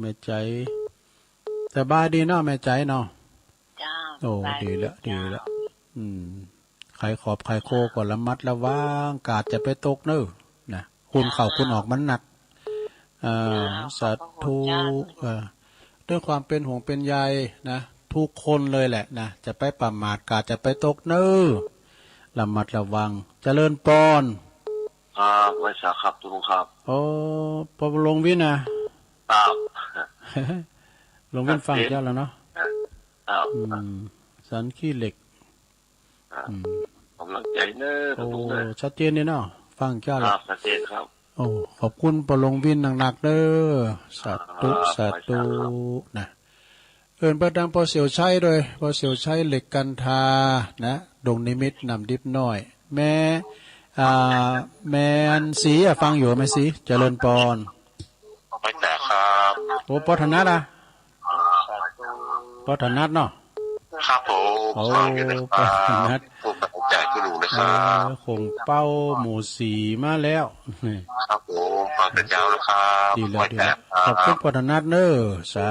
แม่ใจสบายดีเนาะแม่ใจเนาะเจ้าโอ้ดีแล้วใครขอบใครโคก่อนละมัดระวังกาดจะไปตกเนอะนะคุณเข้าคุณออกมันหนักสัตว์ทุกด้วยความเป็นห่วงเป็นใยนะทุกคนเลยแหละนะจะไปประมาทกาดจะไปตกเนอะระมัดระวังเจริญปอนไว้สาครับทุกครับโอ้ปอลงวินะครับลงวินฟังเจ้าแล้วเนาะสันขี้เหล็กกำลังใจเนอะโอ้ชัดเจนเลยเนาะฟังเจ้าแล้วชัดเจนครับโอ้ขอบคุณปอลงวินหนักๆเด้อสาธุนะประดังปอเสียวใช้ด้วยปอเสียวใช้เหล็กกันทานะดงนิมิตนำดิบน้อยแม่อันสีฟังอยู่ไหมสีเจริญปอนไปแต่ครับโอ้ปอธนัทปอธนัทเนาะครับผมโอ้ปอธนัทผมใจก็รู้นะครับคงเป้าหมู่สีมาแล้วครับผมฟังแต่เจ้าแล้วครับดีแล้วขอบคุณปอธนัทเนอะสา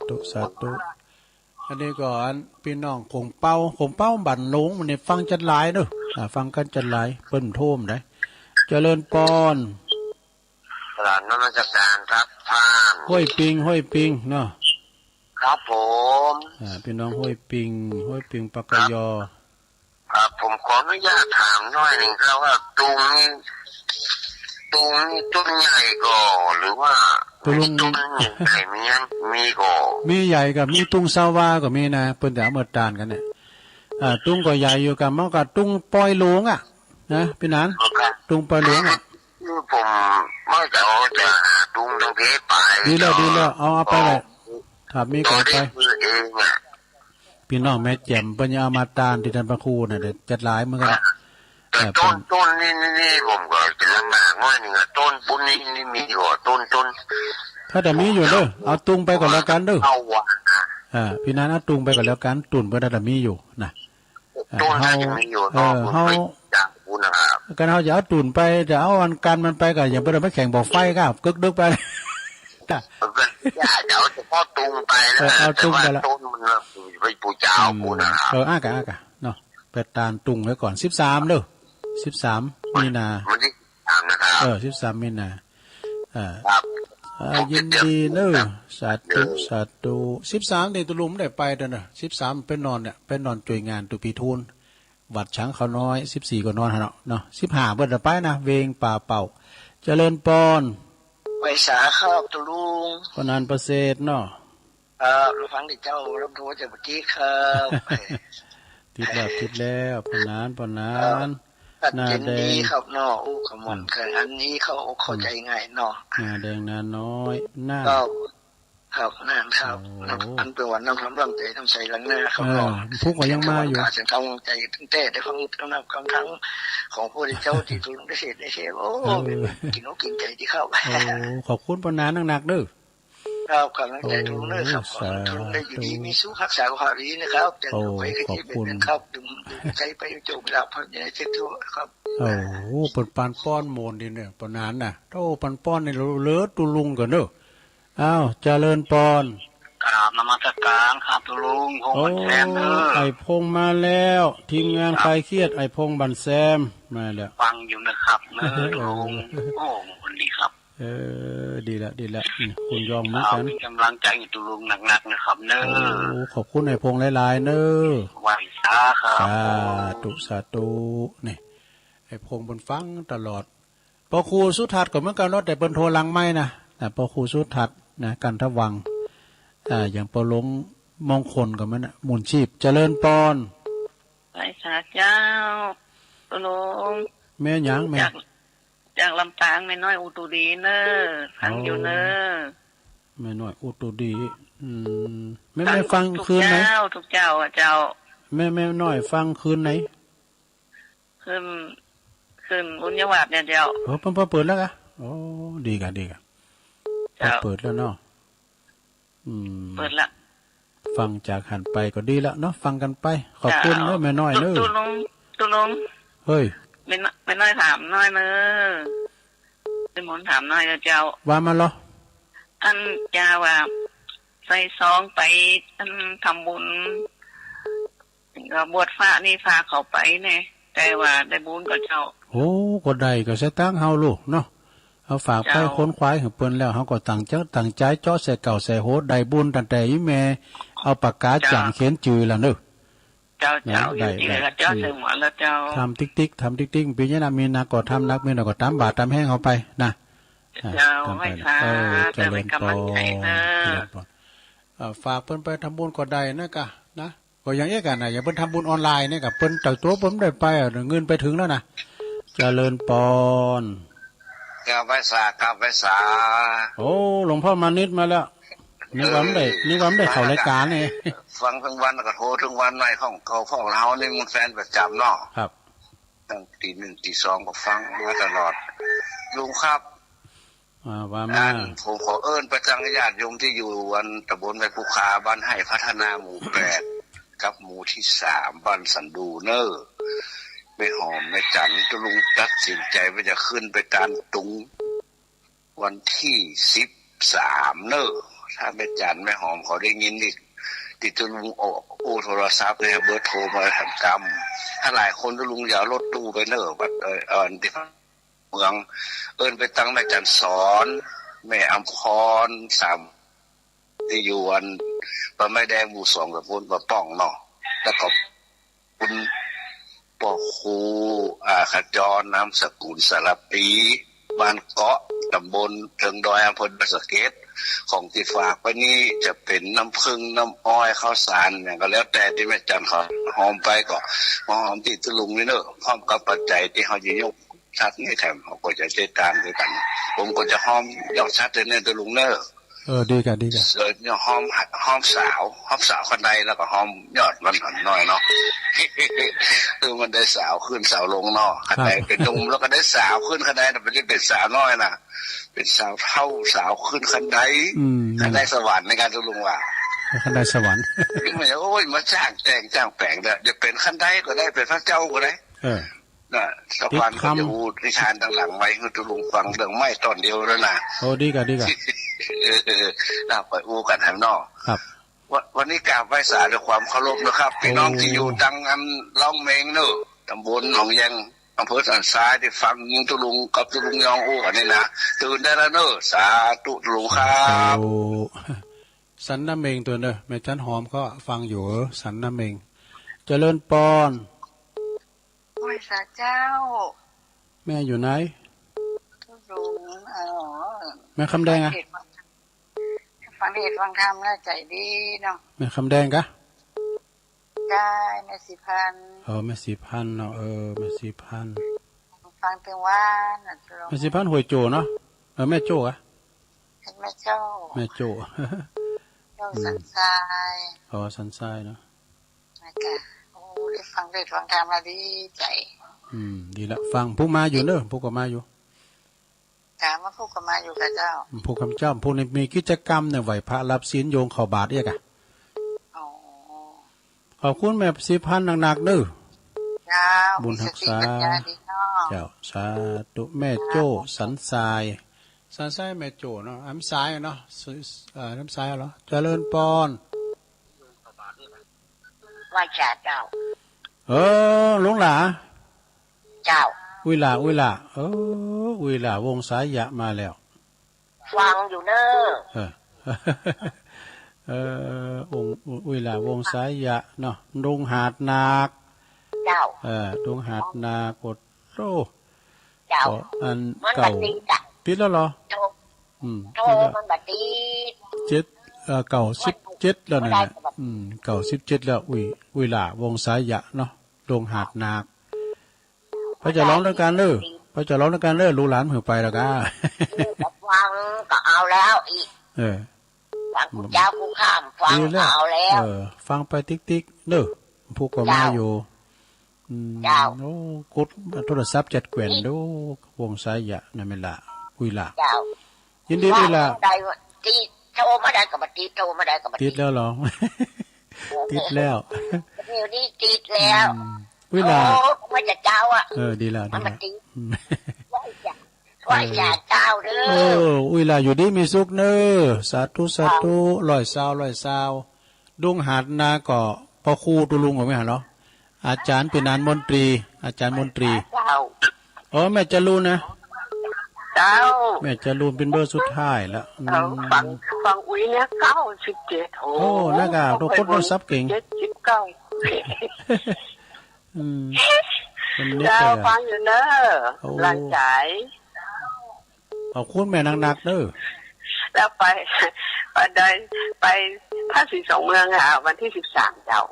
ธุอันนี้ก่อนพี่น้องคงเป้าบั่นลงมันเนี่ยฟังจัดหลายเนอะฟังกันจัดหลายเปิ้นโทมได้เจริญปอนหลานนมัสการครับท่านห้วยปิงเนาะครับผมพี่น้องห้วยปิงปากกยอครับผมขออนุญาตถามหน่อยหนึ่งครับว่าตุงนี่ต้นใหญ่ก่อหรือว่าต้นใหญ่มีก่อมีใหญ่กับมีตุ้งซาวาก็มีนะเปิ้นแต่เอามาตานกันเนี่ยตุ้งก็ใหญ่อยู่กับมันก็ตุ้งปอยหลวงนะพี่นันตุ้งปอยหลวงผมไม่จะเอาจะตุ้งตรงเพไปดีแล้วเอาไปเลยถ้ามีก็ไปพี่น้องแม่แจ่มปัญญามาตานที่ท่านพระครูน่ะเดี๋ยวจัดหลายเหมือนกันแต่ต้นนี่ผมก็จะลำบากน้อยหนึ่งต้นปุ้นนี่มีอยู่ต้นถ้าแต่มีอยู่เด้อเอาตุงไปก่อนแล้วกันเด้อพี่นันเอาตุงไปก่อนแล้วกันตุ่นเพื่อแต่มีอยู่นะต้นน่าจะมีอยู่เฮาจากผ คุณนะครับกันเขาจะเอาตุ่นไปจะเอาวันกันมันไปก็อย่าไปเลยไม่แข่งบอกไฟก็กึกดึกไปอย่าจะเอาเฉพาะตุงไปนะเอาตุงไปละต้นมันไปปูเจ้าคุณนะครับอากะเนาะไปตานตุงไว้ก่อน13เด้อ13มีนาวันที่3นะครับ13มีนาครับยินดีเด้อสาธุ13นี่ตุลุมได้ไปเด้อน่ะ13ไปนอนเนี่ยไปนอนจ่วยงานตุปีทูลวัดช้างเขาน้อย14ก็นอนหาเนาะ15เบิดไปนะเวงป่าเป่าเจริญปอนไว้สาครับตุลุงปนานประเสริฐเนาะรู้ฟังดิเจ้ารับรู้จากเมื่อกี้ครับติดแล้วปนานหน้าแดงครับเนาะขมอนคืออันนี้เขาเข้าใจง่ายเนาะหน้าแดงหน้าน้อยหน้าครับนั่นครับอันเป็นวันน้ำร่ำใจน้ำใสหลังหน้าครับเนาะพวกก็ยังมาอยู่เสียงกำลังใจตั้งแต่ได้ฟังคำทั้งของผู้ที่เจ้าที่ทุนได้เสียโอ้กินอกกินใจที่เข้าขอบคุณปนานหนักๆเด้อครับกำลังใจทุนเด้อครับทุนได้อยู่ดีมีสู้รักษาความดีนะครับแต่ไปก็จะเป็นครับดึงใจไปจบหลับพักใหญ่เช็ดทั่วครับปนปานป้อนโมนดิเนี่ยปนานน่ะโตปันป้อนในเลือตุลุงกันเด้ออ้าวเจริญปอนกราบนมัสการครับตุลุงพงบันแซมเด้อไอพงมาแล้วทีมงานคลายเครียดไอพงบันแซมมาแล้วฟังอยู่นะครับเนอะตุลุงโอ้คนดีครับดีละคุณยอมเหมือนกันกำลังใจตุลุงหนักๆนะครับเนอะขอบคุณไอพงหลายๆเนอะไหวสาครับสาธุนี่ไอพงบนฟังตลอดพอครูสุทัศน์ก็เหมือนกันเนาะแต่เปิ้นโทรลังไม่นะแต่พอครูสุทัศน์นะกันทวังอย่างปอลงมงคลก็มันหมุนชีพเจริญปอนไปสาเจ้าปอลงแม่หยังแม่จากลำปางแม่น้อยอุตุดีเนอฟังอยู่เนอแม่น้อยอุตุดีแม่ฟังคืนไหนทุกเจ้าเจ้าแม่น้อยฟังคืนไหนคืนบุญญาวาสเนี่ยเจ้าเพิ่นเปิดแล้วกะโอ้ดีกะเปิดแล้วเนาะเปิดละฟังจากหันไปก็ดีแล้วเนาะฟังกันไปขอบคุณเนอะแม่น้อยเนอะตุลงเฮ้ยไม่น้อยถามน้อยเนอะเป็นหมอนถามน้อยเจ้าว่ามาเหรออันจ้าว่าใส่ซองไปอันทำบุญก็บวชฟ้านี่พาเขาไปเนี่ยแต่ว่าได้บุญกับเจ้าโอ้ก็ได้ก็ใช้ตั้งเฮาลูกเนาะเอาฝากไปค้นคว้าให้เปิ้นแล้วเฮาก็ตั้งใจเจาะใส่เก่าใส่โหดได้บุญตั้งแต่อีแม่เอาปากกาจั่นเขียนจื่อล่ะเด้อเจ้าอยู่ดีแล้วเจ้าใส่หมอนแล้วเจ้าทำติ๊กปีนี้นะมีนาก็ทำนักมีนาก็ตามบาทตามแห้งเอาไปนะเจ้าไม่ค่ะจะเป็นกำลังใจนะฝากเปิ้นไปทำบุญก็ได้นะกะนะก็อย่างนี้กันนะอย่างเปิ้นทำบุญออนไลน์เนี่ยกับเปิ้นจากตัวเปิ้นได้ไปเงินไปถึงแล้วนะเจริญปอนกลับไปสาโอ้หลวงพ่อมานิดมาแล้วนี่วันได้เข้ารายการนี่ฟังทั้งวันก็โทรทั้งวันในของเรานี่มันแฟนประจำเนาะครับตั้งตี 1 ตี 2ก็ฟังมาตลอดลุงครับว่ามาผมขอเอิ้นประจังญาติโยมที่อยู่วันตำบลไม้ภูคาบ้านให้พัฒนาหมู่8กับหมู่ที่3บ้านสันดูเนอร์ไม่หอมไม่จันตุลุงตัดสินใจว่าจะขึ้นไปตานตุงวันที่13เนอะถ้าไม่จันไม่หอมเขาได้ยินอีกติดตุลุงโทรศัพท์เนี่ยเบอร์โทรมาถามกรรมถ้าหลายคนตุลุงอย่ารถตู้ไปเนอะบัดที่เมืองเอิ้นไปตั้งแม่จันสอนแม่อำพร3ที่อยู่วันปะไม้แดงหมู่2กับพุ่นปะป้องเนาะแล้วก็คุณปอครูขจรนามสกุลสารปีบ้านเกาะตำบลเทิงดอยอำเภอสะเก็ดของที่ฝากไปนี่จะเป็นน้ำผึ้งน้ำอ้อยข้าวสารอย่างก็แล้วแต่ที่แม่จันเขาหอมไปก็หอมที่ตุลุงนี่เนอะพร้อมกับปัจจัยที่เขาจะยกชัดนี่แถมเขาก็จะเจตามด้วยกันผมก็จะหอมยกชัดเลยเนี่ยตุลุงเนอะดีกันเนี่ยหอมสาวคนใดแล้วก็หอมยอดมันน้อยเนาะคือมันได้สาวขึ้นสาวลงเนาะคนใดเป็นหนุ่มแล้วก็ได้สาวขึ้นคนใดแต่ไม่ได้เป็นสาวน้อยนะเป็นสาวเท่าสาวขึ้นคนใดคนใดสวรรค์ในการตุลุงว่าคนใดสวรรค์ไม่ใช่โอ้ยมาจ้างแต่งจ้างแปลงเด้อจะเป็นคนใดก็ได้เป็นพระเจ้าก็ได้ น่ะสะพานก็จะอูดนิทานต่างหลังไว้คือตุลุงฟังเรื่องไม้ตอนเดียวแล้วนะโอ้ดีกะน่าไปอูกันทางนอกครับวันนี้กราบไหว้สาด้วยความเคารพนะครับพี่น้องที่อยู่ตังอันล่องเมงเนอะตำบลหนองยังอำเภอสันทรายที่ฟังตุลุงกับตุลุงยองอู้กันนี่นะตื่นได้แล้วเนอะสาธุตุลุงครับสันน้ำเมงตัวเนอะแม่จันหอมก็ฟังอยู่สันน้ำเมงเจริญปอนโอ้ยสาเจ้าแม่อยู่ไหนลุงแม่คำแดงอะฟังเทศฟังธรรมแล้วใจดีเนาะแม่คำแดงกะได้แม่สิพันแม่สิพันเนาะแม่สิพันฟังถึงว่าน่ะแม่สิพันหวยโจเนาะแม่โจอะแม่เจ้าแม่โจเจ้าสันทรายสันทรายเนาะนะคะโอ้ได้ฟังเทศฟังธรรมแล้วดีใจดีละฟังผู้มาอยู่เนอะผู้ก็มาอยู่ถามว่าผู้ก็มาอยู่กับเจ้าผู้คำเจ้าผู้นี้มีกิจกรรมเนี่ยไหวพระรับศีลโยงเข้าบาตรเอียกะขอบคุณแม่สิพันหนักๆเด้อบุญรักษาเจ้าสาธุแม่โจ้สันทรายแม่โจ้เนาะน้ำทรายเนาะน้ำทรายเหรอเจริญปอนไหว้เจ้าหลวงหลาเจ้าวิลาวิลาวงสายยะมาแล้วฟังอยู่เนอะองค์วิลาวงสายยะเนาะดงหาดนาคเจ้าดงหาดนากดโรเจ้าอันเก่าติดแล้วเหรอโทมันบัดติดเก่า17แล้วนะเก่า17แล้ววิลาวงสายยะเนาะดงหาดนาคพระจะร้องด้วยกันเลยพระจะร้องด้วยกันเลยรู้หลานเหือไปแล้วก็ฟังก็เอาแล้วอีกฟังกูเจ้ากูข้ามฟังก็เอาแล้วฟังไปติ๊กเด้อผู้ก็มาอยู่โอ้กดโทรศัพท์จัดแกว่นดูวงสายยะนั่นแม่ละคุยละยินดีด้วยล่ะตีโทรมาได้กับตีโทรมาได้กับติดแล้วเหรอติดแล้วเดี๋ยวนี้ติดแล้ววิลามันจะเจ้าอ่ะดีแล้วมันตีไหว้เจ้าเด้อวิลาอยู่ดีมีสุขเน้อสาธุร้อยซาวดงหาดนาก็พ่อครูตุลุงของแม่หรออาจารย์เป็นมนตรีแม่จะรู้นะเจ้าแม่จะรู้เป็นเบอร์สุดท้ายแล้วฟังอุ้ยเนี่ย97โอ้แล้วก็ทุกคนต้องซับเก่ง79เจ้าฟังอยู่เนอะหลังใจขอบคุณแม่นักๆเด้อแล้วไปภาคสีสองเมืองวันที่13เจ้า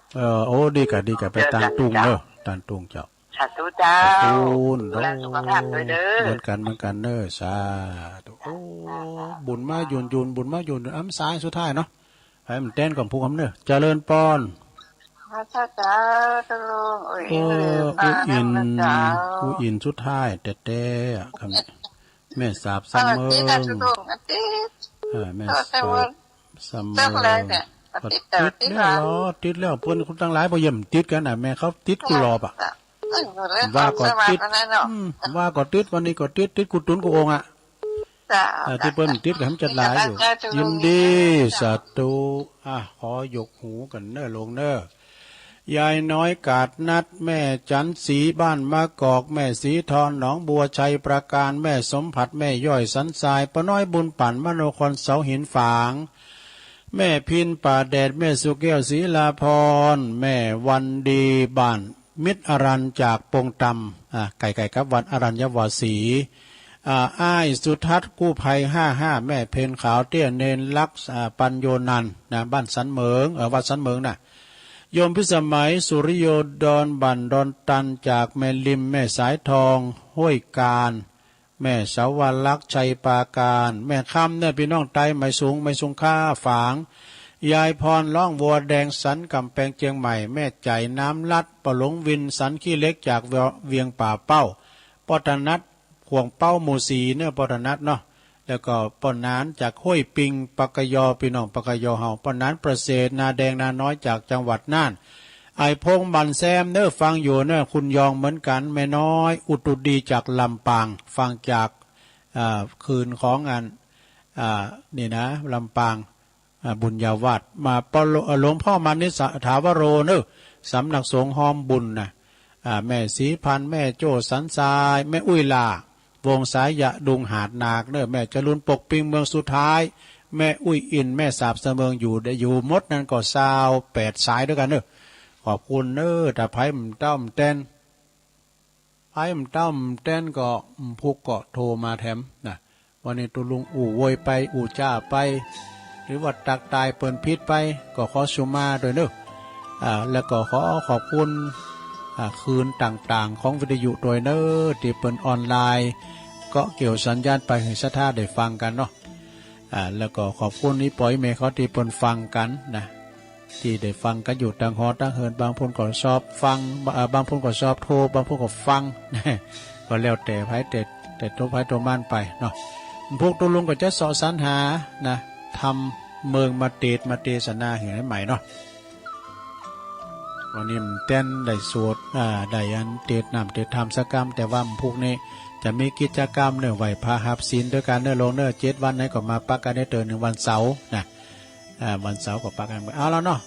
โอ้ดีกะไปตานตุงเด้อตานตุงเจ้าสาธุเจ้าขอบคุณดูแลสุขภาพด้วยเด้อเหมือนกันเด้อสาธุโอ้บุญมายุนบุญมายุนอ้ำซ้ายสุดท้ายเนาะให้มันเต้นก่อนผู้คำเด้อเจริญปอนพระเจ้าอินสุดท้ายแต่คำนี้แม่สาบซัมเมอร์แม่สาบซัมเมอร์ติดแล้วเพื่อนคุณตั้งหลายพอเยี่ยมติดกันน่ะแม่เขาติดกูรอบอ่ะว่าก่อนติดวันนี้ก็ติดกูตุนกูองอ่ะที่เพิ่นติดกับจัดหลายอยู่ยินดีสาธุขอยกหูกันเน้อลงเน้อยายน้อยกาดนัดแม่จันสีบ้านมะกอกแม่สีทอนหนองบัวชัยประการแม่สมผัดแม่ย่อยสันทรายป้าน้อยบุญปั่นมโนครเสาหินฝางแม่พินป่าแดดแม่สุแก้วศรีลาพรแม่วันดีบ้านมิตรอรัญจากปงตำไก่กับวันอรัญญวสีอ้ายสุทัศน์กู้ภัย55แม่เพนขาวเตี้ยเนนลักษปัญโยนันนะบ้านสันเหมิงวัดสันเหมิงน่ะโยมพิสมัยสุริโยดอนบันดอนตันจากแม่ริมแม่สายทองห้วยการแม่สาวลักษ์ชัยปาการแม่คำเนี่ยพี่น้องไตไม่สูงค่าฝางยายพรล่องวัวแดงสันกำแพงเชียงใหม่แม่ใจน้ำลัดปะหลงวินสันขี้เล็กจากเวียงป่าเป้าปตนัดขวงเป้าหมู่สีเนี่ยปตนัดเนาะแล้วก็ปนนานจากห้วยปิงปากยอพี่น้องปากยอเฮาปนนานประเสริฐนาแดงนาน้อยจากจังหวัดน่าน ไอพงบันแซมเนอฟังอยู่เนอคุณยองเหมือนกันแม่น้อยอุตุดีจากลำปางฟังจากคืนของอันนี่นะลำปางบุญญาวาสมาหลวงพ่อมานิสถาวโรเนอสำนักสงฆ์หอมบุญนะแม่ศรีพันธ์แม่โจ้สันทรายแม่อุ้ยลาวงสายยะดุงหาดนาคเนอแม่จรุนปกปิงเมืองสุดท้ายแม่อุ้ยอินแม่สาบเสมิงอยู่มดนั่นก็8สายด้วยกันเนอขอบคุณเนอแต่ไพ่มันเต้มเต้นไพ่มันเต้มเต้นก็พุกก็โทรมาแถมนะวันนี้ตุลุงโวยไปจ้าไปหรือว่าตักตายเปิ่นพิษไปก็ขอสุมาด้วยเนอแล้วก็ขอบคุณคืนต่างๆของวิทยุโดยเนอที่เปิ่นออนไลน์ก็เกี่ยวสัญญาณไปให้สัทธาได้ฟังกันเนาะแล้วก็ขอบคุณนี่ปล่อยเมเขาที่เปิ่นฟังกันนะที่ได้ฟังกันอยู่ต่างหอต่างเหินบางคนก็ชอบฟังบางคนก็ชอบโทรบางคนก็ฟังก็แล้วแต่ไผแต่ตัวไผตัวมันไปเนาะพวกตัวลุงก็จะสอสรรหานะทำเมืองมาเทศนาเห็นใหม่เนาะวันนี้มันเต้นได้สวดได้อันเทศนำเทศธรรมสกรรมแต่ว่าพวกนี้จะมีกิจกรรมเนื้อไหวพาหับศีลด้วยการเนื้อลงเนื้อ7 วันไหนก็มาปักกันได้เตือน1 วันเสาร์นะวันเสาร์ก็ปักกันเอาแล้วเนาะ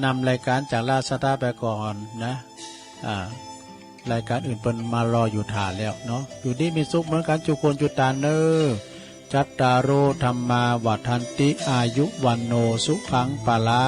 นำรายการจากราชดาไปก่อนนะรายการอื่นเป็นมารออยู่ถ่าแล้วเนาะอยู่ดีมีสุขเหมือนกันจุคนจุตาเนอจัตตารโอธรรมาวัฏันติอายุวันโนสุขังปาลา